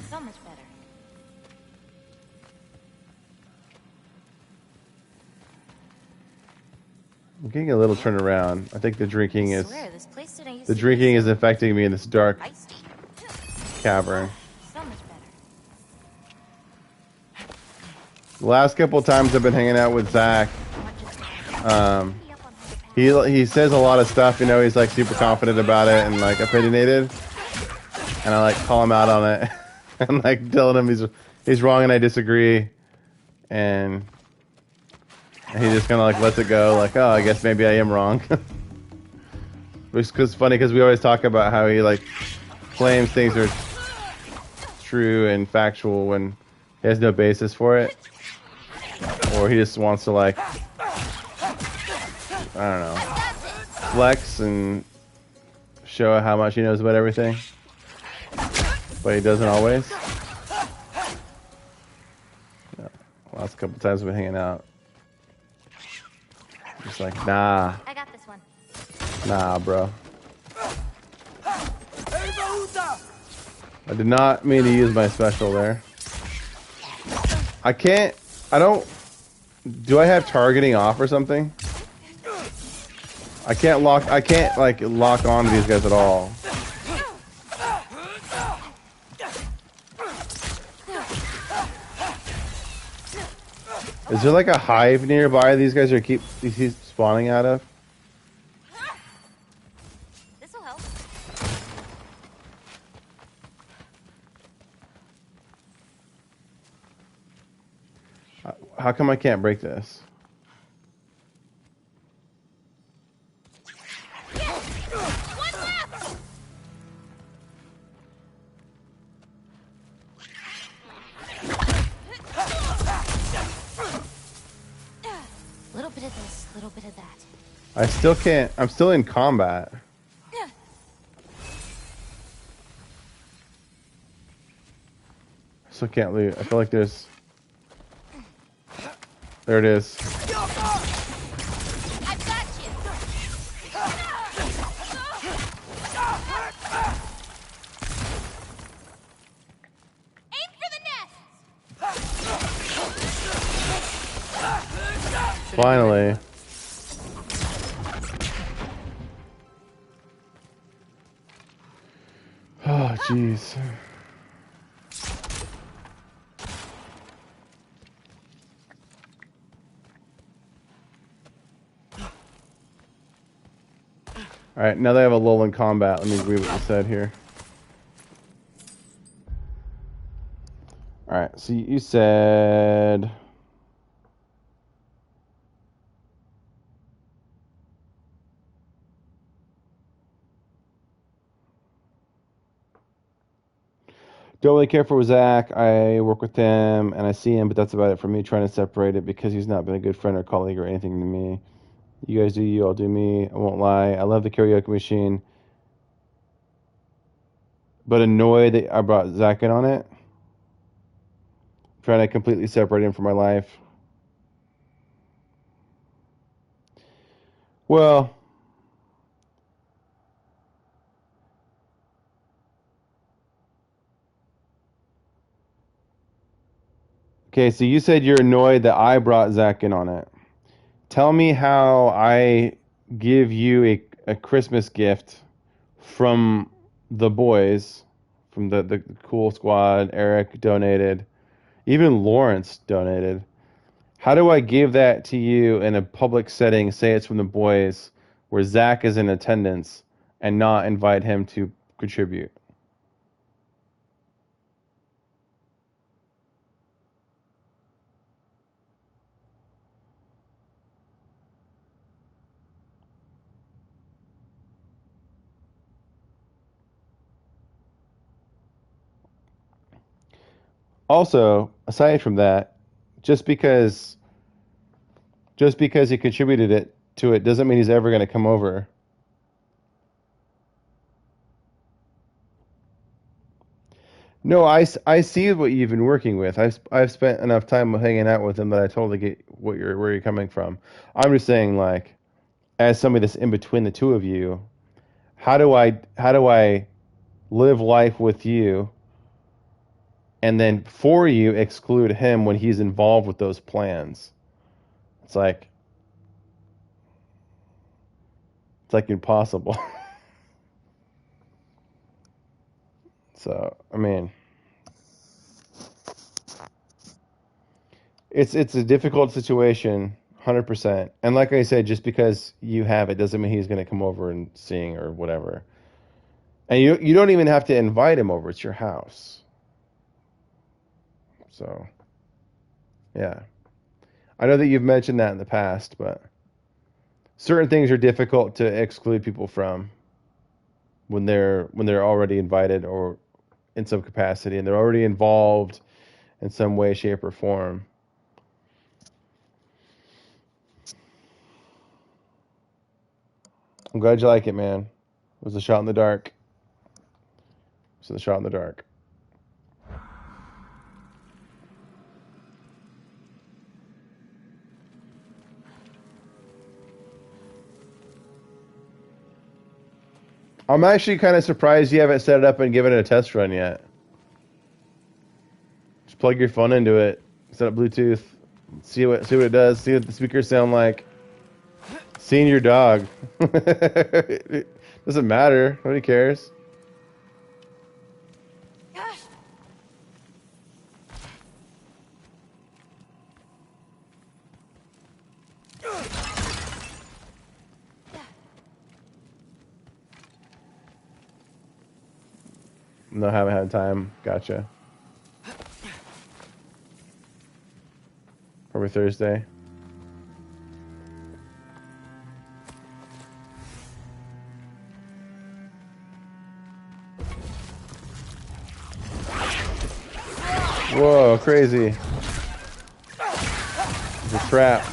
So much better. I'm getting a little turnaround. I think the drinking I is swear, this place didn't used the to be drinking is so affecting me in this dark feisty. cavern. So much better. The last couple of times I've been hanging out with Zach, he says a lot of stuff. You know, he's like super confident about it and like opinionated, and I like call him out on it and like telling him he's wrong and I disagree, and he just kind of like lets it go. Like, oh, I guess maybe I am wrong. Which is funny because we always talk about how he like claims things are true and factual when he has no basis for it, or he just wants to like, I don't know, flex and show how much he knows about everything, but he doesn't always. Yeah. Last couple times we've been hanging out, just like, nah, I got this one. nah, bro. I did not mean to use my special there. I don't, do I have targeting off or something? I can't like lock on to these guys at all. Is there like a hive nearby these guys keep spawning out of? This'll help. How come I can't break this? Little bit of this, little bit of that. I still can't. I'm still in combat. I still can't loot. I feel like there's... There it is. I've got you. Aim for the nest. Finally. Oh, jeez. Alright, now that I have a lull in combat, let me read what you said here. Alright, so you said... Don't really care for Zach. I work with him and I see him, but that's about it for me. Trying to separate it because he's not been a good friend or colleague or anything to me. You guys do you, I'll do me. I won't lie. I love the karaoke machine, but annoyed that I brought Zach in on it. Trying to completely separate him from my life. Well, okay, so you said you're annoyed that I brought Zach in on it. Tell me how I give you a Christmas gift from the boys, from the cool squad. Eric donated. Even Lawrence donated. How do I give that to you in a public setting, say it's from the boys, where Zach is in attendance, and not invite him to contribute? Also, aside from that, just because he contributed it to it doesn't mean he's ever going to come over. No, I see what you've been working with. I've spent enough time hanging out with him that I totally get where you're coming from. I'm just saying, like, as somebody that's in between the two of you, how do I live life with you and then for you exclude him when he's involved with those plans? It's like impossible. So, I mean, it's a difficult situation, 100%. And like I said, just because you have it doesn't mean he's going to come over and sing or whatever. And you don't even have to invite him over. It's your house. So, yeah. I know that you've mentioned that in the past, but certain things are difficult to exclude people from when they're already invited or in some capacity and they're already involved in some way, shape, or form. I'm glad you like it, man. It was a shot in the dark. It was a shot in the dark. I'm actually kind of surprised you haven't set it up and given it a test run yet. Just plug your phone into it, set up Bluetooth, see what it does, see what the speakers sound like. Seeing your dog. It doesn't matter. Nobody cares. No, haven't had time. Gotcha. Probably Thursday. Whoa, crazy. It's a trap.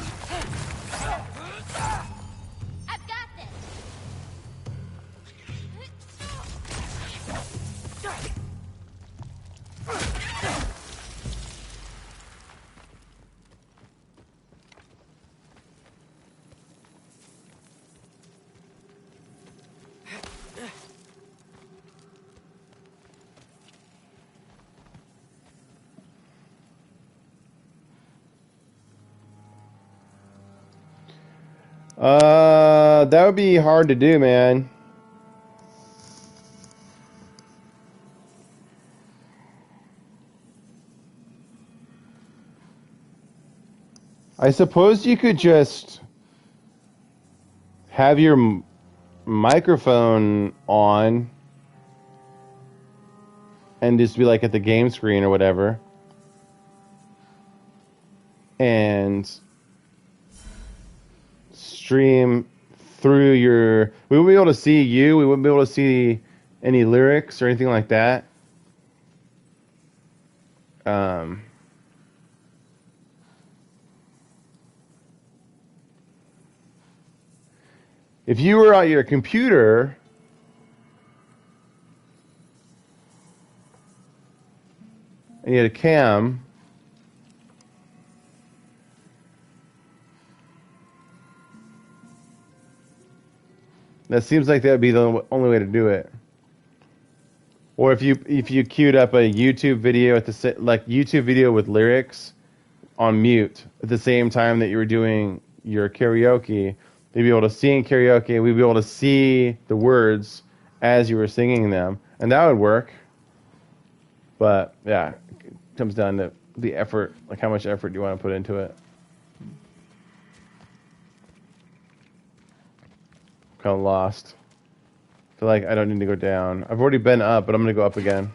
That would be hard to do, man. I suppose you could just have your microphone on and just be like at the game screen or whatever. And stream through your... We wouldn't be able to see you. We wouldn't be able to see any lyrics or anything like that. If you were on your computer and you had a cam, that seems like that would be the only way to do it. Or if you queued up a YouTube video YouTube video with lyrics on mute at the same time that you were doing your karaoke, you'd be able to sing karaoke. We'd be able to see the words as you were singing them, and that would work. But yeah, it comes down to the effort, like how much effort do you want to put into it. Kind of lost. Feel like I don't need to go down. I've already been up, but I'm gonna go up again.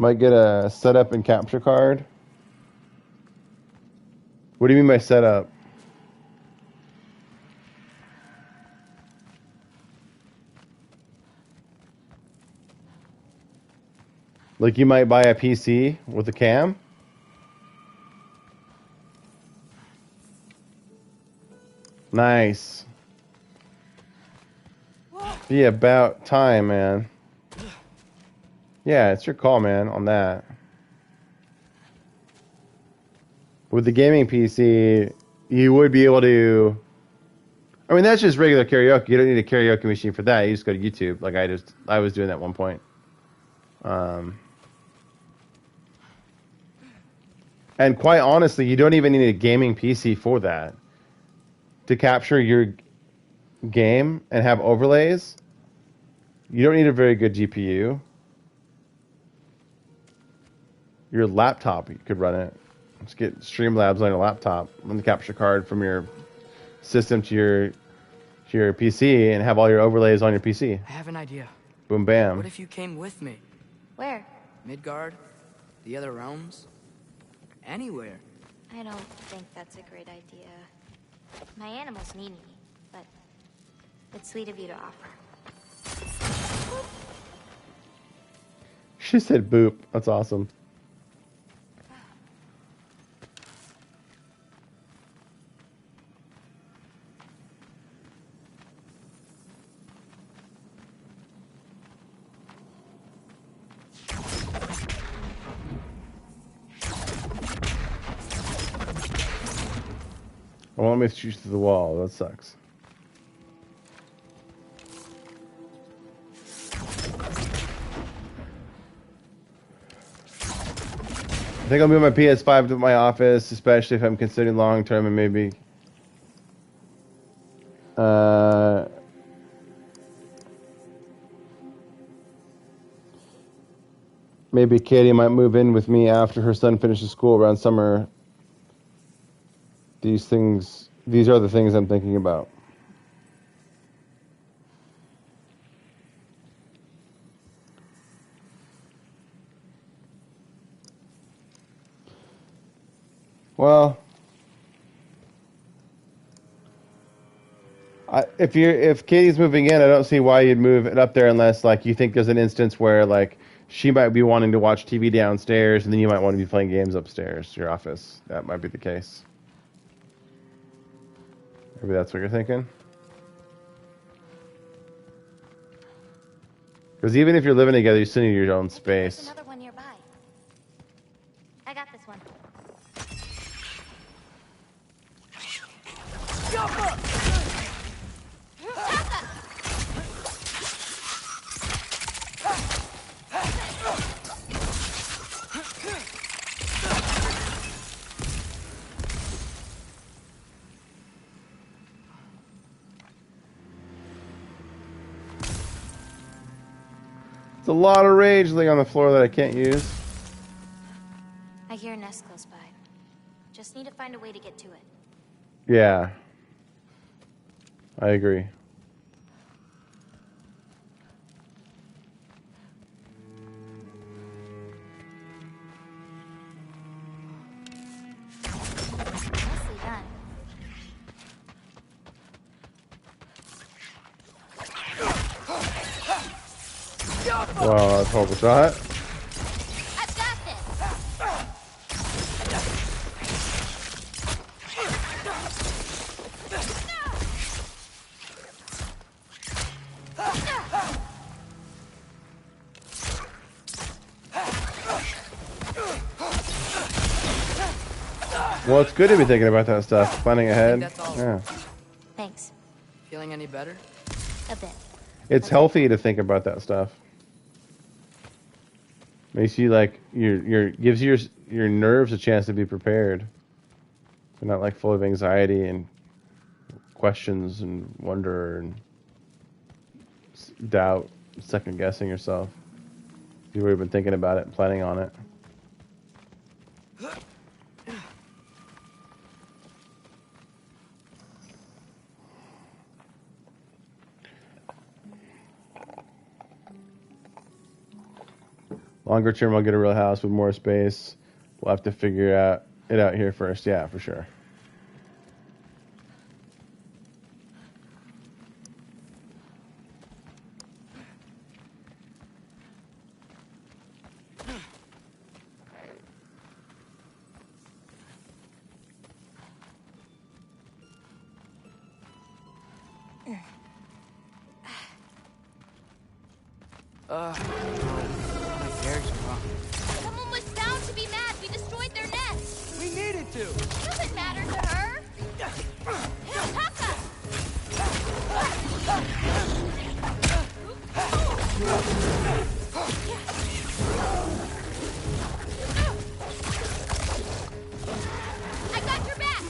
Might get a setup and capture card. What do you mean by setup? Like you might buy a PC with a cam. Nice. Be about time, man. Yeah, it's your call, man, on that. With the gaming PC, you would be able to. I mean, that's just regular karaoke. You don't need a karaoke machine for that. You just go to YouTube, like I was doing that at one point. And quite honestly, you don't even need a gaming PC for that. To capture your game and have overlays, you don't need a very good GPU. Your laptop, you could run it. Just get Streamlabs on your laptop, run the capture card from your system to your PC, and have all your overlays on your PC. I have an idea. Boom, bam. What if you came with me? Where? Midgard? The other realms? Anywhere. I don't think that's a great idea. My animals need me, but it's sweet of you to offer. She said boop. That's awesome. I want me to shoot through the wall. That sucks. I think I'll move my PS5 to my office, especially if I'm considering long term and maybe. Maybe Katie might move in with me after her son finishes school around summer. These are the things I'm thinking about. Well, if Katie's moving in, I don't see why you'd move it up there unless like you think there's an instance where like she might be wanting to watch TV downstairs and then you might want to be playing games upstairs, your office. That might be the case. Maybe that's what you're thinking. Because even if you're living together, you still need your own space. There's another one nearby. I got this one. It's a lot of rage laying on the floor that I can't use. I hear a nest close by. Just need to find a way to get to it. Yeah. I agree. Nicely done. Wow, that's a horrible shot. I've got this. Well, it's good to be thinking about that stuff. Planning ahead. that's all. Yeah. Thanks. Feeling any better? A bit. It's healthy to think about that stuff. Makes you like gives your nerves a chance to be prepared. They're not like full of anxiety and questions and wonder and doubt, second guessing yourself. You've already been thinking about it and planning on it. Longer term, I'll get a real house with more space. We'll have to figure it out here first. Yeah, for sure. My bear's wrong. Someone was bound to be mad. We destroyed their nest. We needed to. Doesn't matter to her. Taka! I got your back.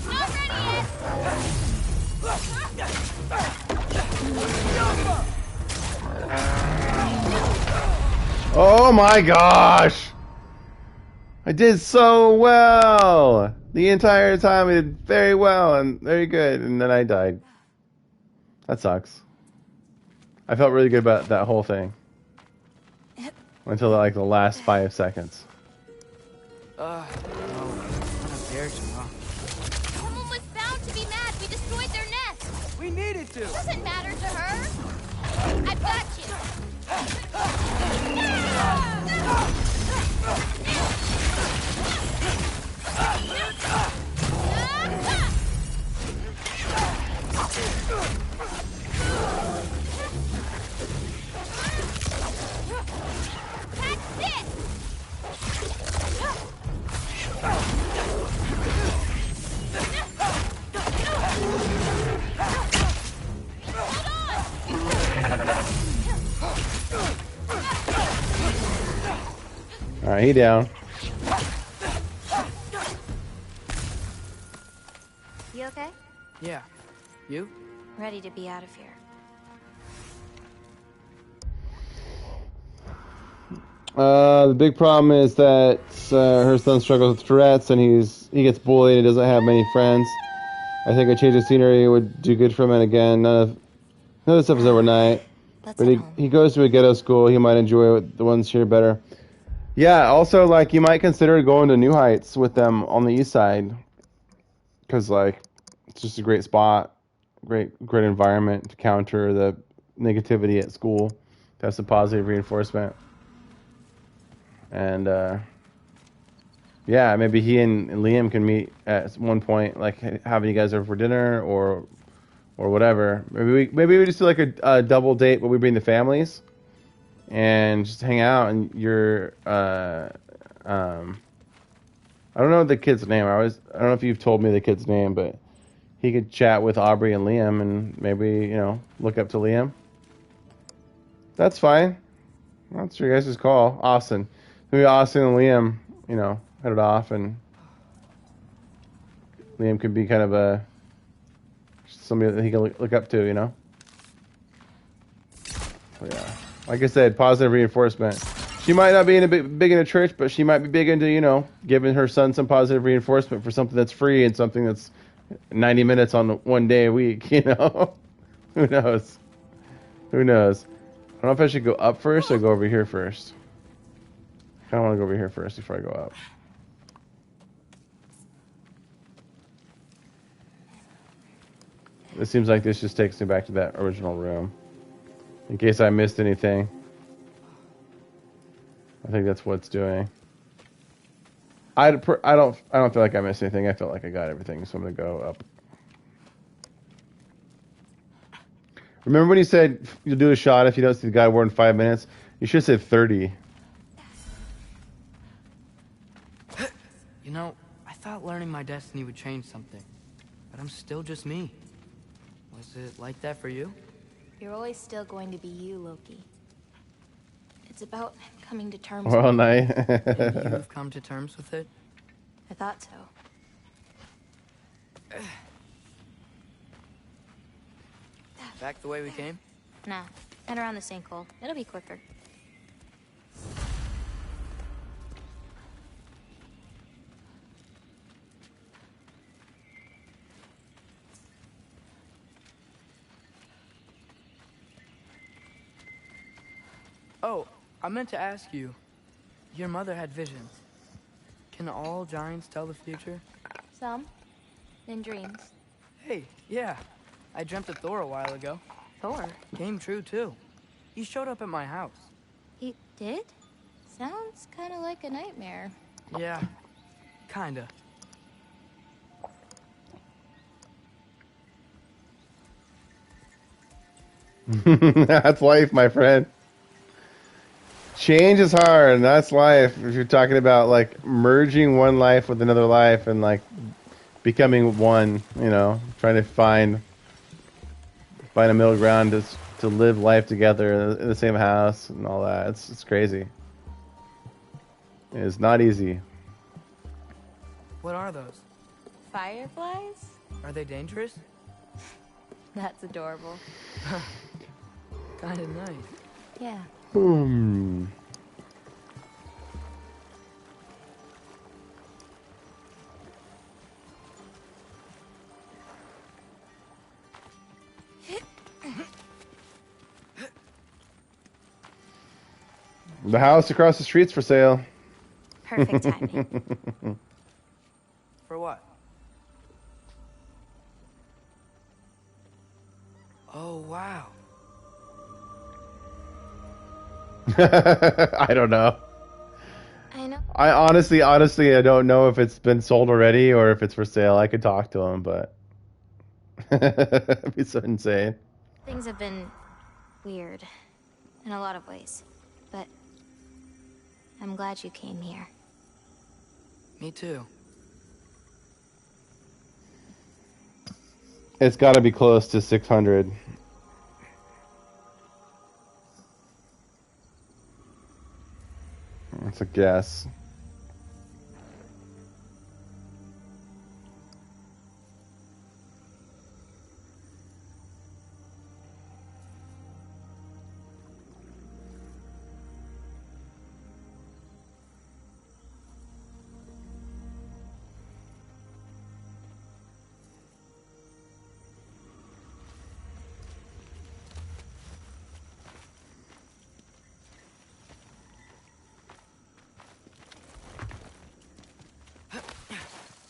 Not ready yet. Oh my gosh! I did so well! The entire time I did very well and very good, and then I died. That sucks. I felt really good about that whole thing. Until like the last 5 seconds. My bear's wrong. Someone was bound to be mad. We destroyed their nest. We needed to. Doesn't matter to her. I've got you. That's it. Alright, he down. You okay? Yeah. You? Ready to be out of here. The big problem is that her son struggles with Tourette's and he gets bullied and doesn't have many friends. I think a change of scenery would do good for him, and again, none of this stuff is overnight. But he goes to a ghetto school, he might enjoy the ones here better. Yeah, also, like, you might consider going to New Heights with them on the east side. Because, like, it's just a great spot, great environment to counter the negativity at school, to have some positive reinforcement. And, yeah, maybe he and Liam can meet at one point, like, having you guys over for dinner or whatever. Maybe we just do, like, a double date where we bring the families and just hang out, and you're, I don't know the kid's name. I don't know if you've told me the kid's name, but he could chat with Aubrey and Liam and maybe, look up to Liam. That's fine. That's your guys' call. Austin. Maybe Austin and Liam, headed off, and Liam could be kind of somebody that he can look up to, Yeah. Like I said, positive reinforcement. She might not be big into church, but she might be big into, giving her son some positive reinforcement for something that's free and something that's 90 minutes on one day a week, Who knows? Who knows? I don't know if I should go up first or go over here first. I kind of want to go over here first before I go up. It seems like this just takes me back to that original room. In case I missed anything. I think that's what it's doing. I don't feel like I missed anything. I felt like I got everything, so I'm gonna go up. Remember when you said you'll do a shot if you don't see the guy more than 5 minutes? You should have said 30. I thought learning my destiny would change something, but I'm still just me. Was it like that for you? You're always still going to be you, Loki. It's about coming to terms Well, with night. And you've come to terms with it? I thought so. Back the way we came? Nah, head around the sinkhole. It'll be quicker. Oh, I meant to ask you. Your mother had visions. Can all giants tell the future? Some. In dreams. Hey, yeah. I dreamt of Thor a while ago. Thor? Came true, too. He showed up at my house. He did? Sounds kind of like a nightmare. Yeah, kinda. That's life, my friend. Change is hard, and that's life. If you're talking about like merging one life with another life and like becoming one, trying to find a middle ground to live life together in the same house and all that. It's crazy. It's not easy. What are those? Fireflies? Are they dangerous? That's adorable. Kinda nice. Yeah. The house across the street's for sale. Perfect timing. For what? Oh, wow. I don't know. I know. I honestly, I don't know if it's been sold already or if it's for sale. I could talk to him, but it'd be so insane. Things have been weird in a lot of ways, but I'm glad you came here. Me too. It's got to be close to 600. That's a guess.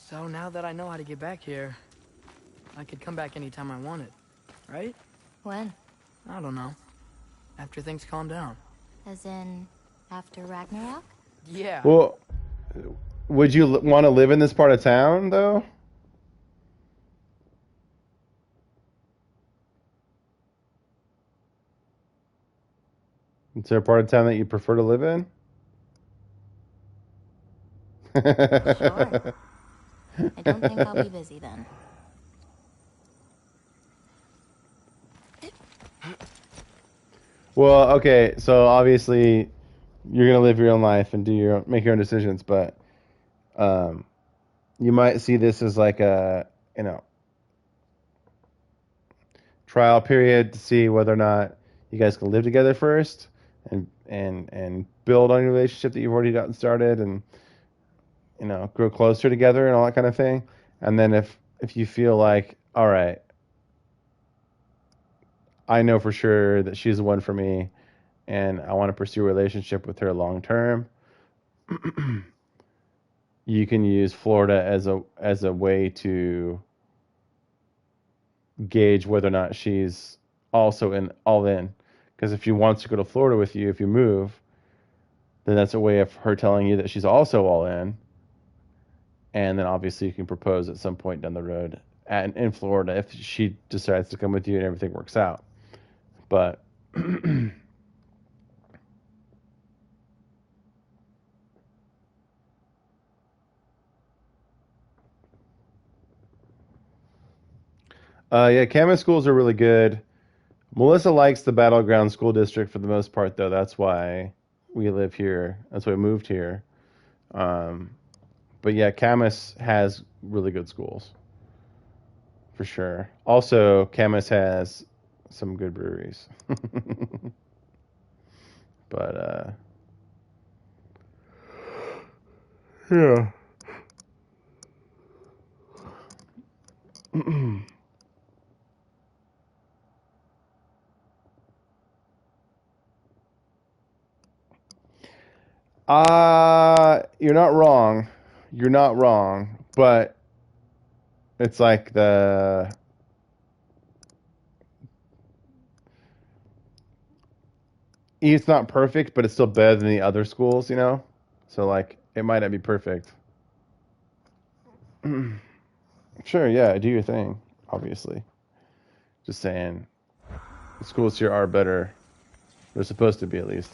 So now that I know how to get back here, I could come back anytime I wanted, right? When? I don't know. After things calm down. As in, after Ragnarok? Yeah. Well, would you want to live in this part of town, though? Is there a part of town that you prefer to live in? Sure. I don't think I'll be busy then. Well, okay, so obviously you're gonna live your own life and make your own decisions, but you might see this as like a trial period to see whether or not you guys can live together first and build on your relationship that you've already gotten started and grow closer together and all that kind of thing. And then if you feel like, all right, I know for sure that she's the one for me and I want to pursue a relationship with her long term, you can use Florida as a way to gauge whether or not she's also all in. Because if she wants to go to Florida with you, if you move, then that's a way of her telling you that she's also all in. And then obviously you can propose at some point down the road in Florida if she decides to come with you and everything works out. But yeah, Camas schools are really good. Melissa likes the Battleground School District for the most part, though. That's why we live here. That's why we moved here. But yeah, Camas has really good schools, for sure. Also, Camas has some good breweries. But yeah. You're not wrong. you're not wrong, but it's like it's not perfect, but it's still better than the other schools, you know? So, like, it might not be perfect. Sure, yeah, do your thing, obviously. Just saying, the schools here are better. They're supposed to be, at least.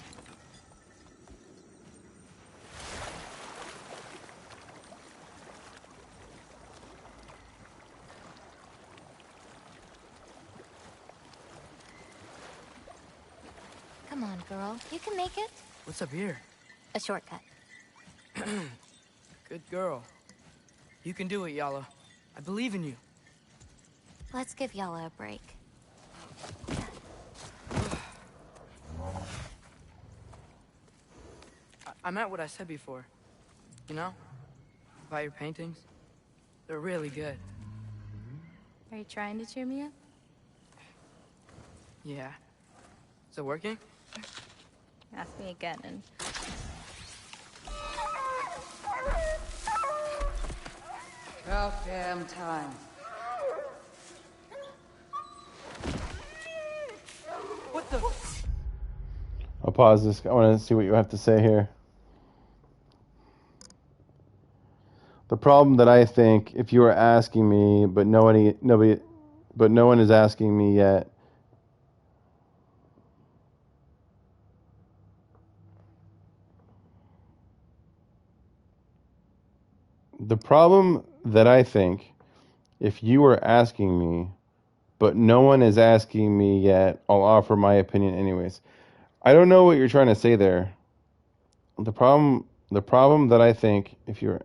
Come on, girl. You can make it. What's up here? A shortcut. Good girl. You can do it, Yala. I believe in you. Let's give Yala a break. I meant what I said before. You know? About your paintings. They're really good. Are you trying to cheer me up? Yeah. Is it working? Ask me again and... About damn time. What the? I'll pause this. I want to see what you have to say here. The problem that I think, if you were asking me, but no one is asking me yet. The problem that I think, if you were asking me, but no one is asking me yet, I'll offer my opinion anyways. I don't know what you're trying to say there. The problem that I think, if you're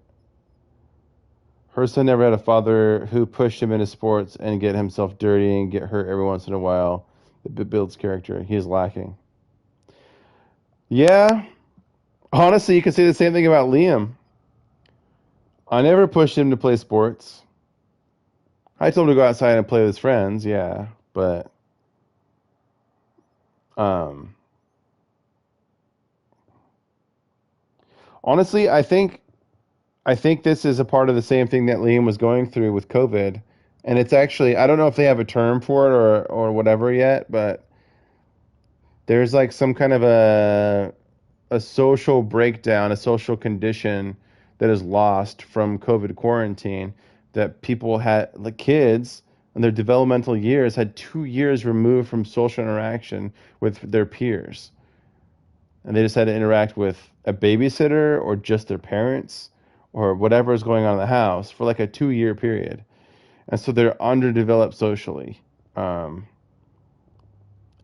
her son never had a father who pushed him into sports and get himself dirty and get hurt every once in a while. It builds character. He is lacking. Yeah, honestly, you can say the same thing about Liam. I never pushed him to play sports. I told him to go outside and play with his friends, yeah, but um, honestly, I think this is a part of the same thing that Liam was going through with COVID, and it's actually I don't know if they have a term for it or whatever yet, but there's like some kind of a social breakdown, a social condition that is lost from COVID quarantine that people had, the kids in their developmental years had 2 years removed from social interaction with their peers. And they just had to interact with a babysitter or just their parents or whatever is going on in the house for like a 2 year period. And so they're underdeveloped socially. And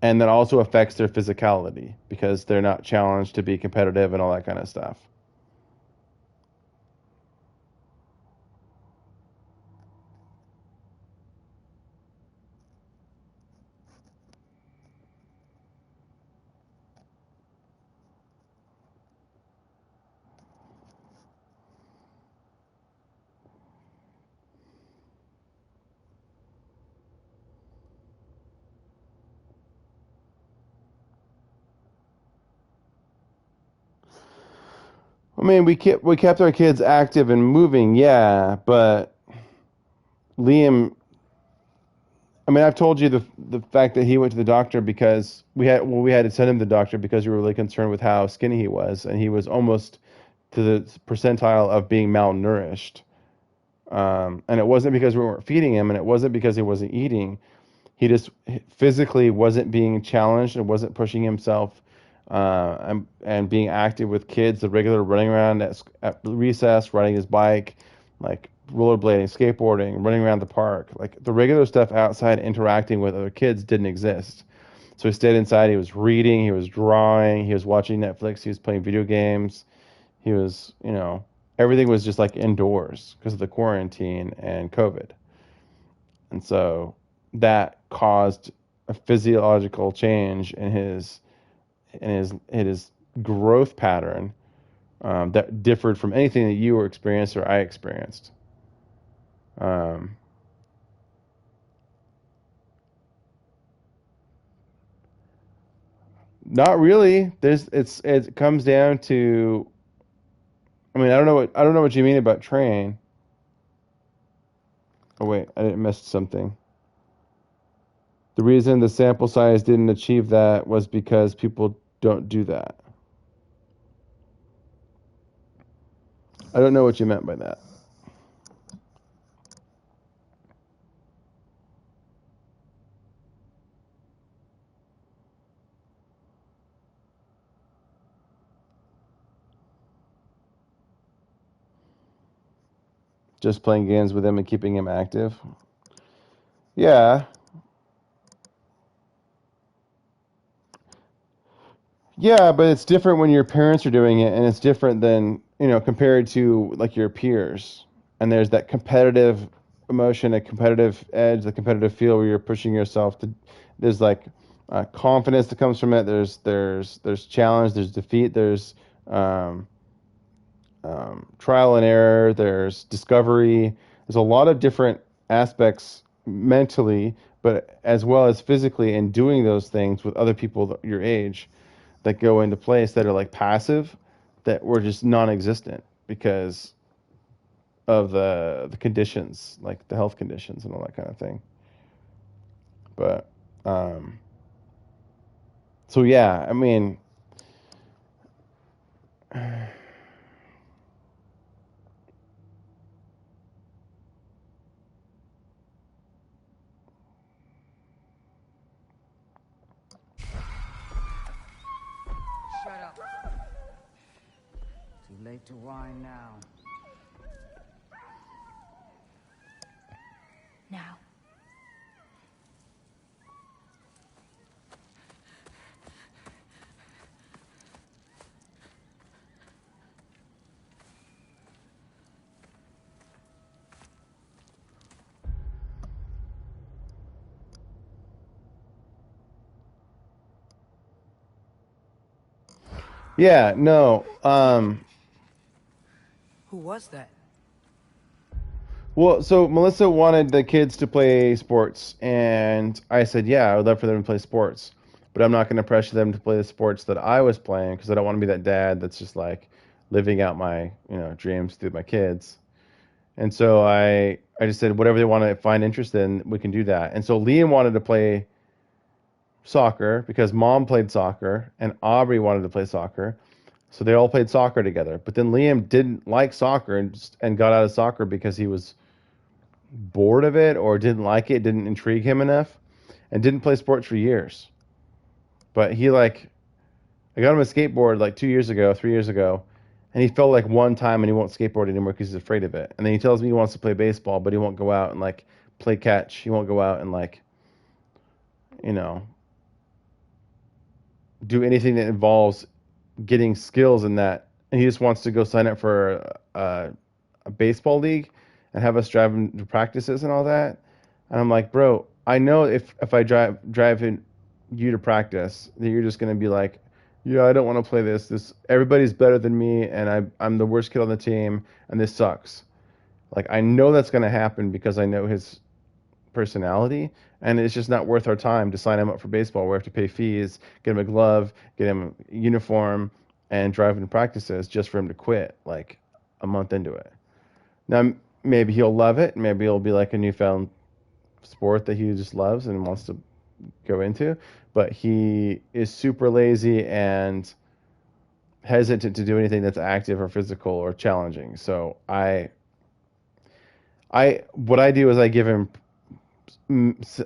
that also affects their physicality because they're not challenged to be competitive and all that kind of stuff. I mean, we kept our kids active and moving, yeah, but Liam. I mean, I've told you the fact that he went to the doctor because we had to send him to the doctor because we were really concerned with how skinny he was, and he was almost to the percentile of being malnourished. And it wasn't because we weren't feeding him, and it wasn't because he wasn't eating. He just physically wasn't being challenged and wasn't pushing himself and being active with kids, the regular running around at recess, riding his bike, like rollerblading, skateboarding, running around the park. Like the regular stuff outside interacting with other kids didn't exist. So he stayed inside. He was reading, he was drawing, he was watching Netflix, he was playing video games. He was, everything was just like indoors because of the quarantine and COVID. And so that caused a physiological change in his growth pattern that differed from anything that you experienced or I experienced. Not really. It comes down to I mean, I don't know what you mean about train. Oh wait, I missed something. The reason the sample size didn't achieve that was because people don't do that. I don't know what you meant by that. Just playing games with him and keeping him active. Yeah. Yeah, but it's different when your parents are doing it, and it's different than, compared to like your peers. And there's that competitive emotion, a competitive edge, the competitive feel where you're pushing yourself to. There's like confidence that comes from it. There's challenge. There's defeat. There's um, trial and error. There's discovery. There's a lot of different aspects mentally, but as well as physically, in doing those things with other people your age that go into place that are like passive, that were just non-existent because of the conditions, like the health conditions and all that kind of thing. But so yeah, I mean, Shut up. Too late to whine now. Now. yeah, no. Who was that? Well, so Melissa wanted the kids to play sports, and I said, yeah, I would love for them to play sports, but I'm not going to pressure them to play the sports that I was playing because I don't want to be that dad that's just like living out my dreams through my kids. And so I just said whatever they want to find interest in, we can do that. And so Liam wanted to play soccer because mom played soccer, and Aubrey wanted to play soccer. So they all played soccer together. But then Liam didn't like soccer and got out of soccer because he was bored of it or didn't like it, didn't intrigue him enough, and didn't play sports for years. But I got him a skateboard like 2 years ago, 3 years ago, and he fell like one time and he won't skateboard anymore because he's afraid of it. And then he tells me he wants to play baseball, but he won't go out and like play catch. He won't go out and like, you know, do anything that involves getting skills in that. And he just wants to go sign up for a baseball league and have us drive him to practices and all that. And I'm like, bro, I know if I you to practice, that you're just gonna be like, yeah, I don't want to play this. This everybody's better than me, and I'm the worst kid on the team, and this sucks. Like I know that's gonna happen because I know his personality, and it's just not worth our time to sign him up for baseball. We have to pay fees, get him a glove, get him a uniform, and drive him to practices just for him to quit like a month into it. Now maybe he'll love it. Maybe it'll be like a newfound sport that he just loves and wants to go into. But he is super lazy and hesitant to do anything that's active or physical or challenging. So what I do is I give him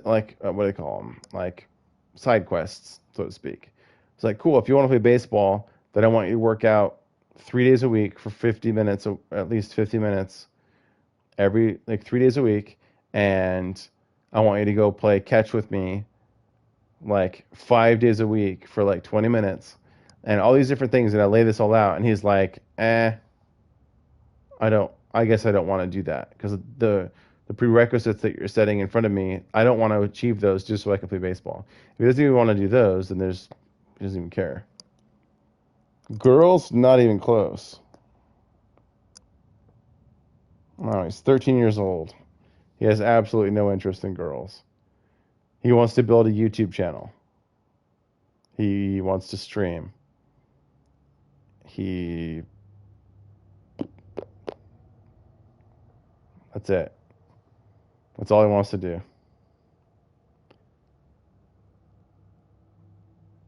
like what do they call them, like side quests, so to speak. It's like, cool, if you want to play baseball, then I want you to work out 3 days a week for 50 minutes, at least 50 minutes every, like 3 days a week, and I want you to go play catch with me like 5 days a week for like 20 minutes, and all these different things. And I lay this all out, and he's like, I guess I don't want to do that because the prerequisites that you're setting in front of me, I don't want to achieve those just so I can play baseball. If he doesn't even want to do those, then he doesn't even care. Girls, not even close. No, he's 13 years old. He has absolutely no interest in girls. He wants to build a YouTube channel. He wants to stream. He That's it. That's all he wants to do.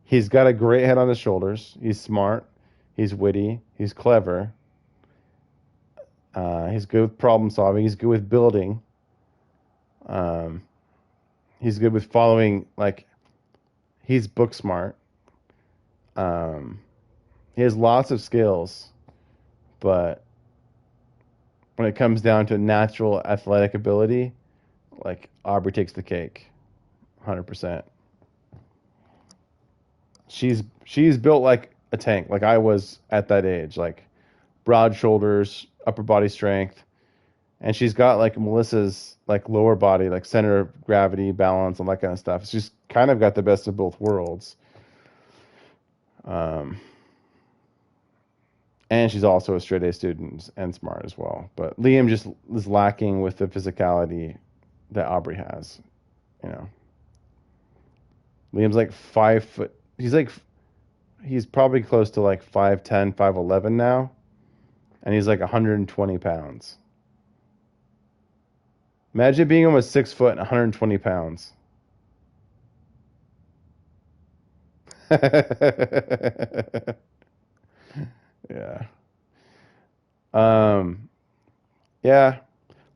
He's got a great head on his shoulders. He's smart. He's witty. He's clever. He's good with problem solving. He's good with building. He's good with following, like, he's book smart. He has lots of skills, but when it comes down to natural athletic ability, like, Aubrey takes the cake, 100%. She's built like a tank, like I was at that age, like broad shoulders, upper body strength, and she's got like Melissa's like lower body, like center of gravity, balance, and that kind of stuff. She's kind of got the best of both worlds. And she's also a straight A student and smart as well. But Liam just is lacking with the physicality that Aubrey has. You know, Liam's like 5 foot. He's probably close to like 5'10", 5'11" now, and he's like 120 pounds. Imagine being almost 6 foot and 120 pounds. Yeah. Yeah.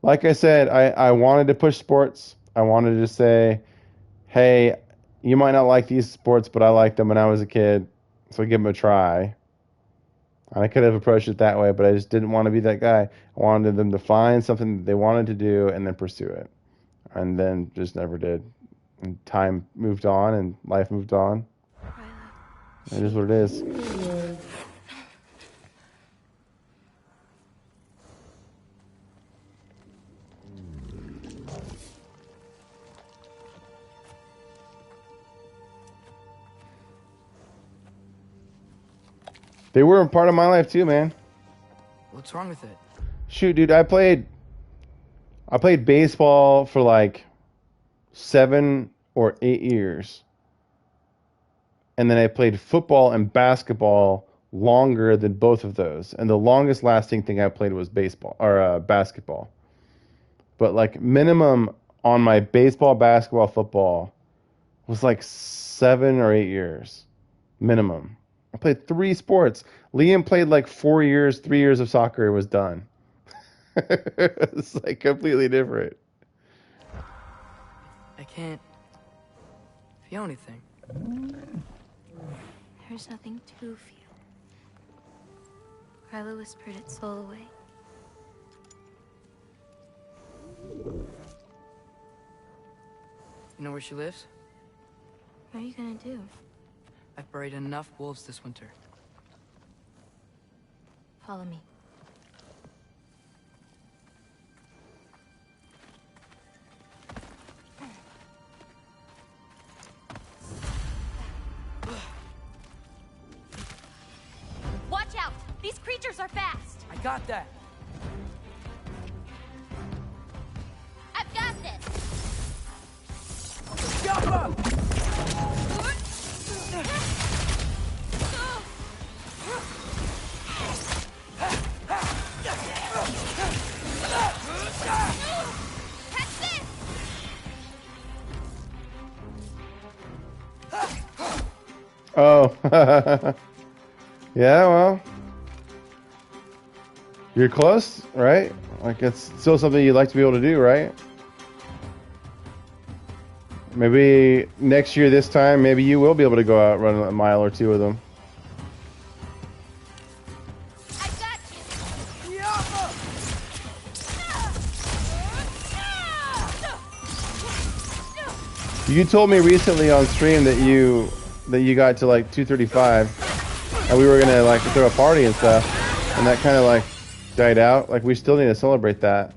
Like I said, I wanted to push sports. I wanted to say, hey, you might not like these sports, but I liked them when I was a kid, so give them a try. And I could have approached it that way, but I just didn't want to be that guy. I wanted them to find something that they wanted to do and then pursue it. And then just never did. And time moved on and life moved on. It is what it is. They were a part of my life too, man. What's wrong with it? Shoot, dude, I played baseball for like 7 or 8 years. And then I played football and basketball longer than both of those. And the longest lasting thing I played was baseball or basketball. But like minimum on my baseball, basketball, football was like 7 or 8 years minimum. I played 3 sports. Liam played like 4 years, 3 years of soccer. It was done. It's like completely different. I can't feel anything. There's nothing to feel. Ryla whispered its soul away. You know where she lives? What are you gonna do? I've buried enough wolves this winter. Follow me. Watch out! These creatures are fast! I got that! I've got this! Yappa! Catch this! Oh. Yeah, well. You're close, right? Like, it's still something you'd like to be able to do, right? Maybe next year, this time, maybe you will be able to go out and run a mile or 2 with them. I got You told me recently on stream that you got to like 235, and we were gonna like throw a party and stuff, and that kind of like died out. Like, we still need to celebrate that,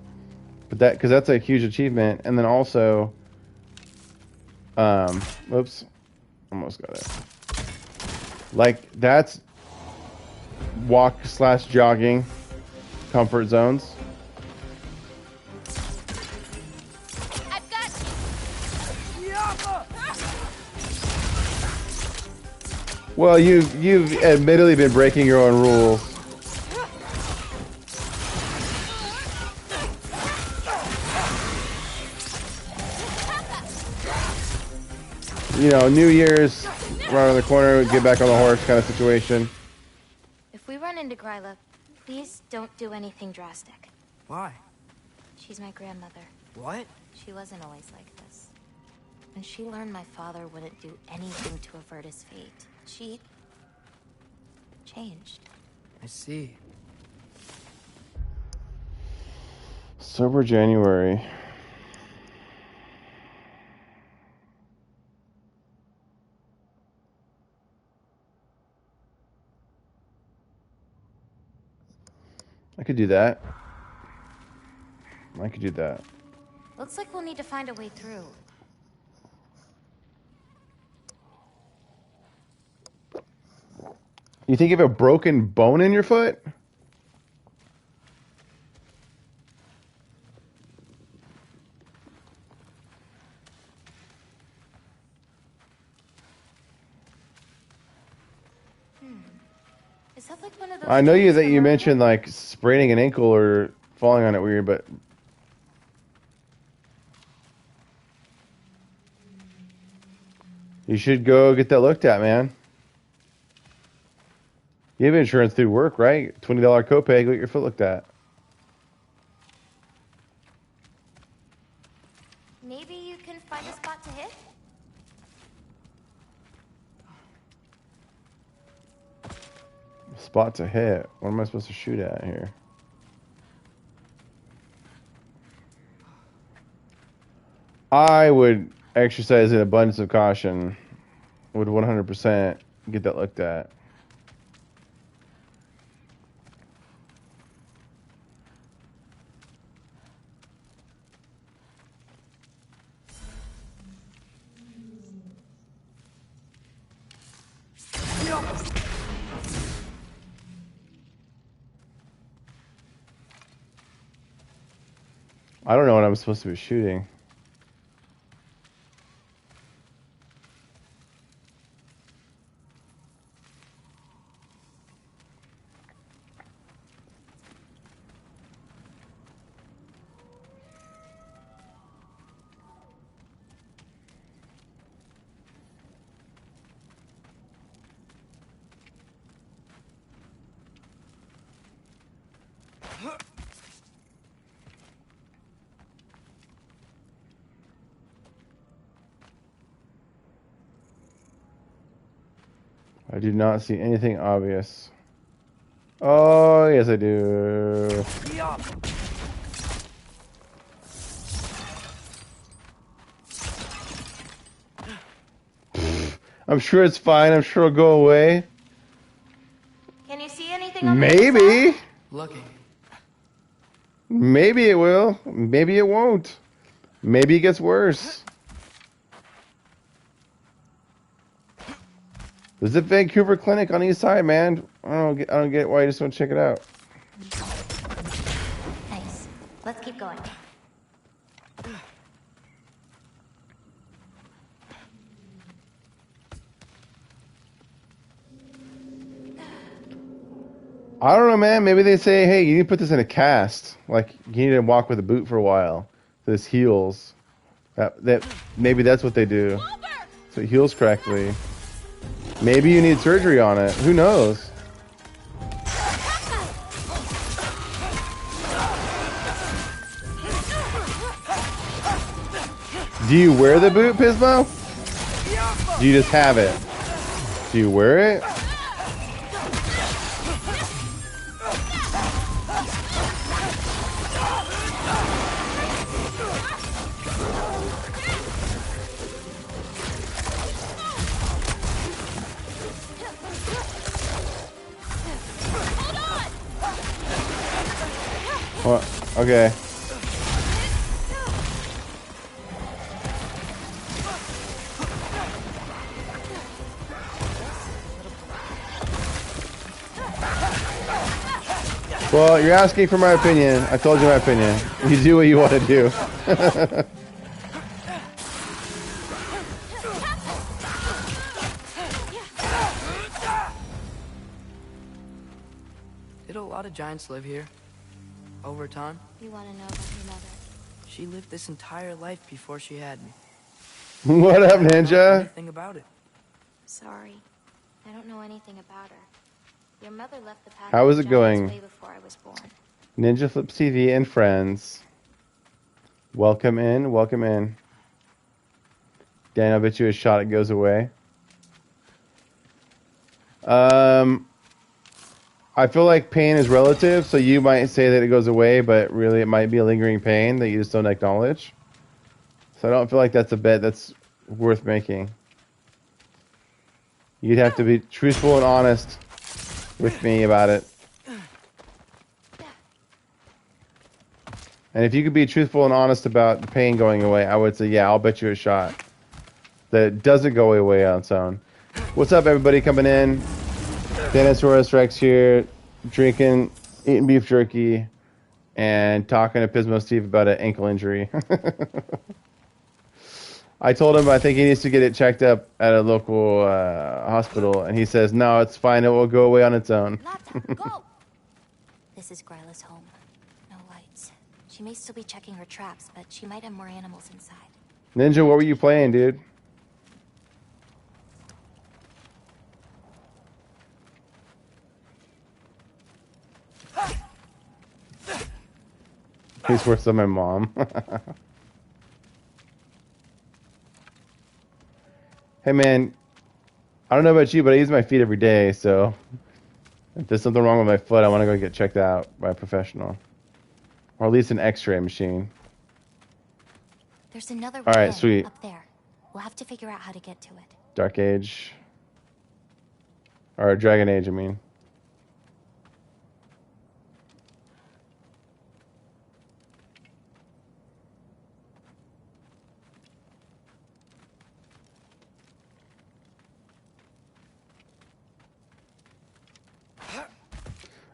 but because that's a huge achievement. And then also, whoops, almost got it. Like, that's walk/jogging comfort zones. I've got Well, you've admittedly been breaking your own rules. you know, New Year's right around the corner, get back on the horse kind of situation. If we run into Gryla, please don't do anything drastic. Why? She's my grandmother. What? She wasn't always like this. When she learned my father wouldn't do anything to avert his fate, she changed. I see. Sober January. I could do that. I could do that. Looks like we'll need to find a way through. You think you have a broken bone in your foot? Is that like one of those I know trees that from you earlier? mentioned like spraining an ankle or falling on it weird, but you should go get that looked at, man. You have insurance through work, right? $20 copay, go get your foot looked at. Maybe you can find a spot to hit? Spot to hit. What am I supposed to shoot at here? I would exercise an abundance of caution. Would 100% get that looked at. I don't know what I'm supposed to be shooting. I do not see anything obvious. Oh, yes I do. I'm sure it's fine. I'm sure it'll go away. Can you see anything on the other side? Maybe. Looking. Maybe it will. Maybe it won't. Maybe it gets worse. There's a Vancouver clinic on East Side, man. I don't get why you just want to check it out. Nice. Let's keep going. I don't know, man. Maybe they say, hey, you need to put this in a cast. Like, you need to walk with a boot for a while. So this heals. That maybe that's what they do. So it heals correctly. Maybe you need surgery on it. Who knows? Do you wear the boot, Pismo? Do you just have it? Do you wear it? What? Okay. Well, you're asking for my opinion. I told you my opinion. You do what you want to do. Did a lot of giants live here? Over time? You want to know about your mother? She lived this entire life before she had me. What up, I don't know Ninja? anything about it. Sorry. I don't know anything about her. Your mother left the path How of is the it giants going? way before I was born. Ninja Flips TV and friends. Welcome in, welcome in. Dan, I bet you a shot it goes away. I feel like pain is relative, so you might say that it goes away, but really it might be a lingering pain that you just don't acknowledge. So I don't feel like that's a bet that's worth making. You'd have to be truthful and honest with me about it. And if you could be truthful and honest about the pain going away, I would say, yeah, I'll bet you a shot that it doesn't go away on its own. What's up, everybody coming in? Dinosaurus Rex here, drinking, eating beef jerky, and talking to Pismo Steve about an ankle injury. I told him I think he needs to get it checked up at a local hospital, and he says, no, it's fine, it will go away on its own. Go! This is Gryla's home. No lights. She may still be checking her traps, but she might have more animals inside. Ninja, what were you playing, dude? He's worse than my mom. Hey, man, I don't know about you, but I use my feet every day, so if there's something wrong with my foot, I want to go get checked out by a professional. Or at least an x-ray machine. There's another All right, way sweet. up there. We'll have to figure out how to get to it. Dark Age. Or Dragon Age, I mean.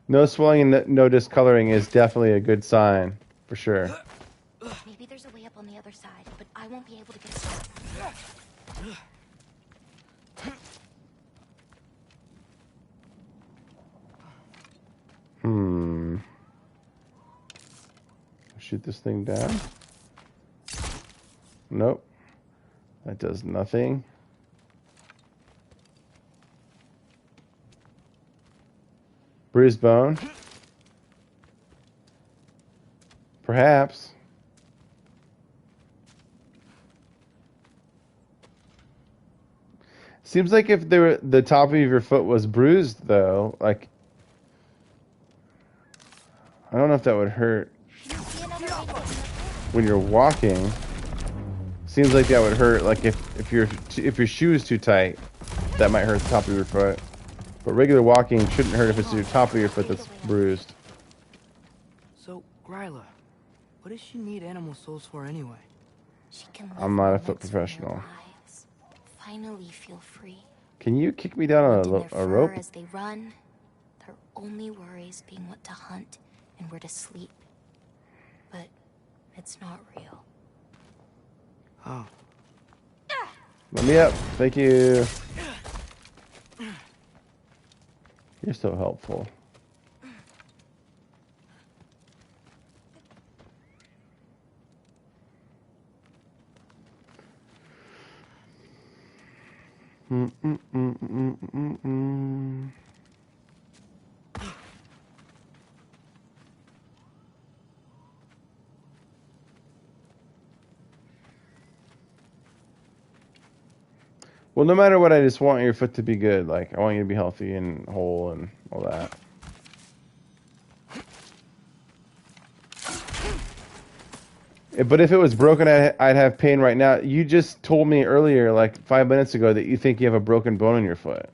No swelling and no discoloring is definitely a good sign, for sure. Maybe there's a way up on the other side, but I won't be able to get started. Shoot this thing down. Nope. That does nothing. Bruised bone. Perhaps. Seems like if the top of your foot was bruised, though, like, I don't know if that would hurt when you're walking. Seems like that would hurt, like if your shoe's too tight, that might hurt the top of your foot. But regular walking shouldn't hurt if it's your top of your foot that's bruised. So, Gryla, what does she need animal souls for anyway? She can live I'm not a moments foot from professional. their lives. Finally feel free. Can you kick me down on In their a fur rope? as they run, their only worries being what to hunt and where to sleep. But it's not real. Oh. Let me up. Thank you. You're so helpful. Well, no matter what, I just want your foot to be good. Like, I want you to be healthy and whole and all that. But if it was broken, I'd have pain right now. You just told me earlier, like 5 minutes ago, that you think you have a broken bone in your foot.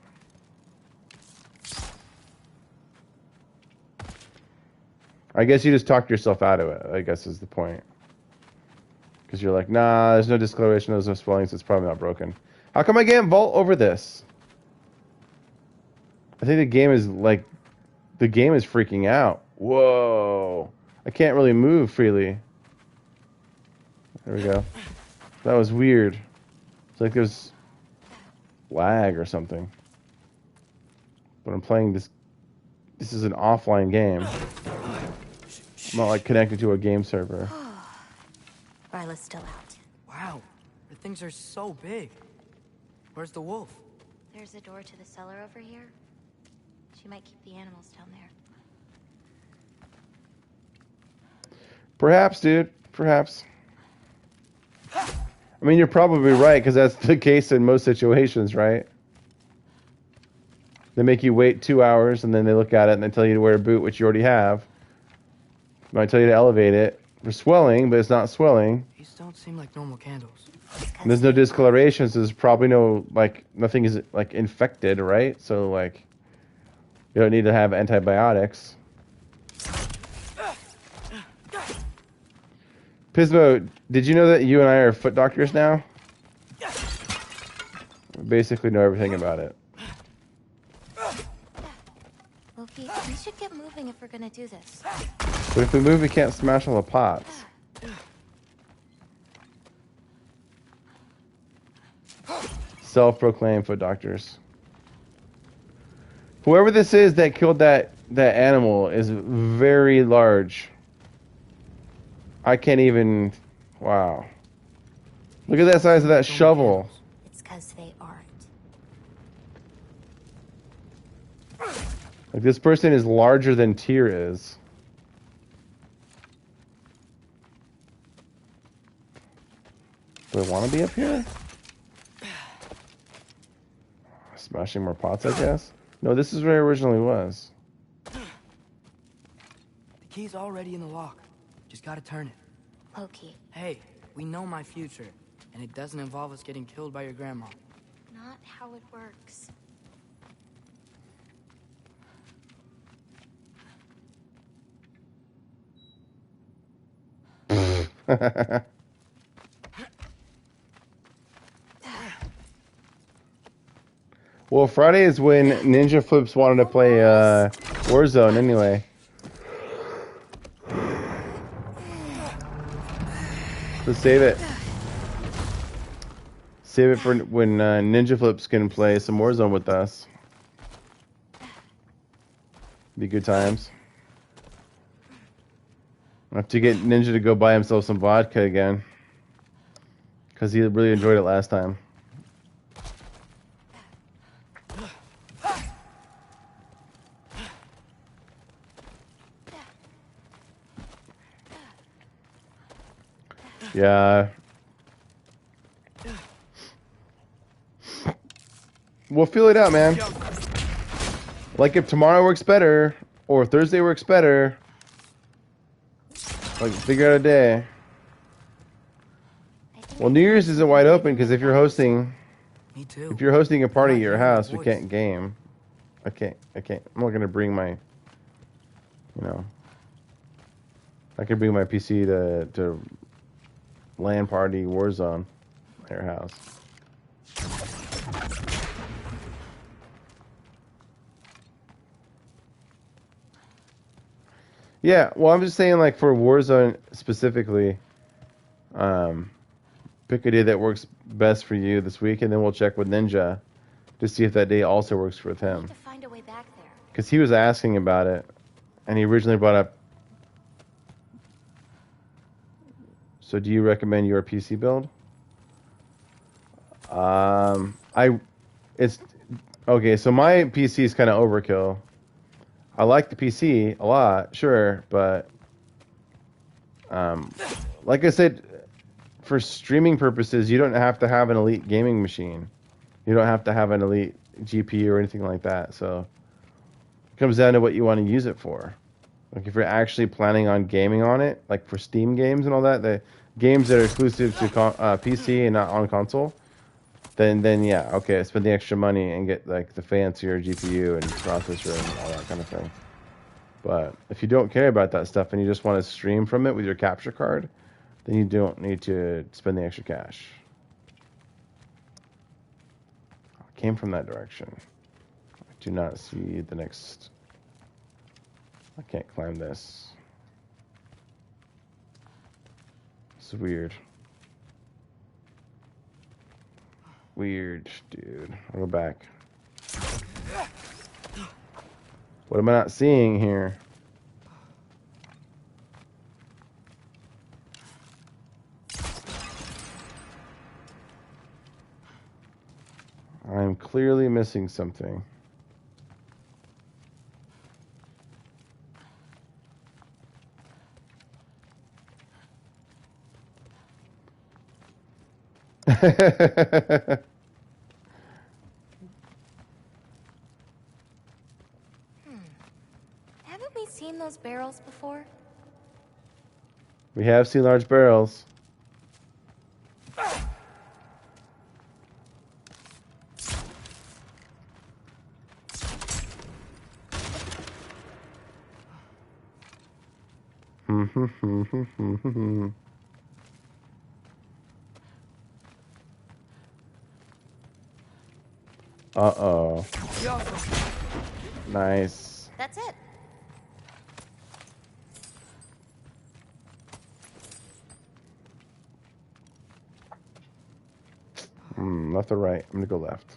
I guess you just talked yourself out of it, I guess is the point. Because you're like, nah, there's no discoloration, there's no swelling, so it's probably not broken. How come I can't vault over this? I think the game is freaking out. Whoa. I can't really move freely. There we go. That was weird. It's like there's lag or something. But I'm playing this. This is an offline game. I'm not like connected to a game server. Ryla's still out. Wow. The things are so big. Where's the wolf? There's a door to the cellar over here. She might keep the animals down there. Perhaps, dude. Perhaps. I mean, you're probably right, because that's the case in most situations, right? They make you wait 2 hours, and then they look at it, and they tell you to wear a boot, which you already have. They might tell you to elevate it. For swelling, but it's not swelling. These don't seem like normal candles. And there's no discoloration, so there's probably no, like, nothing is, like, infected, right? So, like, you don't need to have antibiotics. Pismo, did you know that you and I are foot doctors now? We basically know everything about it. Loki, we should get moving if we're gonna do this. But if we move, we can't smash all the pots. Self-proclaimed foot doctors. Whoever this is that killed that animal is very large. I can't even... Wow. Look at that size of that shovel. It's because they aren't. Like, this person is larger than Tyr is. Do I want to be up here? Smashing more pots, I guess? No, this is where it originally was. The key's already in the lock. Just gotta turn it. Loki. Hey, we know my future, and it doesn't involve us getting killed by your grandma. Not how it works. Well, Friday is when Ninja Flips wanted to play Warzone anyway. Let's save it. Save it for when Ninja Flips can play some Warzone with us. Be good times. I have to get Ninja to go buy himself some vodka again. Because he really enjoyed it last time. Yeah. We'll feel it out, man. Like if tomorrow works better, or Thursday works better, like figure out a day. Well, New Year's isn't wide open because if you're hosting, Me too. if you're hosting a party at your house, we can't game. I can't. I'm not gonna bring my, I could bring my PC to LAN party Warzone at your house. Yeah, well, I'm just saying, like, for Warzone specifically, pick a day that works best for you this week, and then we'll check with Ninja to see if that day also works with him. To find a way back there. Because he was asking about it, and he originally brought up, so do you recommend your PC build? Okay, so my PC is kind of overkill. I like the PC a lot, sure, but like I said, for streaming purposes, you don't have to have an elite gaming machine. You don't have to have an elite GPU or anything like that. So it comes down to what you want to use it for. Like if you're actually planning on gaming on it, like for Steam games and all that, the games that are exclusive to PC and not on console, then yeah, okay, spend the extra money and get like the fancier GPU and processor and all that kind of thing. But if you don't care about that stuff and you just want to stream from it with your capture card, then you don't need to spend the extra cash. I came from that direction. I do not see the next... I can't climb this. It's weird. Weird, dude. I'll go back. What am I not seeing here? I'm clearly missing something. Haven't we seen those barrels before? We have seen large barrels. Uh-oh. Nice. That's it. Left or right? I'm gonna go left.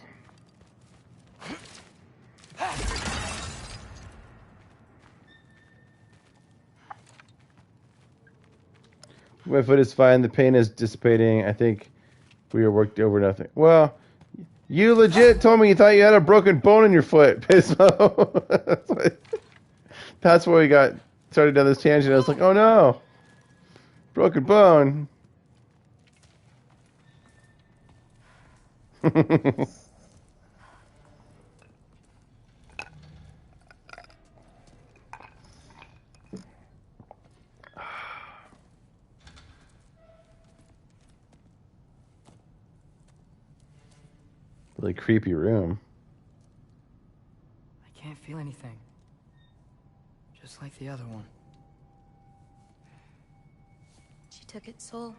My foot is fine. The pain is dissipating. I think we are worked over nothing. Well, you legit told me you thought you had a broken bone in your foot, Pismo. That's why we got started down this tangent. I was like, oh no, broken bone. Really creepy room. I can't feel anything. Just like the other one. She took its soul.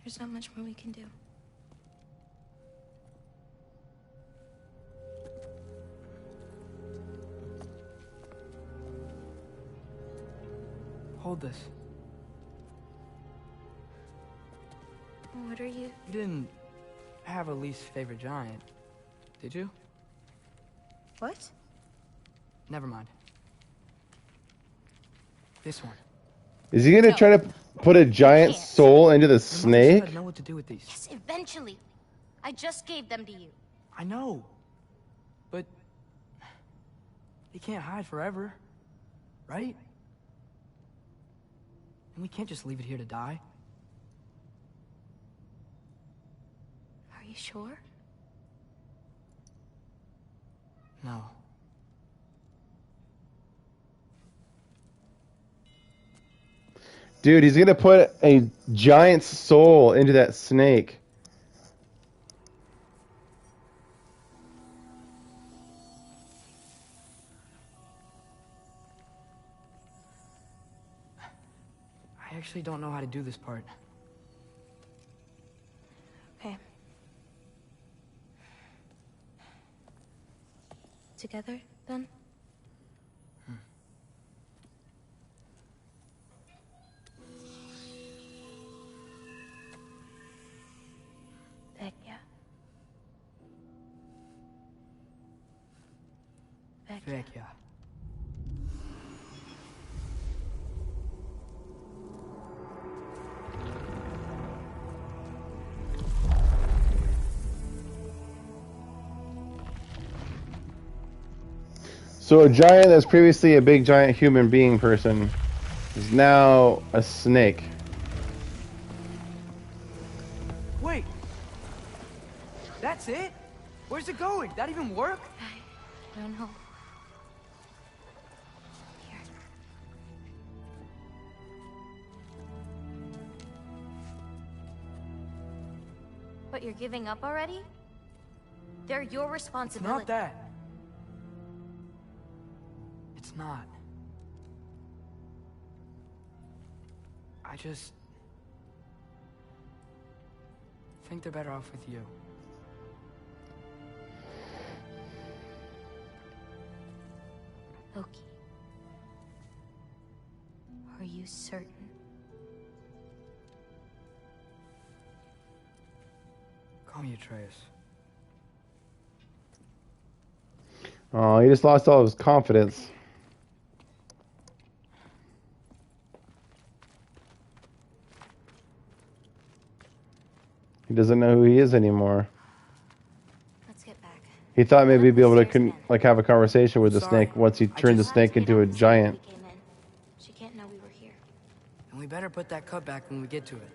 There's not much more we can do. Hold this. What are you? You didn't have a least favorite giant, did you? What? Never mind. This one. Is he gonna try to put a giant soul into the snake? I know what to do with these. Yes, eventually. I just gave them to you. I know. But he can't hide forever, right? And we can't just leave it here to die. Are you sure? No. Dude, he's gonna put a giant soul into that snake. I actually don't know how to do this part. Okay. Together, then? Vecchia. Vecchia. So a giant that's previously a big giant human being person is now a snake. Wait! That's it? Where's it going? That even work? I don't know. But you're giving up already? They're your It's responsibility. not that. It's not. I just think they're better off with you. Loki. Are you certain? Call me Atreus. Oh, he just lost all of his confidence. He doesn't know who he is anymore. He thought maybe he'd be able to Upstairs, then. like have a conversation with the Sorry. snake once he I turned the just- snake into a giant. We came in. She can't know we were here. And we better put that cut back when we get to it.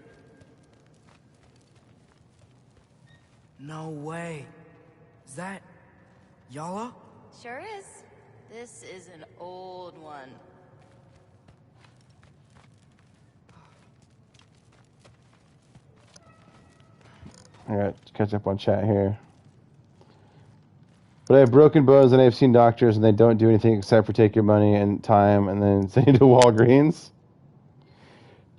No way. Is that... Yala? Sure is. This is an old one. Alright, catch up on chat here. But I have broken bones and I've seen doctors and they don't do anything except for take your money and time and then send you to Walgreens.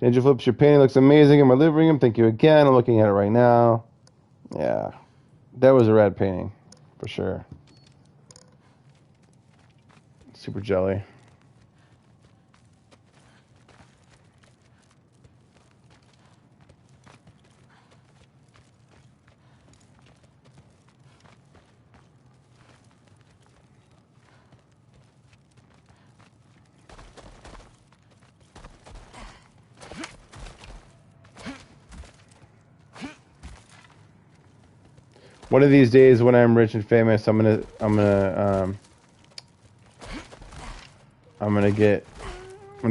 Ninja Flips, your painting looks amazing in my living room. Thank you again. I'm looking at it right now. Yeah. That was a rad painting. For sure. Super jelly. One of these days, when I'm rich and famous, I'm gonna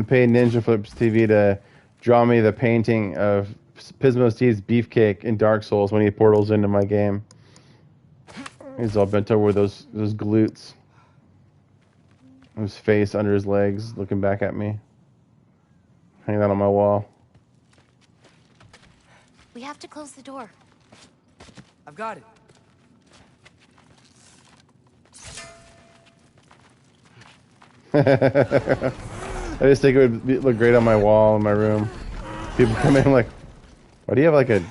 pay Ninja Flips TV to draw me the painting of Pismo Steve's beefcake in Dark Souls when he portals into my game. He's all bent over with those glutes, his face under his legs, looking back at me. Hang that on my wall. We have to close the door. I've got it. I just think it would look great on my wall in my room. People come in like, why do you have like a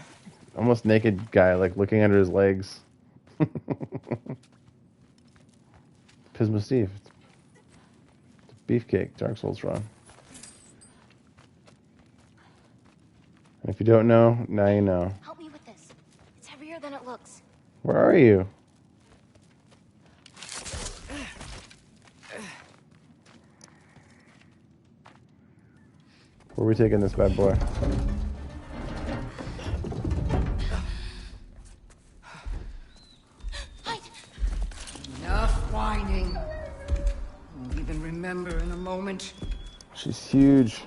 almost naked guy like looking under his legs? Pismo Steve. Beefcake, Dark Souls run. And if you don't know, now you know. Help me with this. It's heavier than it looks. Where are you? Where are we taking this bad boy? Enough whining. Won't even remember in a moment. She's huge.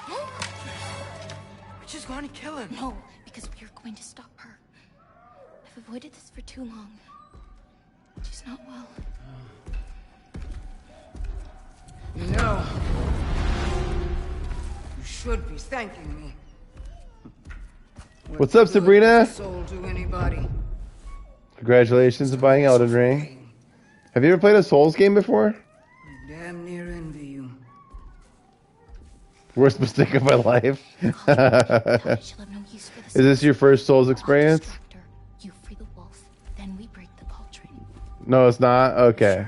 We're just going to kill him. No, because we are going to stop her. I've avoided this for too long. She's not well. You know, you should be thanking me. What's up, Sabrina? Soul to anybody. Congratulations on buying Elden Ring. Have you ever played a Souls game before? I damn near envy you. Worst mistake of my life. She'll have no use for this. Is this your first Souls experience? Distract her. You free the wolf, then we break the cauldron. No, it's not? Okay.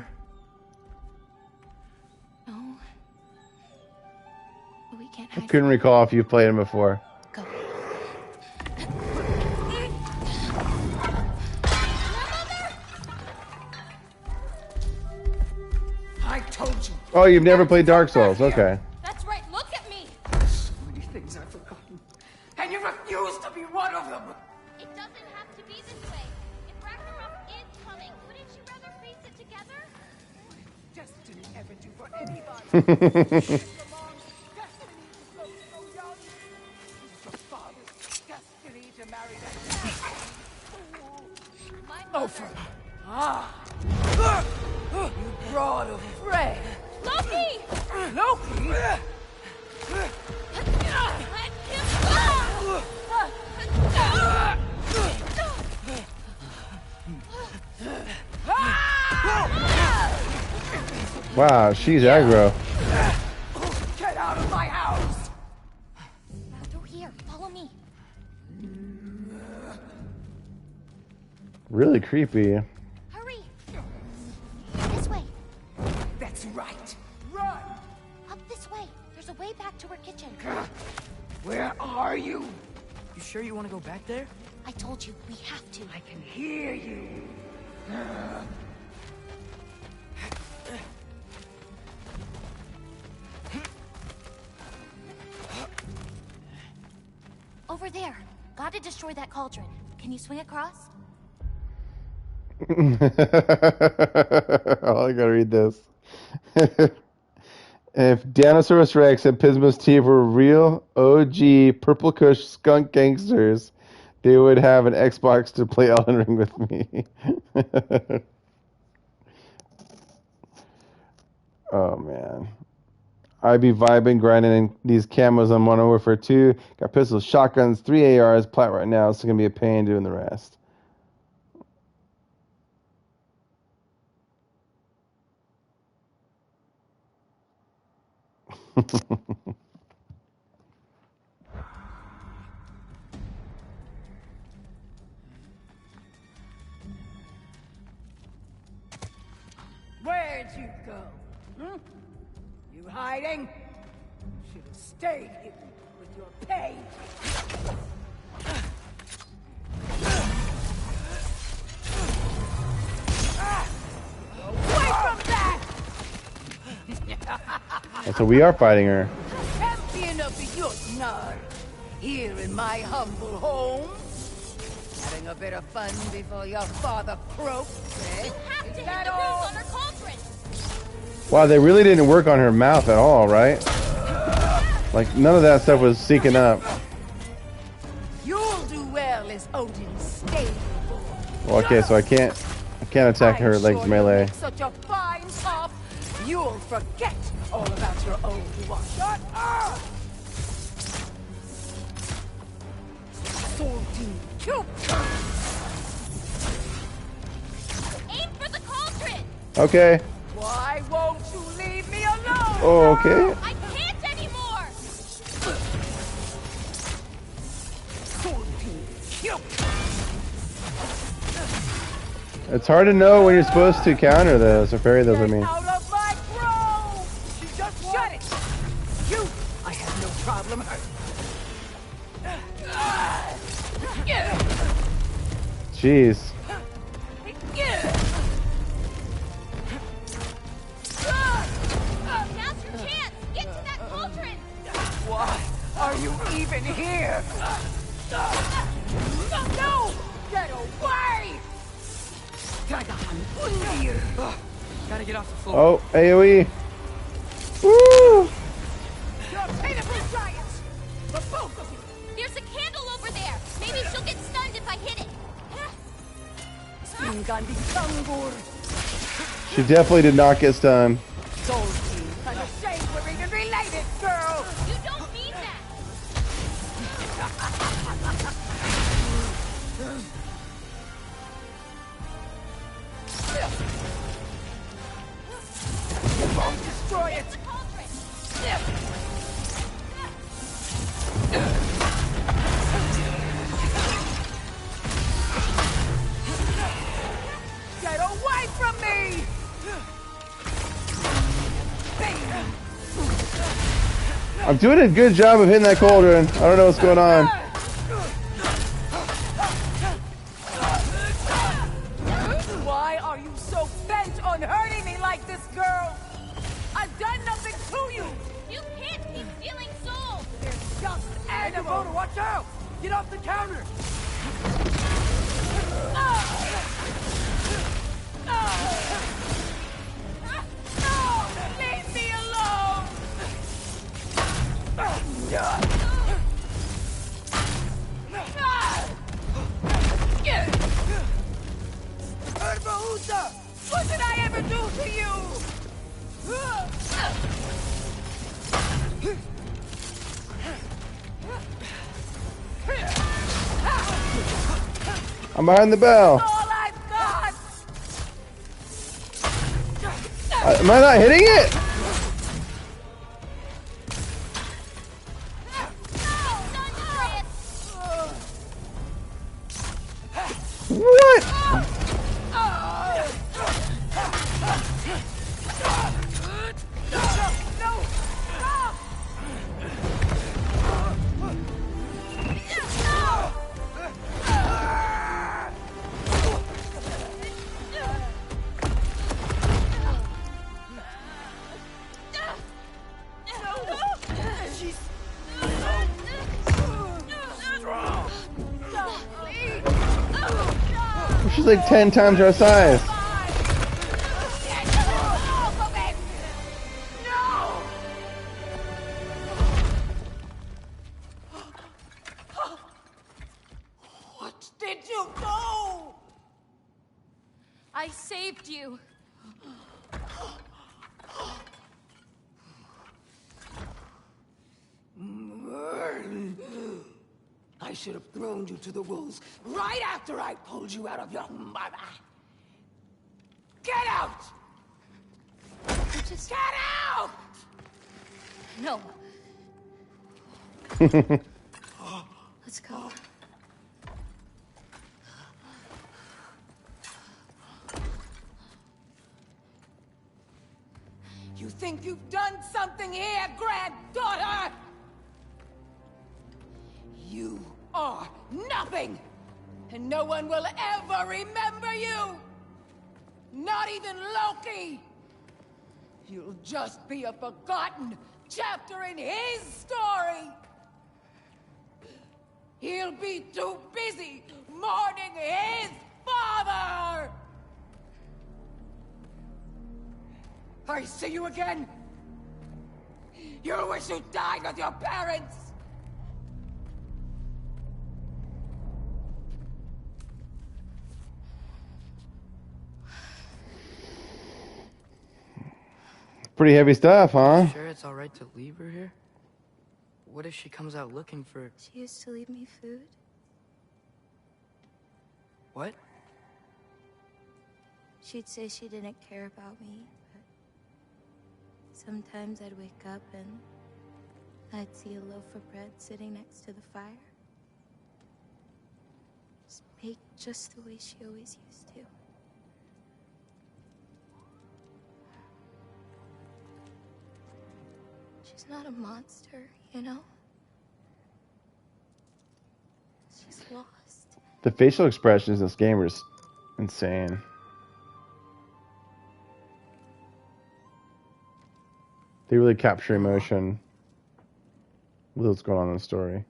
No. But we can't I hide. couldn't recall if you've played him before. Go. I told you. Oh, you've never played Dark Souls. Okay. That's right, look at me! So many things I've forgotten. And you refuse to be one of them. It doesn't have to be this way. If Ragnarok is coming, wouldn't you rather face it together? Destiny ever do for anybody. Your father's destiny to marry that fool. Oh, for... You brought a friend. Loki! Loki? Let him Wow, she's aggro. Get out of my house! Through here. Follow me. Really creepy. Hurry. This way. That's right. Run! Up this way. There's a way back to her kitchen. Where are you? You sure you want to go back there? I told you, we have to. I can hear you. Over there. Gotta destroy that cauldron. Can you swing across? Oh, I gotta read this. If Dinosaurus Rex and Pismus T were real OG Purple Kush skunk gangsters, they would have an Xbox to play Elden Ring with me. Oh man. I'd be vibing, grinding these camos on Modern Warfare 2. Got pistols, shotguns, 3 ARs, plat right now. It's gonna be a pain doing the rest. Where'd you go? Hmm? You hiding? Should have stayed hidden with your pain. Away from that! So we are fighting her. Champion of the Jotnar, here in my humble home. Having a bit of fun before your father croaks, eh? You have to Is hit that the all? roof on her cauldron. Wow, they really didn't work on her mouth at all, right? Like, none of that stuff was syncing up. You'll do well as Odin's stable boy. Well, okay, so I can't attack her legs melee. Make such a fine top, you'll forget all about your old one. Shut up! Salty cute. Aim for the cauldron. Okay. Why won't you leave me alone? Oh, okay. I can't anymore. Salty cute. It's hard to know when you're supposed to counter those or parry those. I mean, Out of my grove! Just shut it! You, I have no problem hurting. jeez. Now's your chance. Get to that cauldron. Why are you even here? No! Get away! Gotta get off the floor. Oh, AoE. Woo! You're pitiful giants! The both of you! There's a candle over there. Maybe she'll get stunned if I hit it. Ingandi Kangur! She definitely did not get stunned. Salty! I'm ashamed we're even related, girl! You don't mean that. Won't destroy it! The cauldron. Get away from me! I'm doing a good job of hitting that cauldron. I don't know what's going on. Why are you so bent on hurting me like this, girl? I've done nothing to you! You can't keep stealing souls. They're just animals! Watch out! Get off the counter! No! Leave me alone! Urbahusa! What did I ever do to you? I'm behind the bell. All I've got! Am I not hitting it? What? like 10 times our size. What did you do? I saved you. I should have thrown you to the wolves right after I pulled you out of your mother. Get out! Just get out! No. Let's go. You think you've done something here, granddaughter? You are nothing! And no one will ever remember you! Not even Loki! You'll just be a forgotten chapter in his story! He'll be too busy mourning his father! I see you again! You wish you died with your parents! Pretty heavy stuff, huh? Sure it's alright to leave her here? What if she comes out looking for... She used to leave me food. What? She'd say she didn't care about me, but sometimes I'd wake up and I'd see a loaf of bread sitting next to the fire. Just baked just the way she always used to. She's not a monster, you know? She's lost. The facial expressions in this game are just insane. They really capture emotion with what's going on in the story.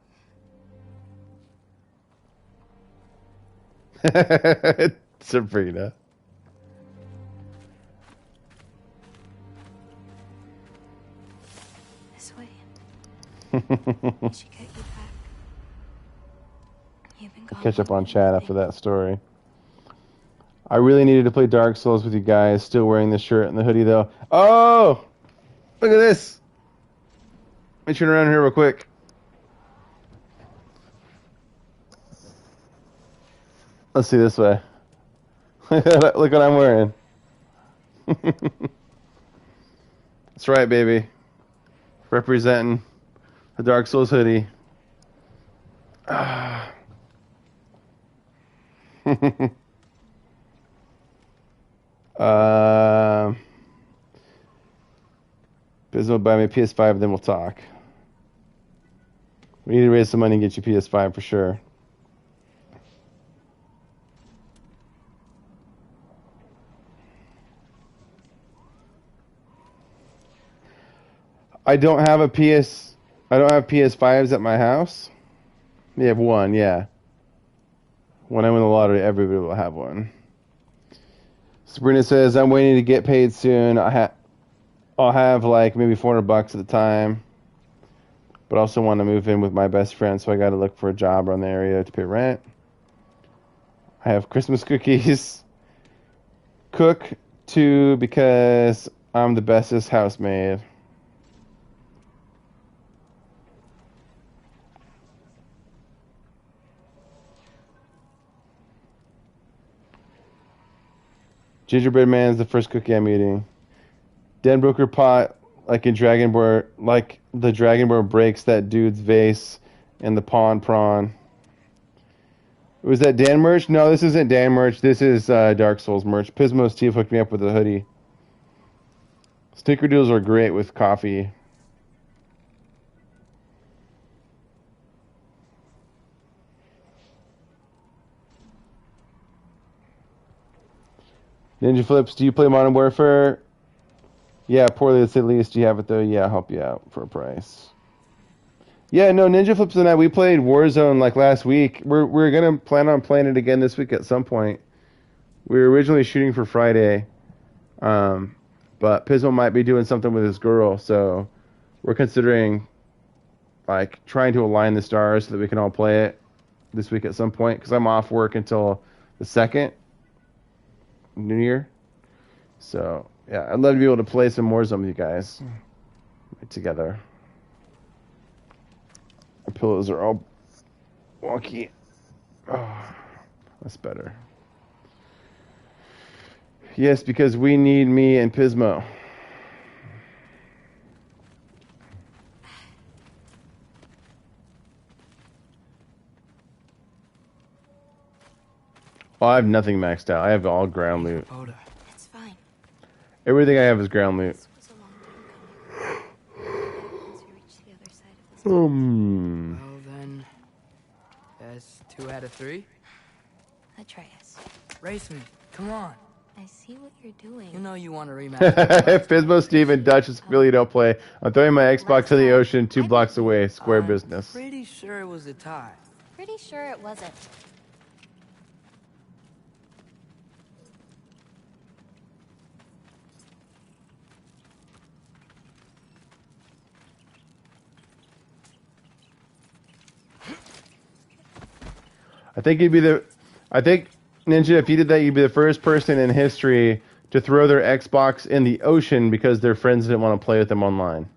Sabrina. This way. I should get you back. You've been gone. Catch up on chat after that story. I really needed to play Dark Souls with you guys. Still wearing the shirt and the hoodie though. Oh! Look at this! Let me turn around here real quick. Let's see this way. Look what I'm wearing. That's right, baby. Representing the Dark Souls hoodie. Bismo, buy me a PS5, then we'll talk. We need to raise some money and get you PS5 for sure. I don't have PS5s at my house. They have one, yeah. When I win the lottery, everybody will have one. Sabrina says, I'm waiting to get paid soon. I'll have like maybe $400 at the time. But I also want to move in with my best friend, so I got to look for a job around the area to pay rent. I have Christmas cookies. Cook too, because I'm the bestest housemaid. Gingerbread Man's the first cookie I'm eating. Den Broker pot, like the Dragonborn breaks that dude's vase and the pawn prawn. Was that Dan merch? No, this isn't Dan merch. This is Dark Souls merch. Pismo Steve hooked me up with a hoodie. Snickerdoodles are great with coffee. Ninja Flips, do you play Modern Warfare? Yeah, poorly at least. Do you have it though? Yeah, I'll help you out for a price. Yeah, no, Ninja Flips and I, we played Warzone like last week. We're gonna plan on playing it again this week at some point. We were originally shooting for Friday, but Pismo might be doing something with his girl, so we're considering like trying to align the stars so that we can all play it this week at some point. Because I'm off work until the 2nd, New Year. So yeah, I'd love to be able to play some Warzone with you guys together. My pillows are all wonky. Oh, that's better. Yes, because we need me and Pismo. Oh, I have nothing maxed out. I have all ground loot. It's fine. Everything I have is ground loot. Well then, that's 2 out of 3. Atreus. Race me. Come on. I see what you're doing. You know you want to rematch. Pismo, Steve, and Dutch is really don't play. I'm throwing my Xbox in the ocean 2 blocks away. Square business. Pretty sure it was a tie. Pretty sure it wasn't. I think Ninja, if you did that, you'd be the first person in history to throw their Xbox in the ocean because their friends didn't want to play with them online.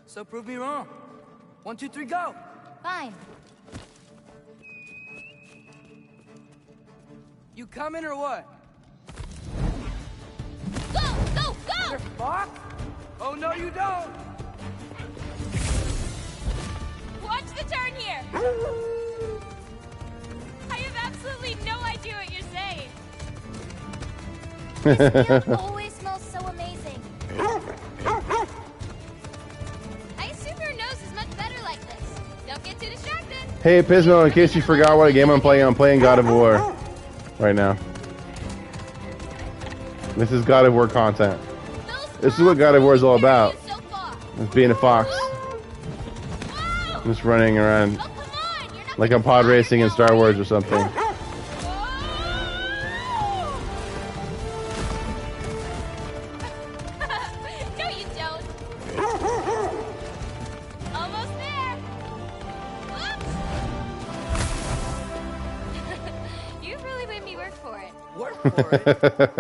So prove me wrong. 1, 2, 3, go. Fine. You coming or what? Go, go, go! You're fucked? Oh no, you don't. Watch the turn here! I have absolutely no idea what you're saying. This meal always smells so amazing. I assume your nose is much better like this. Don't get too distracted. Hey, Pismo, in case you forgot what game I'm playing God of War right now. This is God of War content. This is what God of War is all about. It's being a fox. Just running around like I'm pod racing in Star Wars or something. No, you don't. Almost there. Oops. You really made me work for it. Work for it?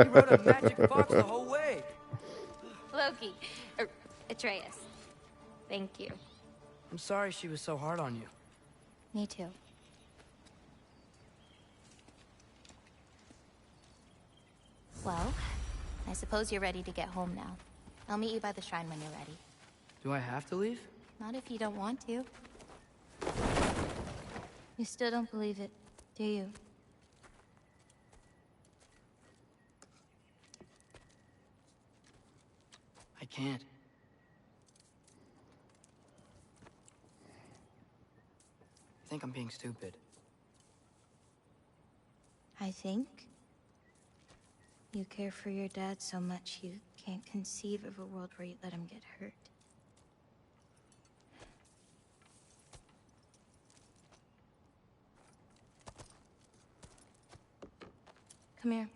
You rode a magic fox the whole way. Loki. Atreus. Thank you. I'm sorry she was so hard on you. Me too. Well, I suppose you're ready to get home now. I'll meet you by the shrine when you're ready. Do I have to leave? Not if you don't want to. You still don't believe it, do you? I can't. I think I'm being stupid. I think you care for your dad so much you can't conceive of a world where you let him get hurt. Come here.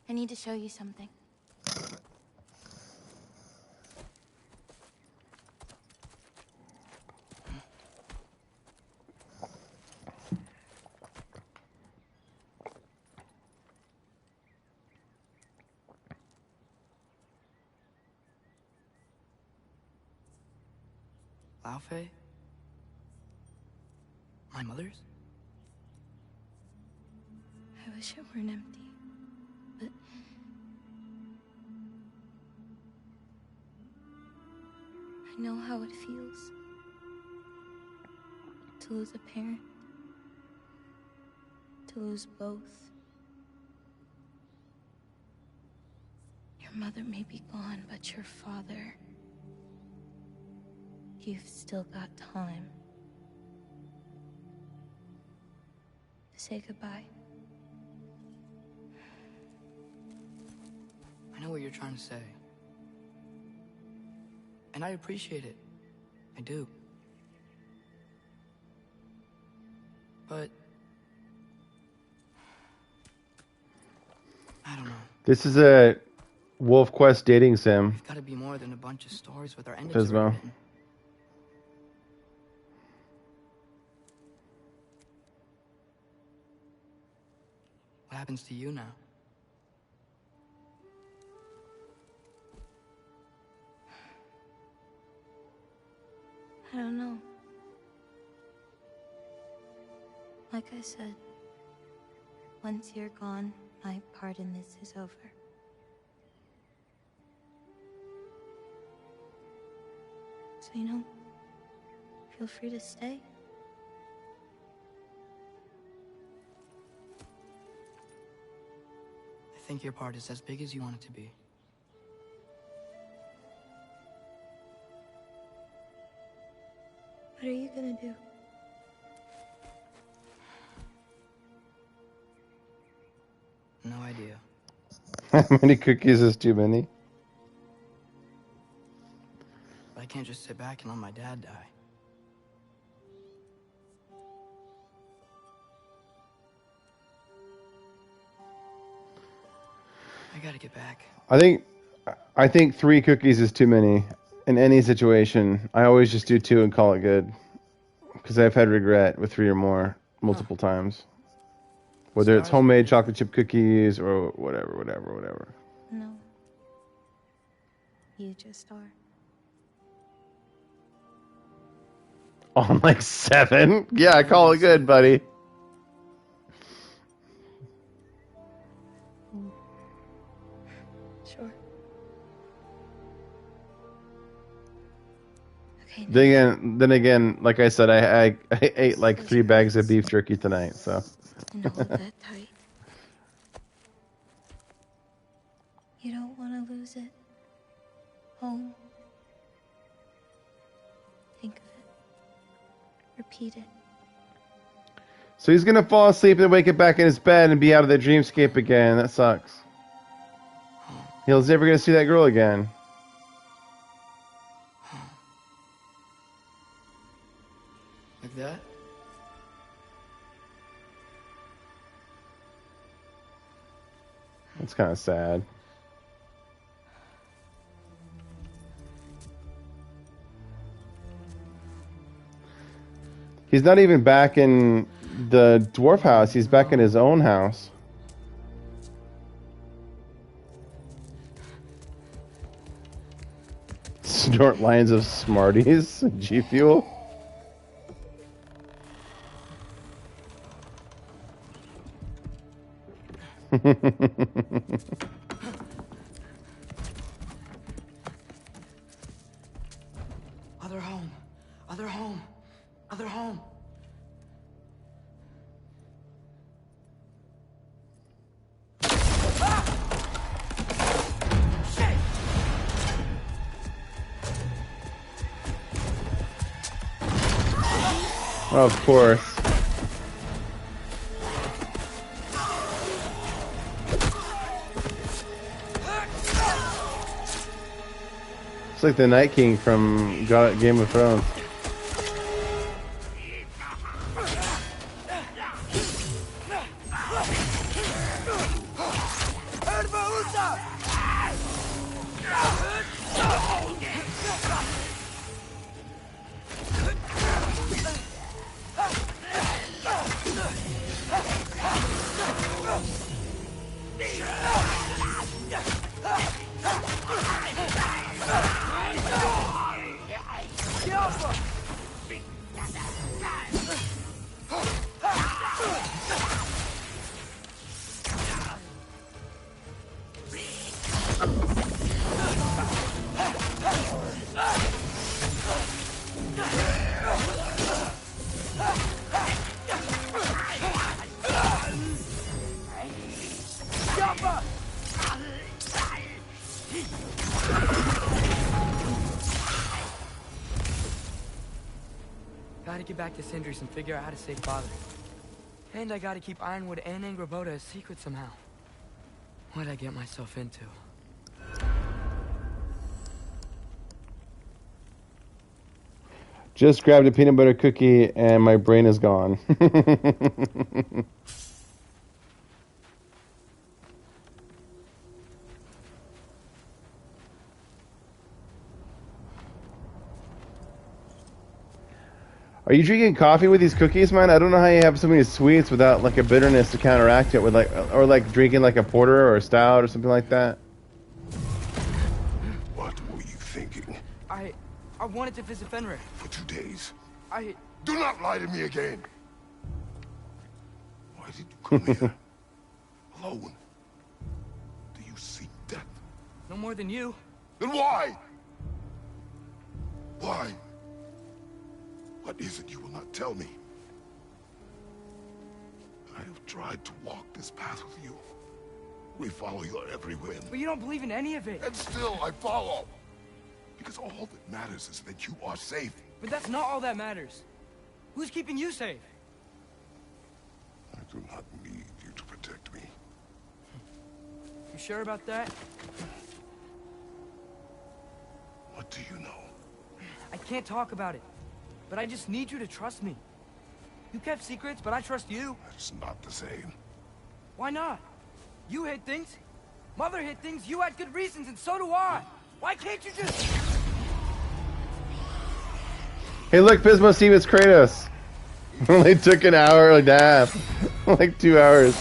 I need to show you something. Laufey? My mother's? I wish it weren't empty, but I know how it feels to lose a parent, to lose both. Your mother may be gone, but your father, you've still got time to say goodbye. I know what you're trying to say. And I appreciate it. I do. But I don't know. This is a Wolf Quest dating sim. It's gotta be more than a bunch of stories with our endings Pismo. already written. What happens to you now? I don't know. Like I said, once you're gone, my part in this is over. So, feel free to stay. I think your part is as big as you want it to be. What are you gonna do? No idea. How many cookies is too many? But I can't just sit back and let my dad die. I gotta get back. I think 3 cookies is too many in any situation. I always just do 2 and call it good. Because I've had regret with 3 or more multiple times. Whether it's homemade chocolate chip cookies or whatever. No. You just are. On like 7? Yeah, I call it good, buddy. Sure. Okay. Then again, like I said, I ate like 3 bags of beef jerky tonight, so. And hold that tight. You don't want to lose it. Home. Think of it. Repeat it. So he's gonna fall asleep and wake up back in his bed and be out of the dreamscape again. That sucks. He's never gonna see that girl again. Like that? It's kind of sad. He's not even back in the dwarf house. He's back in his own house. Snort lines of Smarties. G Fuel. Other home. Other home. Other home. Of course. It's like the Night King from Game of Thrones. Gotta get back to Sindri's and figure out how to save Father. And I gotta keep Ironwood and Angrboda a secret somehow. What'd I get myself into? Just grabbed a peanut butter cookie and my brain is gone. Are you drinking coffee with these cookies, man? I don't know how you have so many sweets without like a bitterness to counteract it with like, or like drinking like a porter or a stout or something like that. What were you thinking? I wanted to visit Fenrir. For 2 days. I... Do not lie to me again! Why did you come here? Alone? Do you seek death? No more than you. Then why? Why? What is it you will not tell me? I have tried to walk this path with you. We follow your every whim. But you don't believe in any of it. And still I follow. Because all that matters is that you are safe. But that's not all that matters. Who's keeping you safe? I do not need you to protect me. You sure about that? What do you know? I can't talk about it. But I just need you to trust me. You kept secrets, but I trust you. That's not the same. Why not? You hid things. Mother hid things. You had good reasons, and so do I. Why can't you just... Hey, look, Pismo, Steve, it's Kratos. Only took an hour and a half. Like 2 hours.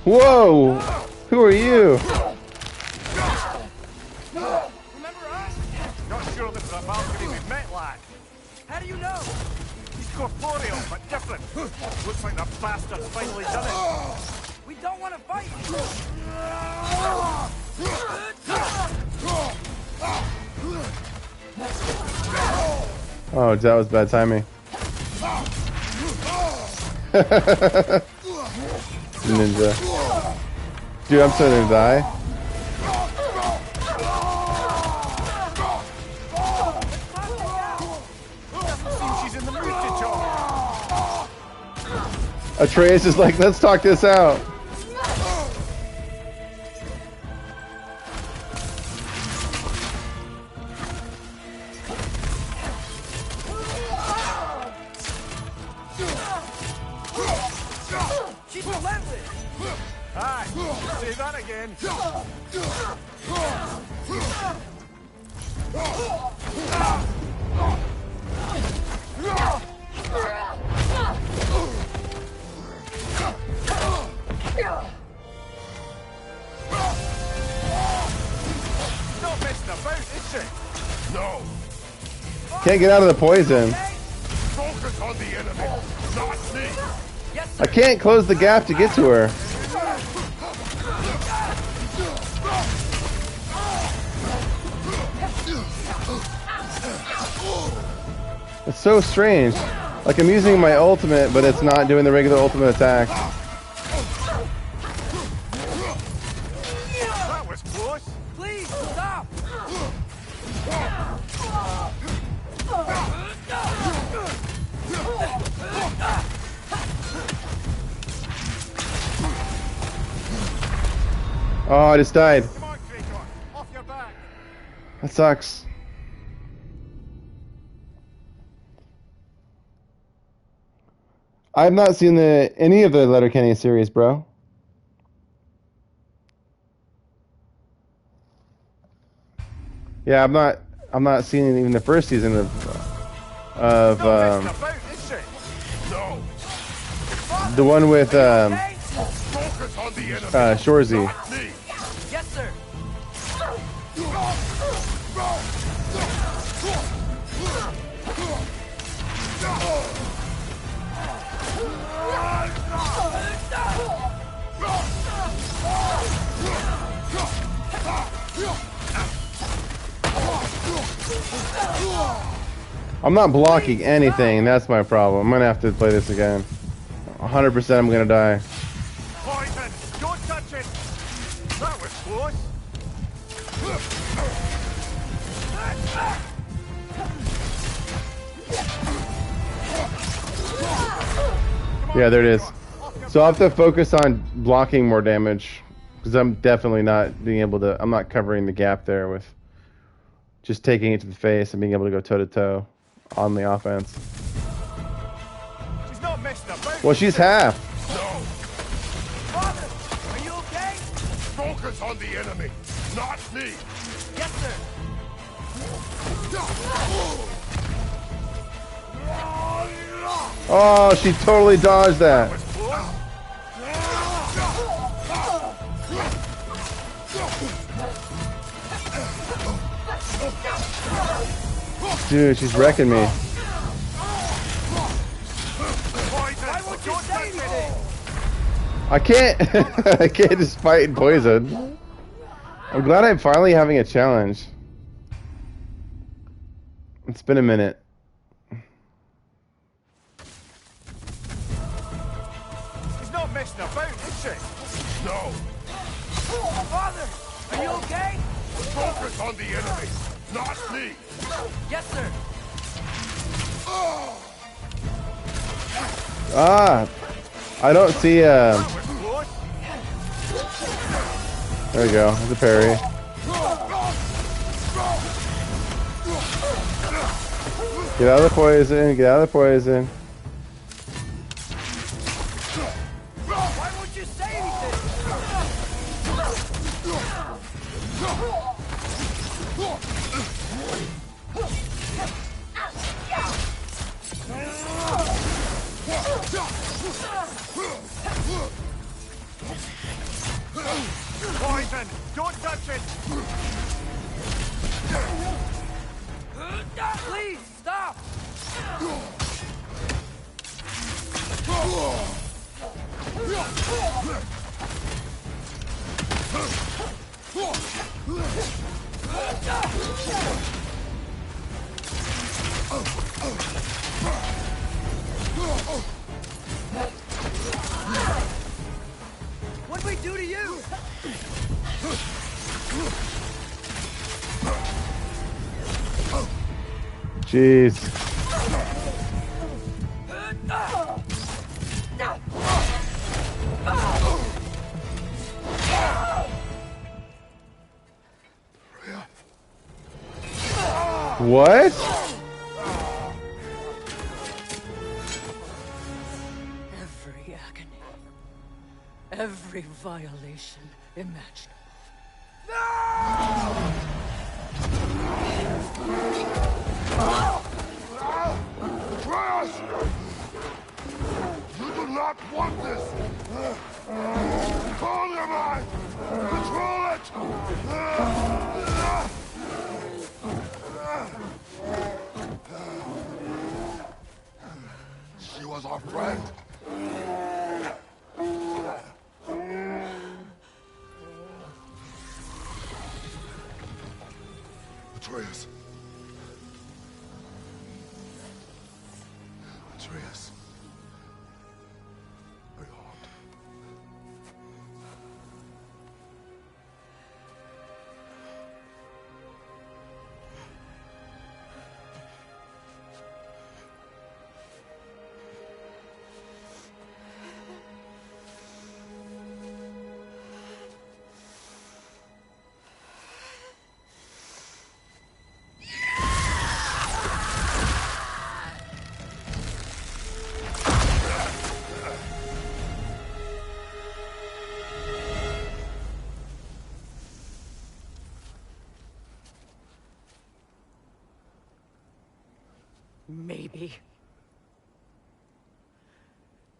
Whoa! Who are you? Remember us? Not sure this is a balcony we've met, lad. How do you know? He's corporeal, but different. Looks like the bastard's finally done it. We don't want to fight. Oh, that was bad timing. Ninja. Dude, I'm starting to die. Seems she's in the mood to talk. Atreus is like, let's talk this out. She's relentless. Aye, say that again. Not messing about, is she? No! Can't get out of the poison. Focus on the enemy, not me! I can't close the gap to get to her. It's so strange. Like I'm using my ultimate, but it's not doing the regular ultimate attack. That was close. Please, stop. Oh, I just died. Come on, Kratos. Off your back. That sucks. I've not seen any of the Letterkenny series, bro. Yeah, I'm not seeing even the first season of Not messing about, is she? No! the one with Focus on the enemy, Shorzy. not me! Yes, sir. I'm not blocking anything. That's my problem. I'm gonna have to play this again. 100% I'm gonna die. Poison! Don't touch it! That was close! Yeah, there it is. So I'll have to focus on blocking more damage. Because I'm definitely not being able to... I'm not covering the gap there with just taking it to the face and being able to go toe-to-toe on the offense. She's not messing about. Well, she's half. No! Father, are you okay? Focus on the enemy, not me! Yes, sir. Oh, she totally dodged that. Dude, she's wrecking me. I can't. I can't just fight in poison. I'm glad I'm finally having a challenge. It's been a minute. She's not messing about, is she? No! Father, are you okay? Focus on the enemy, not me! Yes, sir. Ah, I don't see. There we go. There's a parry. Get out of the poison. Get out of the poison. Why won't you say anything? Poison! Don't touch it! Please, stop! What'd we do to you? Jeez. What? Every agony. Every violation imaginable. Trash! You do not want this! Control your mind! Control it! She was our friend. Atreus. Atreus. Are you harmed? Maybe.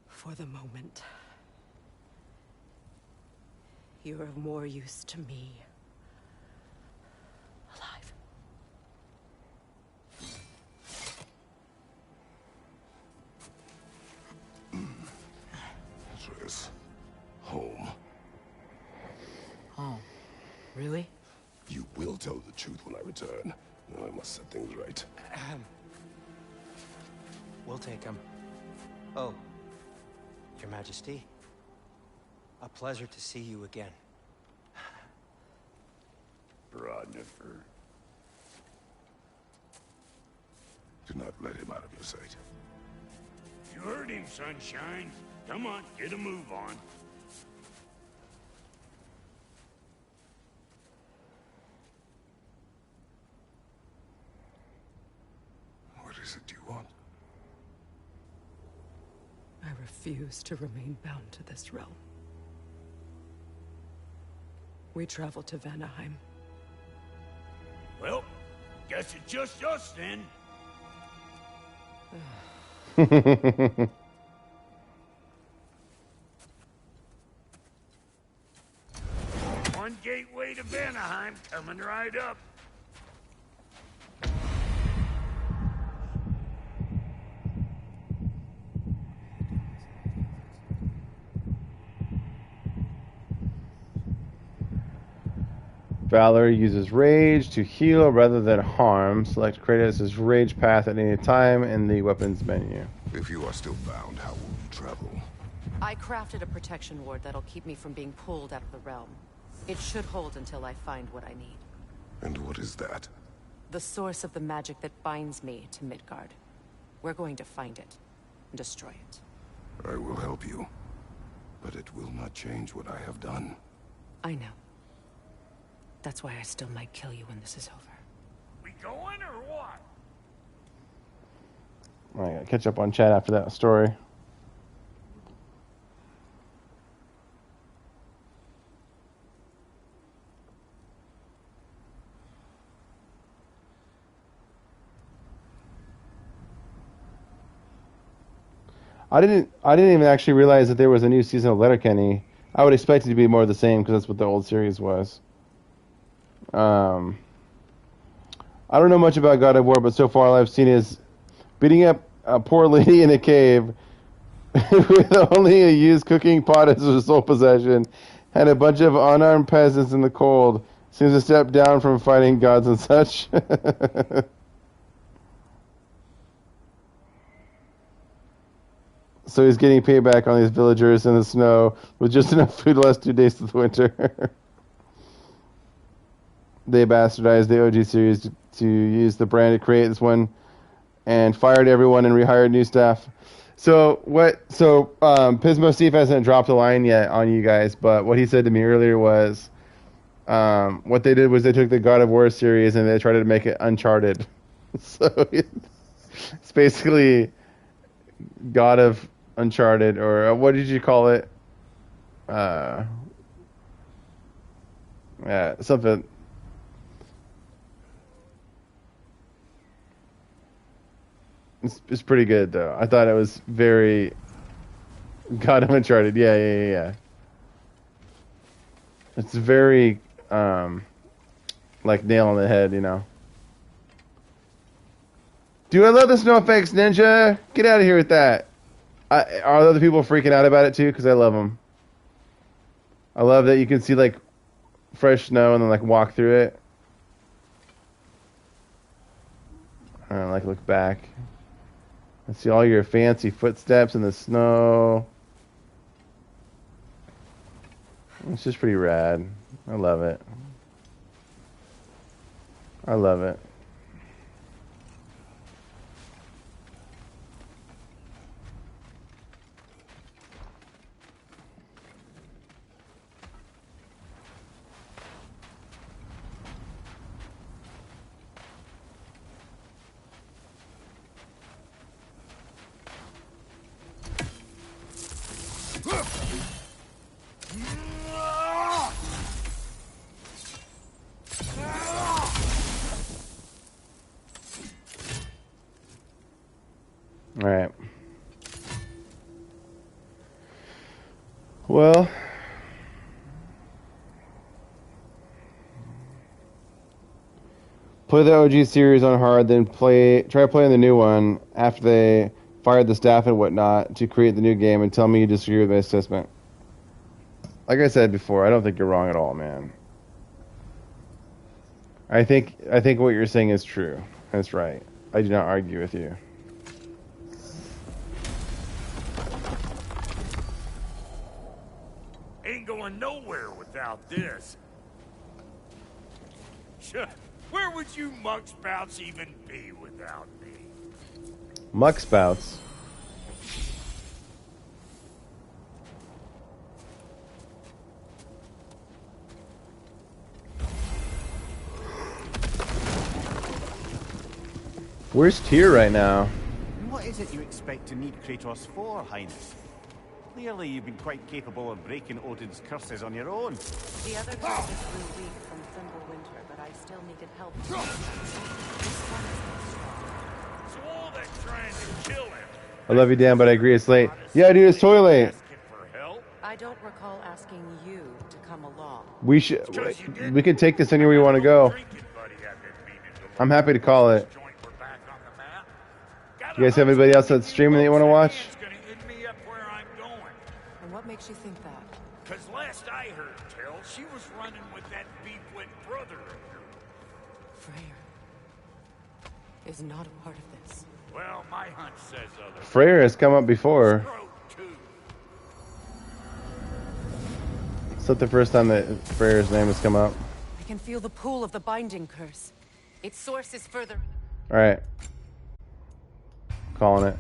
For the moment. You're of more use to me Really? You will tell the truth when I return. Now I must set things right. We'll take him. Oh, Your Majesty. A pleasure to see you again. Rodnifer. Do not let him out of your sight. You heard him, Sunshine. Come on, get a move on. What is it you want? I refuse to remain bound to this realm. We travel to Vanaheim. Well, guess it's just us then. One gateway to Vanaheim coming right up. Valor uses rage to heal rather than harm. Select Kratos' rage path at any time in the weapons menu. If you are still bound, how will you travel? I crafted a protection ward that'll keep me from being pulled out of the realm. It should hold until I find what I need. And what is that? The source of the magic that binds me to Midgard. We're going to find it and destroy it. I will help you. But it will not change what I have done. I know. That's why I still might kill you when this is over. We going or what? I gotta catch up on chat after that story. I didn't even actually realize that there was a new season of Letterkenny. I would expect it to be more of the same because that's what the old series was. I don't know much about God of War, but so far all I've seen is beating up a poor lady in a cave with only a used cooking pot as her sole possession and a bunch of unarmed peasants in the cold. Seems a step down from fighting gods and such. So he's getting payback on these villagers in the snow with just enough food to last 2 days of the winter. They bastardized the OG series to use the brand to create this one and fired everyone and rehired new staff. So Pismo Steve hasn't dropped a line yet on you guys, but what he said to me earlier was what they did was they took the God of War series and they tried to make it Uncharted. So it's basically God of Uncharted, or what did you call it? Yeah, something. It's pretty good though. I thought it was very God of Uncharted. Yeah. It's very like nail on the head, you know. Dude, I love the snow effects, Ninja. Get out of here with that. Are other people freaking out about it too? Because I love them. I love that you can see like fresh snow and then like walk through it. Like look back and see all your fancy footsteps in the snow. It's just pretty rad. I love it. I love it. All right. Well, play the OG series on hard, then try playing the new one after they fired the staff and whatnot to create the new game, and tell me you disagree with my assessment. Like I said before, I don't think you're wrong at all, man. I think what you're saying is true. That's right. I do not argue with you. Ain't going nowhere without this. Where would you muckspouts even be without me? Muck spouts. Where's Tyr right now? And what is it you expect to need Kratos for, Highness? Clearly you've been quite capable of breaking Odin's curses on your own. The other curses grew weak from Fimbulwinter, but I still needed help. This one is not strong. So all that trying to kill him. I love you, Dan, but I agree it's late. Yeah, dude, it's totally late. I don't recall asking you to come along. We can take this anywhere you want to go. I'm happy to call it. You guys have anybody else that's streaming that you want to watch? And what makes you think that? Because last I heard tell, she was running with that beef-wit brother of yours. Freyr is not a part of this. Well, my hunch says otherwise. Freyr has come up before. It's not the first time that Freyr's name has come up. I can feel the pull of the binding curse. Its source is further. Alright. Calling it.